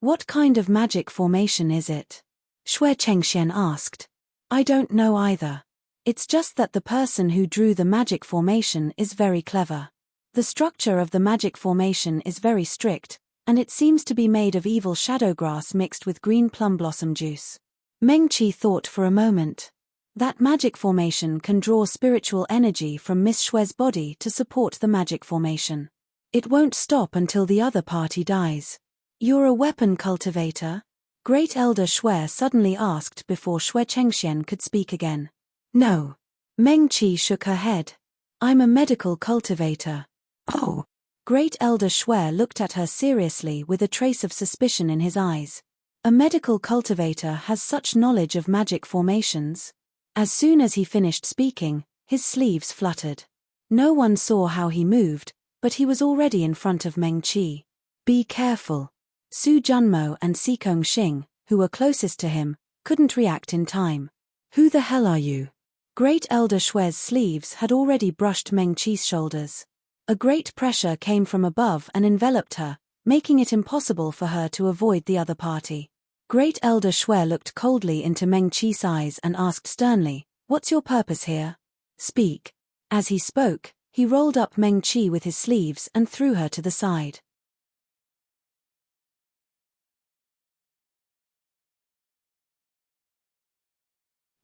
"What kind of magic formation is it?" Shui Chengxian asked. "I don't know either. It's just that the person who drew the magic formation is very clever. The structure of the magic formation is very strict, and it seems to be made of evil shadowgrass mixed with green plum blossom juice." Meng Qi thought for a moment. That magic formation can draw spiritual energy from Miss Shui's body to support the magic formation. It won't stop until the other party dies. "You're a weapon cultivator?" Great Elder Shui suddenly asked before Shui Chengxian could speak again. "No." Meng Qi shook her head. "I'm a medical cultivator." "Oh." Great Elder Shui looked at her seriously with a trace of suspicion in his eyes. "A medical cultivator has such knowledge of magic formations?" As soon as he finished speaking, his sleeves fluttered. No one saw how he moved, but he was already in front of Meng Qi. "Be careful." Su Junmo and Sikong Xing, who were closest to him, couldn't react in time. "Who the hell are you?" Great Elder Shui's sleeves had already brushed Meng Qi's shoulders. A great pressure came from above and enveloped her, making it impossible for her to avoid the other party. Great Elder Shui looked coldly into Meng Qi's eyes and asked sternly, "What's your purpose here? Speak." As he spoke, he rolled up Meng Qi with his sleeves and threw her to the side.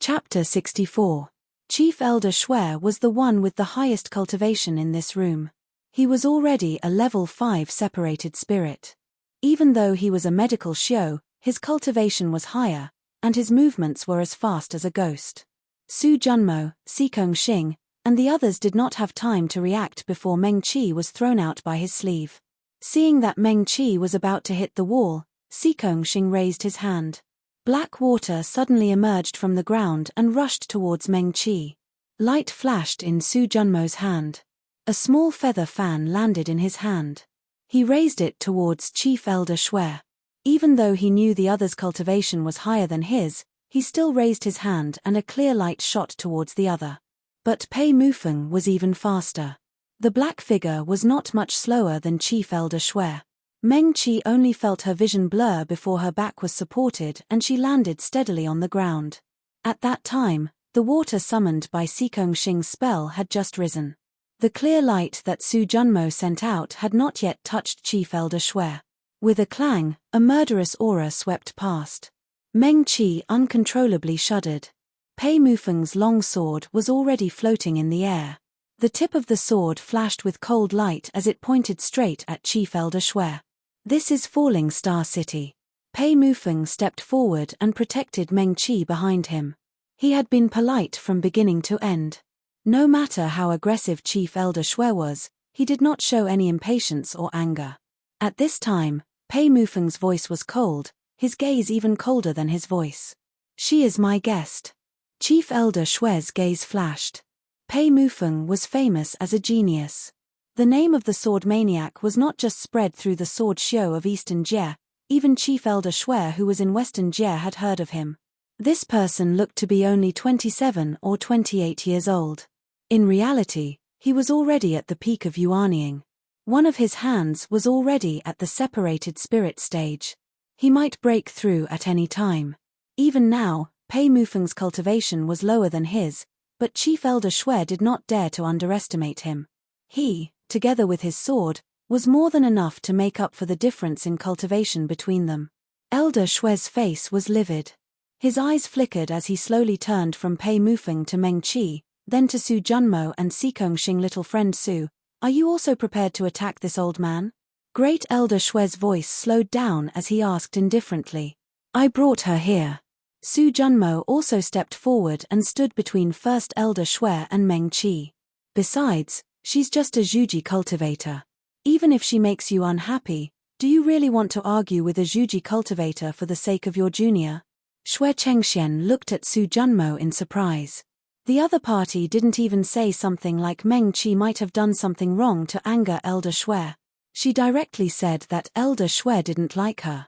Chapter 64. Chief Elder Shui was the one with the highest cultivation in this room. He was already a level 5 separated spirit. Even though he was a medical xiu, his cultivation was higher, and his movements were as fast as a ghost. Su Junmo, Sikong Xing, and the others did not have time to react before Meng Qi was thrown out by his sleeve. Seeing that Meng Qi was about to hit the wall, Sikong Xing raised his hand. Black water suddenly emerged from the ground and rushed towards Meng Qi. Light flashed in Su Junmo's hand. A small feather fan landed in his hand. He raised it towards Chief Elder Shui. Even though he knew the other's cultivation was higher than his, he still raised his hand and a clear light shot towards the other. But Pei Mufeng was even faster. The black figure was not much slower than Chief Elder Shui. Meng Qi only felt her vision blur before her back was supported and she landed steadily on the ground. At that time, the water summoned by Sikong Xing's spell had just risen. The clear light that Su Junmo sent out had not yet touched Chief Elder Shui. With a clang, a murderous aura swept past. Meng Qi uncontrollably shuddered. Pei Mufeng's long sword was already floating in the air. The tip of the sword flashed with cold light as it pointed straight at Chief Elder Shui. "This is Falling Star City." Pei Mufeng stepped forward and protected Meng Qi behind him. He had been polite from beginning to end. No matter how aggressive Chief Elder Shui was, he did not show any impatience or anger. At this time, Pei Mufeng's voice was cold, his gaze even colder than his voice. "She is my guest." Chief Elder Shui's gaze flashed. Pei Mufeng was famous as a genius. The name of the sword maniac was not just spread through the sword show of Eastern Jie, even Chief Elder Shui who was in Western Jie had heard of him. This person looked to be only 27 or 28 years old. In reality, he was already at the peak of Yuanying. One of his hands was already at the separated spirit stage. He might break through at any time. Even now, Pei Mufeng's cultivation was lower than his, but Chief Elder Shui did not dare to underestimate him. He, together with his sword, was more than enough to make up for the difference in cultivation between them. Elder Shui's face was livid. His eyes flickered as he slowly turned from Pei Mufeng to Meng Qi, then to Su Junmo and Xing little friend Su. "Are you also prepared to attack this old man?" Great Elder Shui's voice slowed down as he asked indifferently. "I brought her here." Su Junmo also stepped forward and stood between First Elder Shui and Meng Qi. "Besides, she's just a Zhuji cultivator. Even if she makes you unhappy, do you really want to argue with a Zhuji cultivator for the sake of your junior?" Shui Chengxian looked at Su Junmo in surprise. The other party didn't even say something like Meng Qi might have done something wrong to anger Elder Shui. She directly said that Elder Shui didn't like her.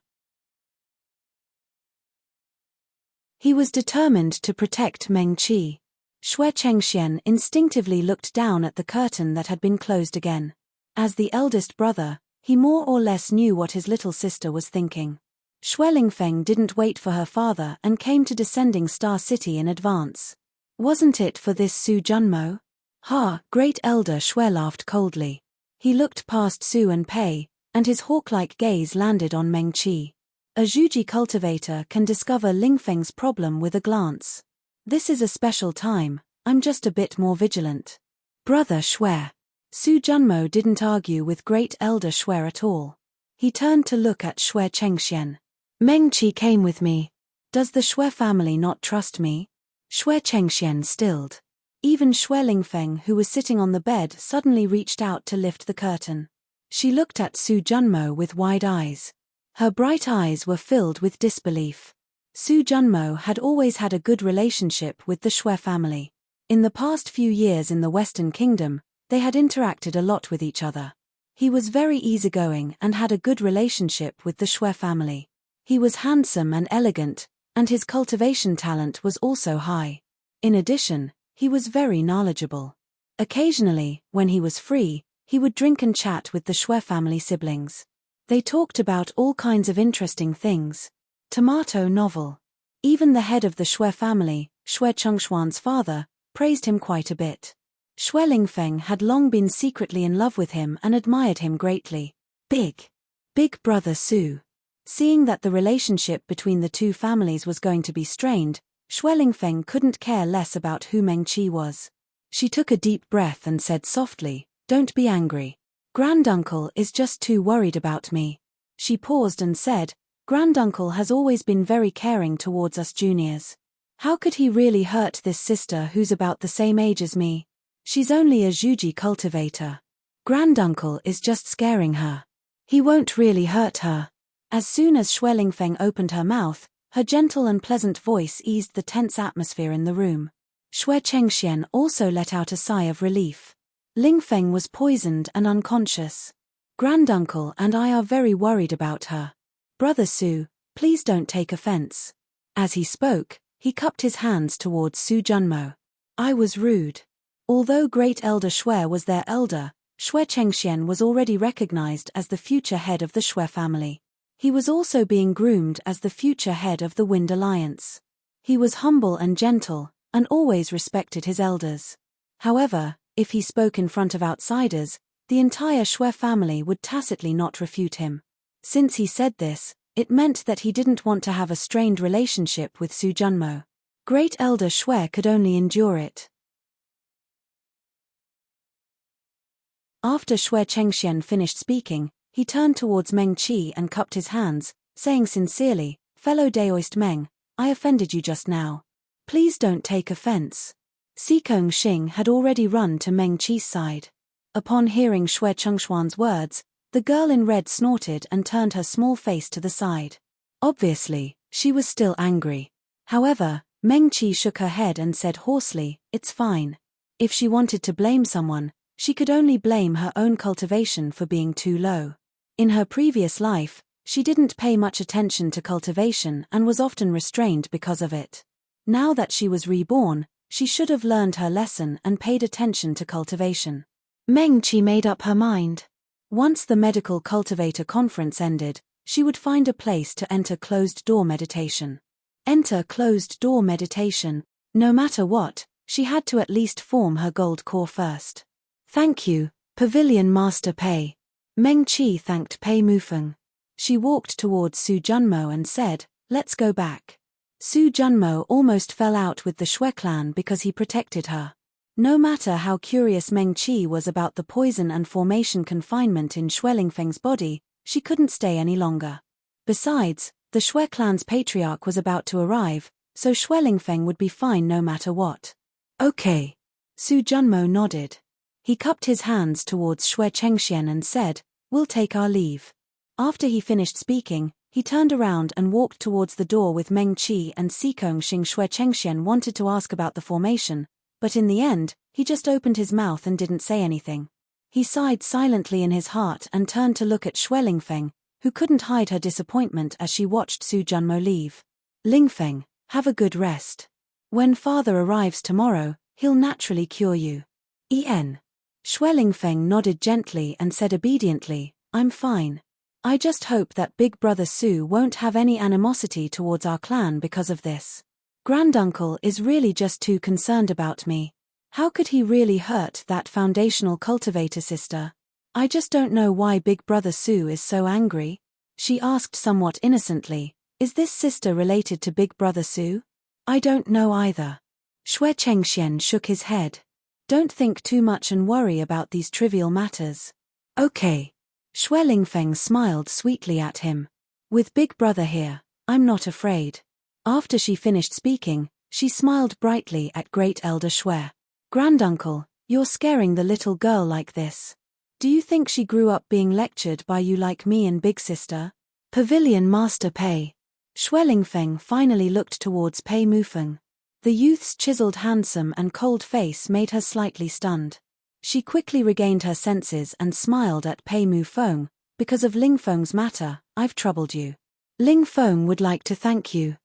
He was determined to protect Meng Qi. Shui Chengxian instinctively looked down at the curtain that had been closed again. As the eldest brother, he more or less knew what his little sister was thinking. Shui Lingfeng didn't wait for her father and came to Descending Star City in advance. Wasn't it for this Su Junmo? Ha! Great Elder Shui laughed coldly. He looked past Su and Pei, and his hawk-like gaze landed on Meng Qi. A Zhuji cultivator can discover Lingfeng's problem with a glance. "This is a special time, I'm just a bit more vigilant." "Brother Shui." Su Junmo didn't argue with Great Elder Shui at all. He turned to look at Shui Chengxian. "Meng Qi came with me. Does the Shui family not trust me?" Shui Chengxian stilled. Even Shui Lingfeng, who was sitting on the bed, suddenly reached out to lift the curtain. She looked at Su Junmo with wide eyes. Her bright eyes were filled with disbelief. Su Junmo had always had a good relationship with the Shui family. In the past few years in the Western Kingdom, they had interacted a lot with each other. He was very easygoing and had a good relationship with the Shui family. He was handsome and elegant, and his cultivation talent was also high. In addition, he was very knowledgeable. Occasionally, when he was free, he would drink and chat with the Shui family siblings. They talked about all kinds of interesting things. Tomato novel. Even the head of the Shui family, Shui Chengshuan's father, praised him quite a bit. Shui Lingfeng had long been secretly in love with him and admired him greatly. Big brother Su. Seeing that the relationship between the two families was going to be strained, Shui Lingfeng couldn't care less about who Meng Qi was. She took a deep breath and said softly, "Don't be angry. Granduncle is just too worried about me." She paused and said, "Granduncle has always been very caring towards us juniors. How could he really hurt this sister who's about the same age as me? She's only a Zhuji cultivator. Granduncle is just scaring her. He won't really hurt her." As soon as Shui Lingfeng opened her mouth, her gentle and pleasant voice eased the tense atmosphere in the room. Shui Chengxian also let out a sigh of relief. Lingfeng was poisoned and unconscious. Granduncle and I are very worried about her. Brother Su, please don't take offense. As he spoke, he cupped his hands towards Su Junmo. "I was rude." Although Great Elder Shui was their elder, Shui Chengxian was already recognized as the future head of the Shui family. He was also being groomed as the future head of the Wind Alliance. He was humble and gentle, and always respected his elders. However, if he spoke in front of outsiders, the entire Shui family would tacitly not refute him. Since he said this, it meant that he didn't want to have a strained relationship with Su Junmo. Great Elder Shui could only endure it. After Shui Chengxian finished speaking, he turned towards Meng Qi and cupped his hands, saying sincerely, "Fellow Daoist Meng, I offended you just now. Please don't take offense. Sikong Xing had already run to Meng Qi's side. Upon hearing Xue Chengshuan's words, the girl in red snorted and turned her small face to the side. Obviously, she was still angry. However, Meng Qi shook her head and said hoarsely, "It's fine." If she wanted to blame someone, she could only blame her own cultivation for being too low. In her previous life, she didn't pay much attention to cultivation and was often restrained because of it. Now that she was reborn, she should have learned her lesson and paid attention to cultivation. Meng Qi made up her mind. Once the medical cultivator conference ended, she would find a place to enter closed-door meditation. Enter closed-door meditation. No matter what, she had to at least form her gold core first. Thank you, Pavilion Master Pei. Meng Qi thanked Pei Mufeng. She walked towards Su Junmo and said, "Let's go back." Su Junmo almost fell out with the Xue clan because he protected her. No matter how curious Meng Qi was about the poison and formation confinement in Xue Lingfeng's body, she couldn't stay any longer. Besides, the Xue clan's patriarch was about to arrive, so Xue Lingfeng would be fine no matter what. Okay. Su Junmo nodded. He cupped his hands towards Xue Chengxian and said, "We'll take our leave." After he finished speaking, he turned around and walked towards the door with Meng Qi and Sikong Xing. Xue Chengxian wanted to ask about the formation, but in the end, he just opened his mouth and didn't say anything. He sighed silently in his heart and turned to look at Xue Lingfeng, who couldn't hide her disappointment as she watched Su Junmo leave. "Lingfeng, have a good rest. When father arrives tomorrow, he'll naturally cure you." En. Xue Lingfeng nodded gently and said obediently, "I'm fine. I just hope that Big Brother Su won't have any animosity towards our clan because of this. Granduncle is really just too concerned about me. How could he really hurt that foundational cultivator sister? I just don't know why Big Brother Su is so angry." She asked somewhat innocently, "Is this sister related to Big Brother Su?" "I don't know either." Xue Chengxian shook his head. "Don't think too much and worry about these trivial matters." "Okay." Xue Lingfeng smiled sweetly at him. "With Big Brother here, I'm not afraid." After she finished speaking, she smiled brightly at Great Elder Xue. "Granduncle, you're scaring the little girl like this. Do you think she grew up being lectured by you like me and Big Sister?" Pavilion Master Pei. Xue Lingfeng finally looked towards Pei Mufeng. The youth's chiseled handsome and cold face made her slightly stunned. She quickly regained her senses and smiled at Pei Mufeng. "Because of Lingfeng's matter, I've troubled you. Lingfeng would like to thank you."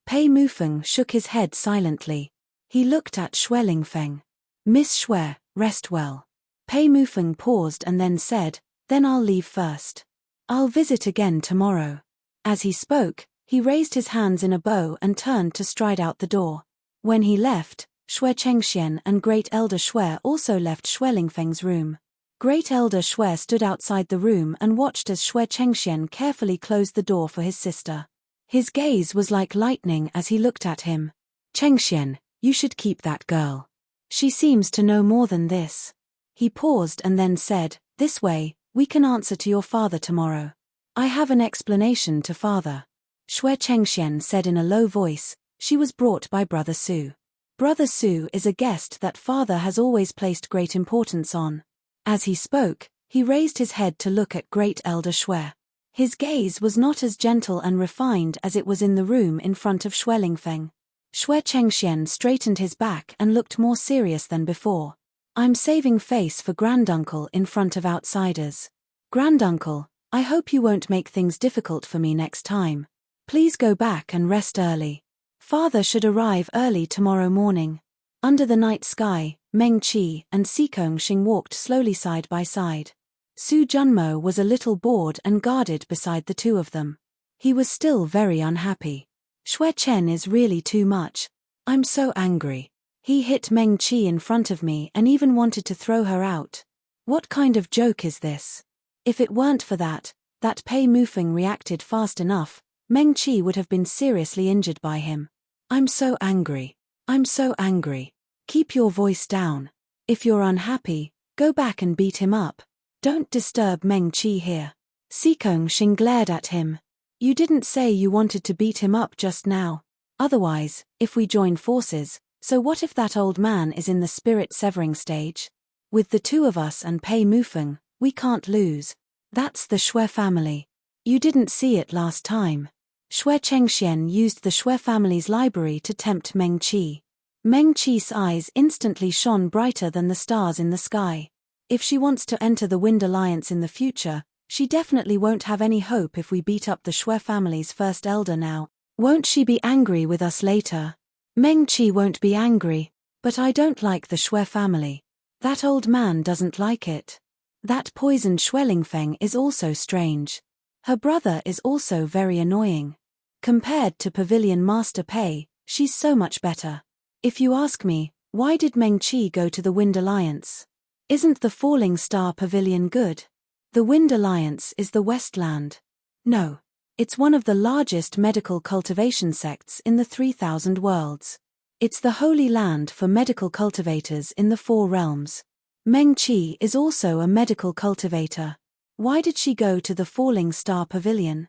Pei Mufeng shook his head silently. He looked at Xue Lingfeng. "Miss Xue, rest well." Pei Mufeng paused and then said, "Then I'll leave first. I'll visit again tomorrow." As he spoke, he raised his hands in a bow and turned to stride out the door. When he left, Xue Chengxian and Great Elder Xue also left Xue Lingfeng's room. Great Elder Xue stood outside the room and watched as Xue Chengxian carefully closed the door for his sister. His gaze was like lightning as he looked at him. "Chengxian, you should keep that girl. She seems to know more than this." He paused and then said, "This way, we can answer to your father tomorrow. I have an explanation to father." Xue Chengxian said in a low voice, "She was brought by Brother Su. Brother Su is a guest that father has always placed great importance on." As he spoke, he raised his head to look at Great Elder Xue. His gaze was not as gentle and refined as it was in the room in front of Xue Lingfeng. Xue Chengxian straightened his back and looked more serious than before. "I'm saving face for Granduncle in front of outsiders. Granduncle, I hope you won't make things difficult for me next time. Please go back and rest early. Father should arrive early tomorrow morning." Under the night sky, Meng Qi and Sikong Xing walked slowly side by side. Su Junmo was a little bored and guarded beside the two of them. He was still very unhappy. "Xue Chen is really too much. I'm so angry. He hit Meng Qi in front of me and even wanted to throw her out. What kind of joke is this? If it weren't for that Pei Mufeng reacted fast enough, Meng Qi would have been seriously injured by him. I'm so angry. I'm so angry. Keep your voice down. If you're unhappy, go back and beat him up. Don't disturb Meng Qi here." Sikong Xing glared at him. You didn't say you wanted to beat him up just now. Otherwise, if we join forces, so what if that old man is in the spirit severing stage? With the two of us and Pei Mufeng, we can't lose. That's the Shui family. You didn't see it last time. Shui Chengxian used the Shui family's library to tempt Meng Qi. Meng Qi's eyes instantly shone brighter than the stars in the sky. If she wants to enter the Wind Alliance in the future, she definitely won't have any hope if we beat up the Shui family's first elder now. Won't she be angry with us later? Meng Qi won't be angry, but I don't like the Shui family. That old man doesn't like it. That poisoned Shuelingfeng is also strange. Her brother is also very annoying. Compared to Pavilion Master Pei, she's so much better. If you ask me, why did Meng Qi go to the Wind Alliance? Isn't the Falling Star Pavilion good? The Wind Alliance is the Westland. No. It's one of the largest medical cultivation sects in the 3,000 worlds. It's the holy land for medical cultivators in the 4 realms. Meng Qi is also a medical cultivator. Why did she go to the Falling Star Pavilion?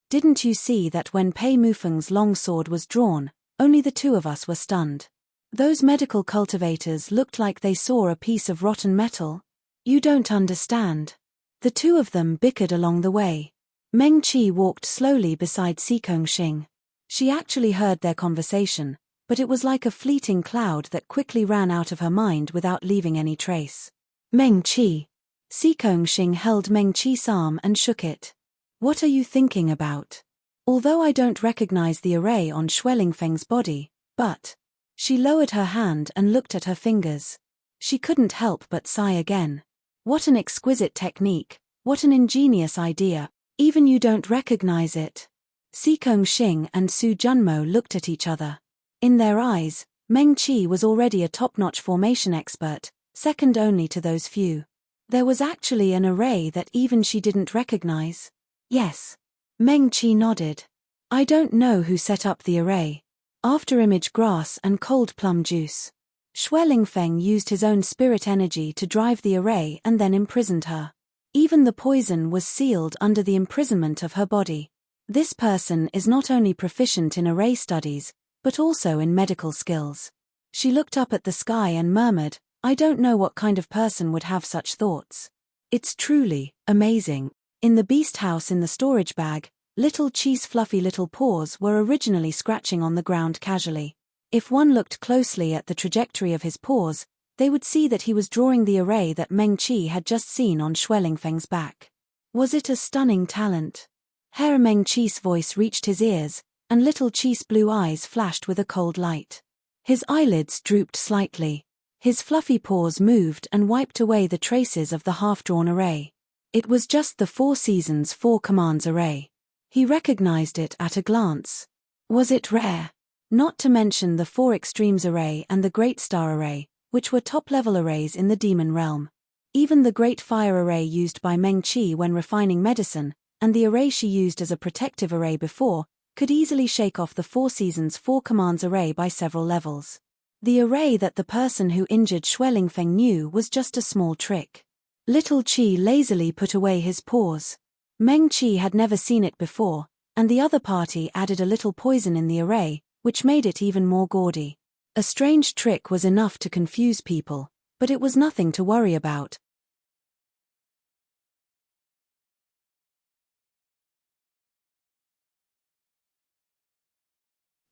Didn't you see that when Pei Mufeng's long sword was drawn, only the two of us were stunned? Those medical cultivators looked like they saw a piece of rotten metal. You don't understand. The two of them bickered along the way. Meng Qi walked slowly beside Xikong Xing. She actually heard their conversation, but it was like a fleeting cloud that quickly ran out of her mind without leaving any trace. Meng Qi. Xikong Xing held Meng Qi's arm and shook it. What are you thinking about? Although I don't recognize the array on Shuelingfeng's body, but... She lowered her hand and looked at her fingers. She couldn't help but sigh again. What an exquisite technique, what an ingenious idea, even you don't recognize it. Xikong Xing and Su Junmo looked at each other. In their eyes, Meng Qi was already a top-notch formation expert, second only to those few. There was actually an array that even she didn't recognize. Yes. Meng Qi nodded. I don't know who set up the array. Afterimage grass and cold plum juice. Shuelingfeng used his own spirit energy to drive the array and then imprisoned her. Even the poison was sealed under the imprisonment of her body. This person is not only proficient in array studies, but also in medical skills. She looked up at the sky and murmured, I don't know what kind of person would have such thoughts. It's truly amazing. In the beast house in the storage bag, Little Qi's fluffy little paws were originally scratching on the ground casually. If one looked closely at the trajectory of his paws, they would see that he was drawing the array that Meng Qi had just seen on Shuelingfeng's back. Was it a stunning talent? Herr Meng Qi's voice reached his ears, and Little Qi's blue eyes flashed with a cold light. His eyelids drooped slightly. His fluffy paws moved and wiped away the traces of the half-drawn array. It was just the 4 Seasons 4 Commands array. He recognized it at a glance. Was it rare? Not to mention the 4 Extremes array and the Great Star array, which were top-level arrays in the demon realm. Even the Great Fire array used by Meng Qi when refining medicine, and the array she used as a protective array before, could easily shake off the 4 Seasons 4 Commands array by several levels. The array that the person who injured Shuelingfeng knew was just a small trick. Little Qi lazily put away his paws. Meng Qi had never seen it before, and the other party added a little poison in the array, which made it even more gaudy. A strange trick was enough to confuse people, but it was nothing to worry about.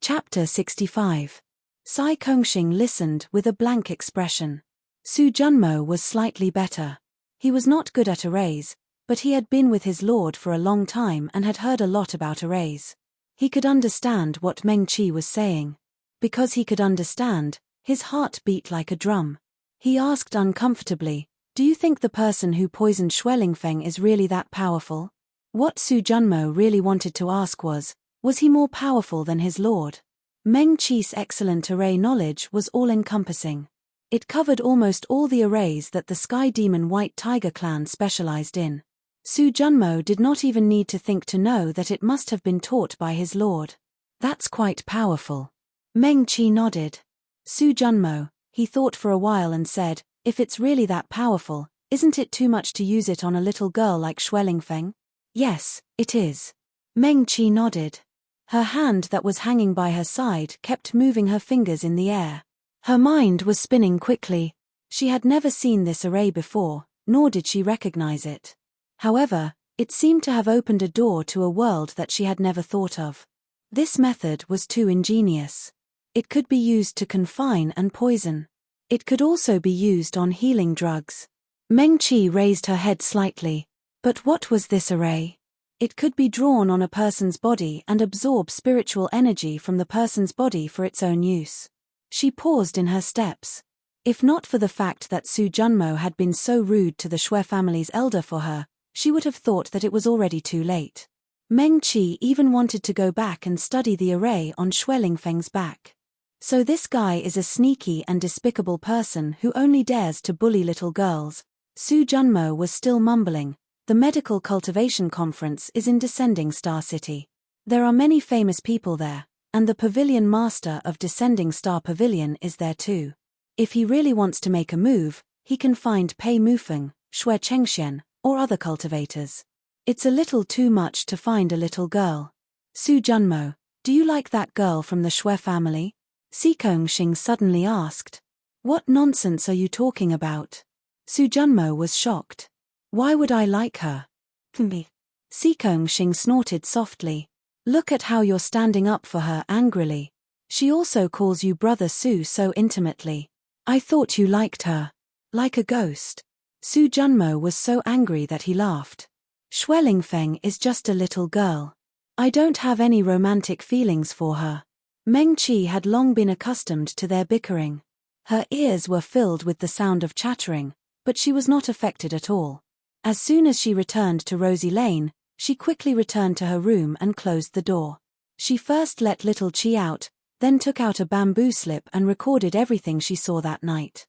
Chapter 65. Sai Kongxing listened with a blank expression. Su Junmo was slightly better. He was not good at arrays, but he had been with his lord for a long time and had heard a lot about arrays. He could understand what Meng Qi was saying. Because he could understand, his heart beat like a drum. He asked uncomfortably, do you think the person who poisoned Shuelingfeng is really that powerful? What Su Junmo really wanted to ask was he more powerful than his lord? Meng Qi's excellent array knowledge was all-encompassing. It covered almost all the arrays that the Sky Demon White Tiger clan specialized in. Su Junmo did not even need to think to know that it must have been taught by his lord. That's quite powerful. Meng Qi nodded. Su Junmo, he thought for a while and said, if it's really that powerful, Isn't it too much to use it on a little girl like Feng? Yes, it is. Meng Qi nodded. Her hand that was hanging by her side kept moving her fingers in the air. Her mind was spinning quickly. She had never seen this array before, nor did she recognize it. However, it seemed to have opened a door to a world that she had never thought of. This method was too ingenious. It could be used to confine and poison. It could also be used on healing drugs. Meng Qi raised her head slightly. But what was this array? It could be drawn on a person's body and absorb spiritual energy from the person's body for its own use. She paused in her steps. If not for the fact that Su Junmo had been so rude to the Shui family's elder for her, she would have thought that it was already too late. Meng Qi even wanted to go back and study the array on Feng's back. So this guy is a sneaky and despicable person who only dares to bully little girls. Su Junmo was still mumbling. The medical cultivation conference is in Descending Star City. There are many famous people there, and the pavilion master of Descending Star Pavilion is there too. If he really wants to make a move, he can find Pei Mufeng, Shui Chengxian, or other cultivators. It's a little too much to find a little girl. Su Junmo, do you like that girl from the Shui family? Xing suddenly asked. What nonsense are you talking about? Su Junmo was shocked. Why would I like her? Xing snorted softly. Look at how you're standing up for her angrily. She also calls you Brother Su so intimately. I thought you liked her. Like a ghost. Su Junmo was so angry that he laughed. Feng is just a little girl. I don't have any romantic feelings for her. Meng Qi had long been accustomed to their bickering. Her ears were filled with the sound of chattering, but she was not affected at all. As soon as she returned to Rosy Lane, she quickly returned to her room and closed the door. She first let little Qi out, then took out a bamboo slip and recorded everything she saw that night.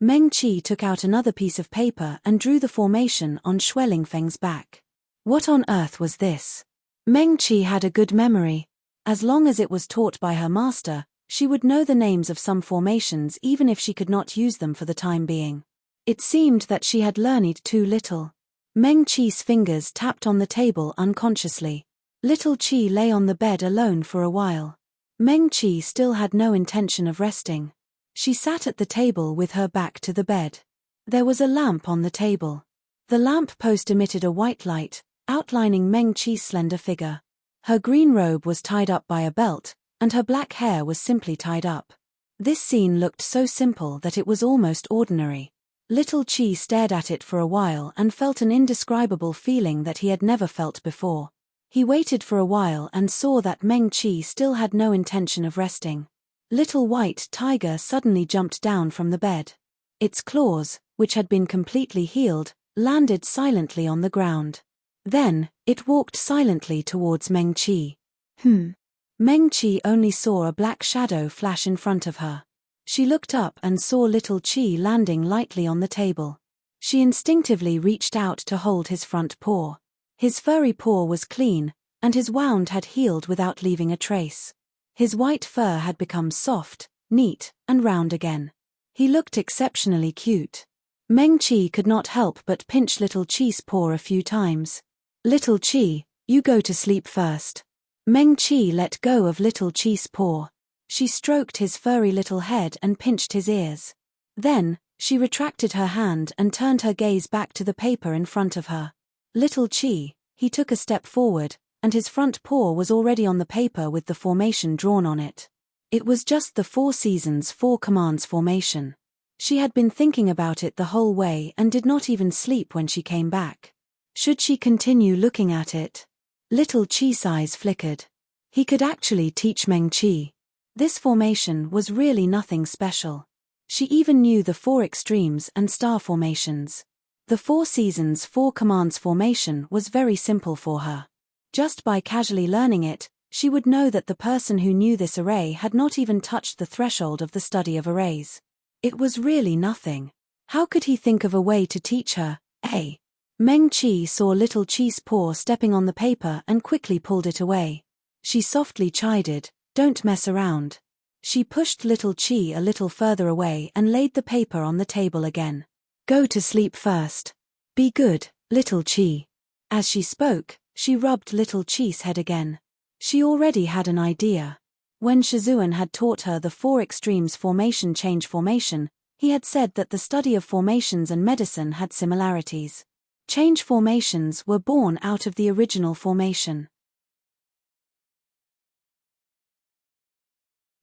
Meng Qi took out another piece of paper and drew the formation on Feng's back. What on earth was this? Meng Qi had a good memory. As long as it was taught by her master, she would know the names of some formations even if she could not use them for the time being. It seemed that she had learned too little. Meng Qi's fingers tapped on the table unconsciously. Little Qi lay on the bed alone for a while. Meng Qi still had no intention of resting. She sat at the table with her back to the bed. There was a lamp on the table. The lamp post emitted a white light, outlining Meng Qi's slender figure. Her green robe was tied up by a belt, and her black hair was simply tied up. This scene looked so simple that it was almost ordinary. Little Qi stared at it for a while and felt an indescribable feeling that he had never felt before. He waited for a while and saw that Meng Qi still had no intention of resting. Little White Tiger suddenly jumped down from the bed. Its claws, which had been completely healed, landed silently on the ground. Then, it walked silently towards Meng Qi. Meng Qi only saw a black shadow flash in front of her. She looked up and saw little Qi landing lightly on the table. She instinctively reached out to hold his front paw. His furry paw was clean, and his wound had healed without leaving a trace. His white fur had become soft, neat, and round again. He looked exceptionally cute. Meng Qi could not help but pinch little Qi's paw a few times. Little Qi, you go to sleep first. Meng Qi let go of little Qi's paw. She stroked his furry little head and pinched his ears. Then, she retracted her hand and turned her gaze back to the paper in front of her. Little Qi, he took a step forward, and his front paw was already on the paper with the formation drawn on it. It was just the 4 Seasons 4 Commands formation. She had been thinking about it the whole way and did not even sleep when she came back. Should she continue looking at it? Little Qi's eyes flickered. He could actually teach Meng Qi. This formation was really nothing special. She even knew the 4 extremes and star formations. The 4 Seasons 4 Commands formation was very simple for her. Just by casually learning it, she would know that the person who knew this array had not even touched the threshold of the study of arrays. It was really nothing. How could he think of a way to teach her? Meng Qi saw little Qi's paw stepping on the paper and quickly pulled it away. She softly chided, "Don't mess around." She pushed little Chi a little further away and laid the paper on the table again. Go to sleep first. Be good, little Chi. As she spoke, she rubbed little Chi's head again. She already had an idea. When Shizuan had taught her the 4 extremes formation change formation, he had said that the study of formations and medicine had similarities. Change formations were born out of the original formation.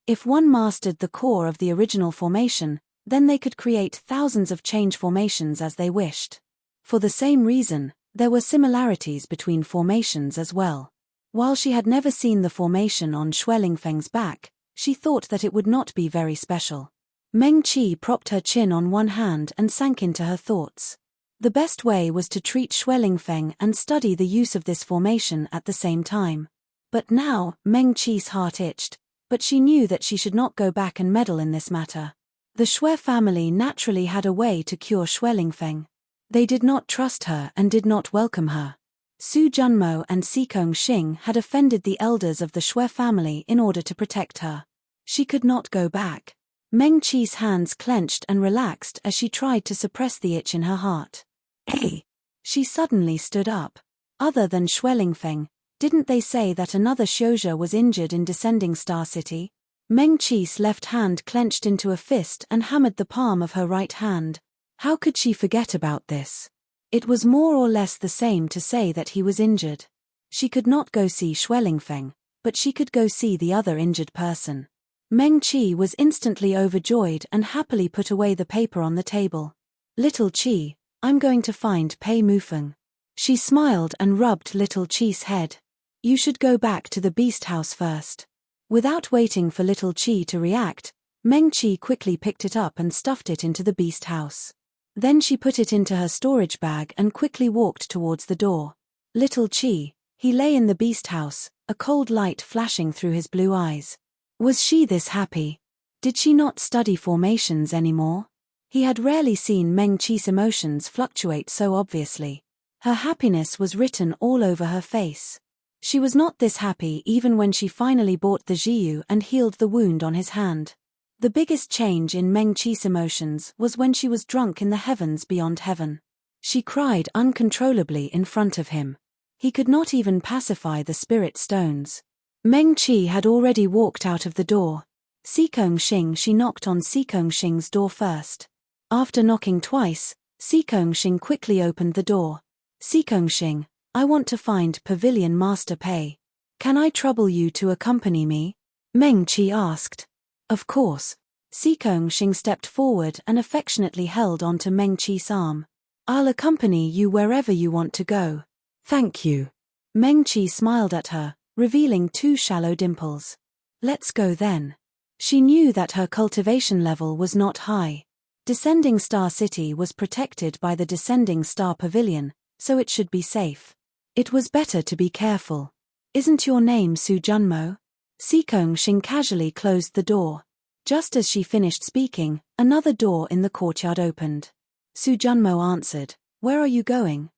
If one mastered the core of the original formation, then they could create thousands of change formations as they wished. For the same reason, there were similarities between formations as well. While she had never seen the formation on Xue Lingfeng's back, she thought that it would not be very special. Meng Qi propped her chin on one hand and sank into her thoughts. The best way was to treat Xue Lingfeng and study the use of this formation at the same time. But now, Meng Qi's heart itched, but she knew that she should not go back and meddle in this matter. The Xue family naturally had a way to cure Xue Lingfeng. They did not trust her and did not welcome her. Su Junmo and Sikong Xing had offended the elders of the Xue family in order to protect her. She could not go back. Meng Qi's hands clenched and relaxed as she tried to suppress the itch in her heart. Hey! She suddenly stood up. Other than Xue Lingfeng, didn't they say that another Xiuzhe was injured in Descending Star City? Meng Qi's left hand clenched into a fist and hammered the palm of her right hand. How could she forget about this? It was more or less the same to say that he was injured. She could not go see Xue Lingfeng, but she could go see the other injured person. Meng Qi was instantly overjoyed and happily put away the paper on the table. Little Qi, I'm going to find Pei Mufeng. She smiled and rubbed little Qi's head. You should go back to the beast house first. Without waiting for little Qi to react, Meng Qi quickly picked it up and stuffed it into the beast house. Then she put it into her storage bag and quickly walked towards the door. Little Qi, he lay in the beast house, a cold light flashing through his blue eyes. Was she this happy? Did she not study formations anymore? He had rarely seen Meng Qi's emotions fluctuate so obviously. Her happiness was written all over her face. She was not this happy even when she finally bought the Jiyu and healed the wound on his hand. The biggest change in Meng Qi's emotions was when she was drunk in the heavens beyond heaven. She cried uncontrollably in front of him. He could not even pacify the spirit stones. Meng Qi had already walked out of the door. Sikong Xing, she knocked on Sikong Xing's door first. After knocking twice, Sikong Xing quickly opened the door. Sikong Xing, I want to find Pavilion Master Pei. Can I trouble you to accompany me? Meng Qi asked. Of course. Sikong Xing stepped forward and affectionately held onto Meng Qi's arm. I'll accompany you wherever you want to go. Thank you. Meng Qi smiled at her, revealing 2 shallow dimples. Let's go then. She knew that her cultivation level was not high. Descending Star City was protected by the Descending Star Pavilion, so it should be safe. It was better to be careful. Isn't your name Su Junmo? Sikong Xing casually closed the door. Just as she finished speaking, another door in the courtyard opened. Su Junmo answered, Where are you going?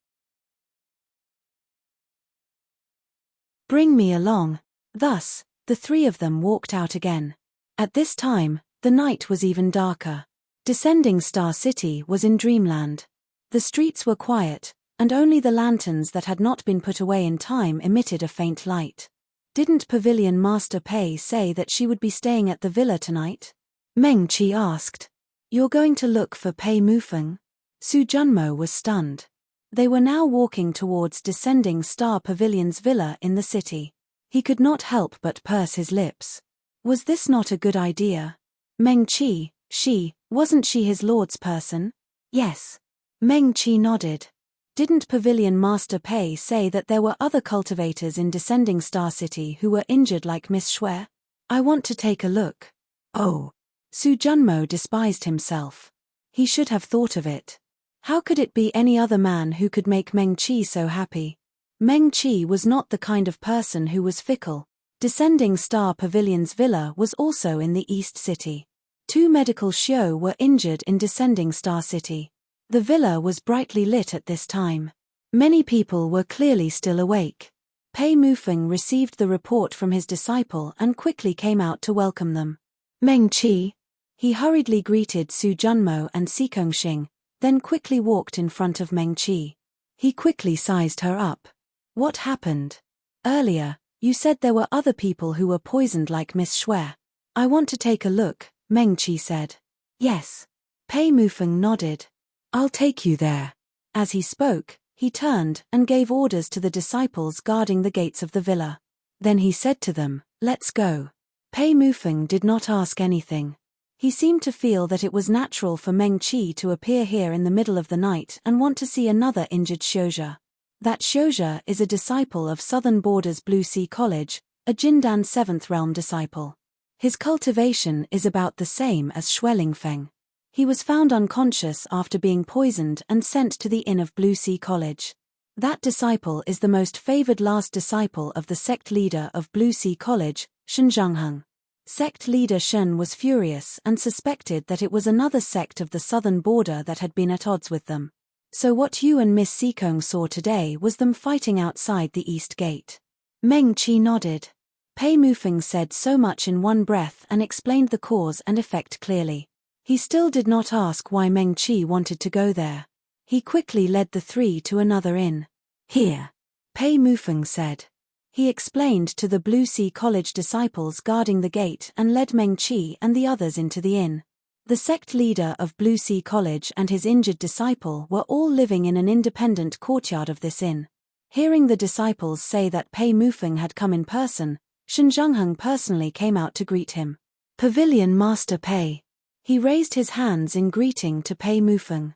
Bring me along. Thus, the 3 of them walked out again. At this time, the night was even darker. Descending Star City was in dreamland. The streets were quiet, and only the lanterns that had not been put away in time emitted a faint light. Didn't Pavilion Master Pei say that she would be staying at the villa tonight? Meng Qi asked. You're going to look for Pei Mufeng? Su Junmo was stunned. They were now walking towards Descending Star Pavilion's villa in the city. He could not help but purse his lips. Was this not a good idea? Meng Qi, wasn't she his lord's person? Yes. Meng Qi nodded. Didn't Pavilion Master Pei say that there were other cultivators in Descending Star City who were injured like Miss Xue? I want to take a look. Oh. Su Junmo despised himself. He should have thought of it. How could it be any other man who could make Meng Qi so happy? Meng Qi was not the kind of person who was fickle. Descending Star Pavilion's villa was also in the East City. 2 medical Xiu were injured in Descending Star City. The villa was brightly lit at this time. Many people were clearly still awake. Pei Mufeng received the report from his disciple and quickly came out to welcome them. Meng Qi. He hurriedly greeted Su Junmo and Xing, then quickly walked in front of Meng Qi. He quickly sized her up. What happened? Earlier, you said there were other people who were poisoned like Miss Xue. I want to take a look, Meng Qi said. Yes. Pei Mufeng nodded. I'll take you there. As he spoke, he turned and gave orders to the disciples guarding the gates of the villa. Then he said to them, let's go. Pei Mufeng did not ask anything. He seemed to feel that it was natural for Meng Qi to appear here in the middle of the night and want to see another injured Xiuzhe. That Xiuzhe is a disciple of Southern Border's Blue Sea College, a Jindan 7th Realm disciple. His cultivation is about the same as Lingfeng. He was found unconscious after being poisoned and sent to the Inn of Blue Sea College. That disciple is the most favored last disciple of the sect leader of Blue Sea College, Shen Zhongheng. Sect leader Shen was furious and suspected that it was another sect of the southern border that had been at odds with them. So what you and Miss Xikong saw today was them fighting outside the east gate. Meng Qi nodded. Pei Mufeng said so much in one breath and explained the cause and effect clearly. He still did not ask why Meng Qi wanted to go there. He quickly led the three to another inn. Here. Pei Mufeng said. He explained to the Blue Sea College disciples guarding the gate and led Meng Qi and the others into the inn. The sect leader of Blue Sea College and his injured disciple were all living in an independent courtyard of this inn. Hearing the disciples say that Pei Mufeng had come in person, Shen Zhongheng personally came out to greet him. Pavilion Master Pei. He raised his hands in greeting to Pei Mufeng.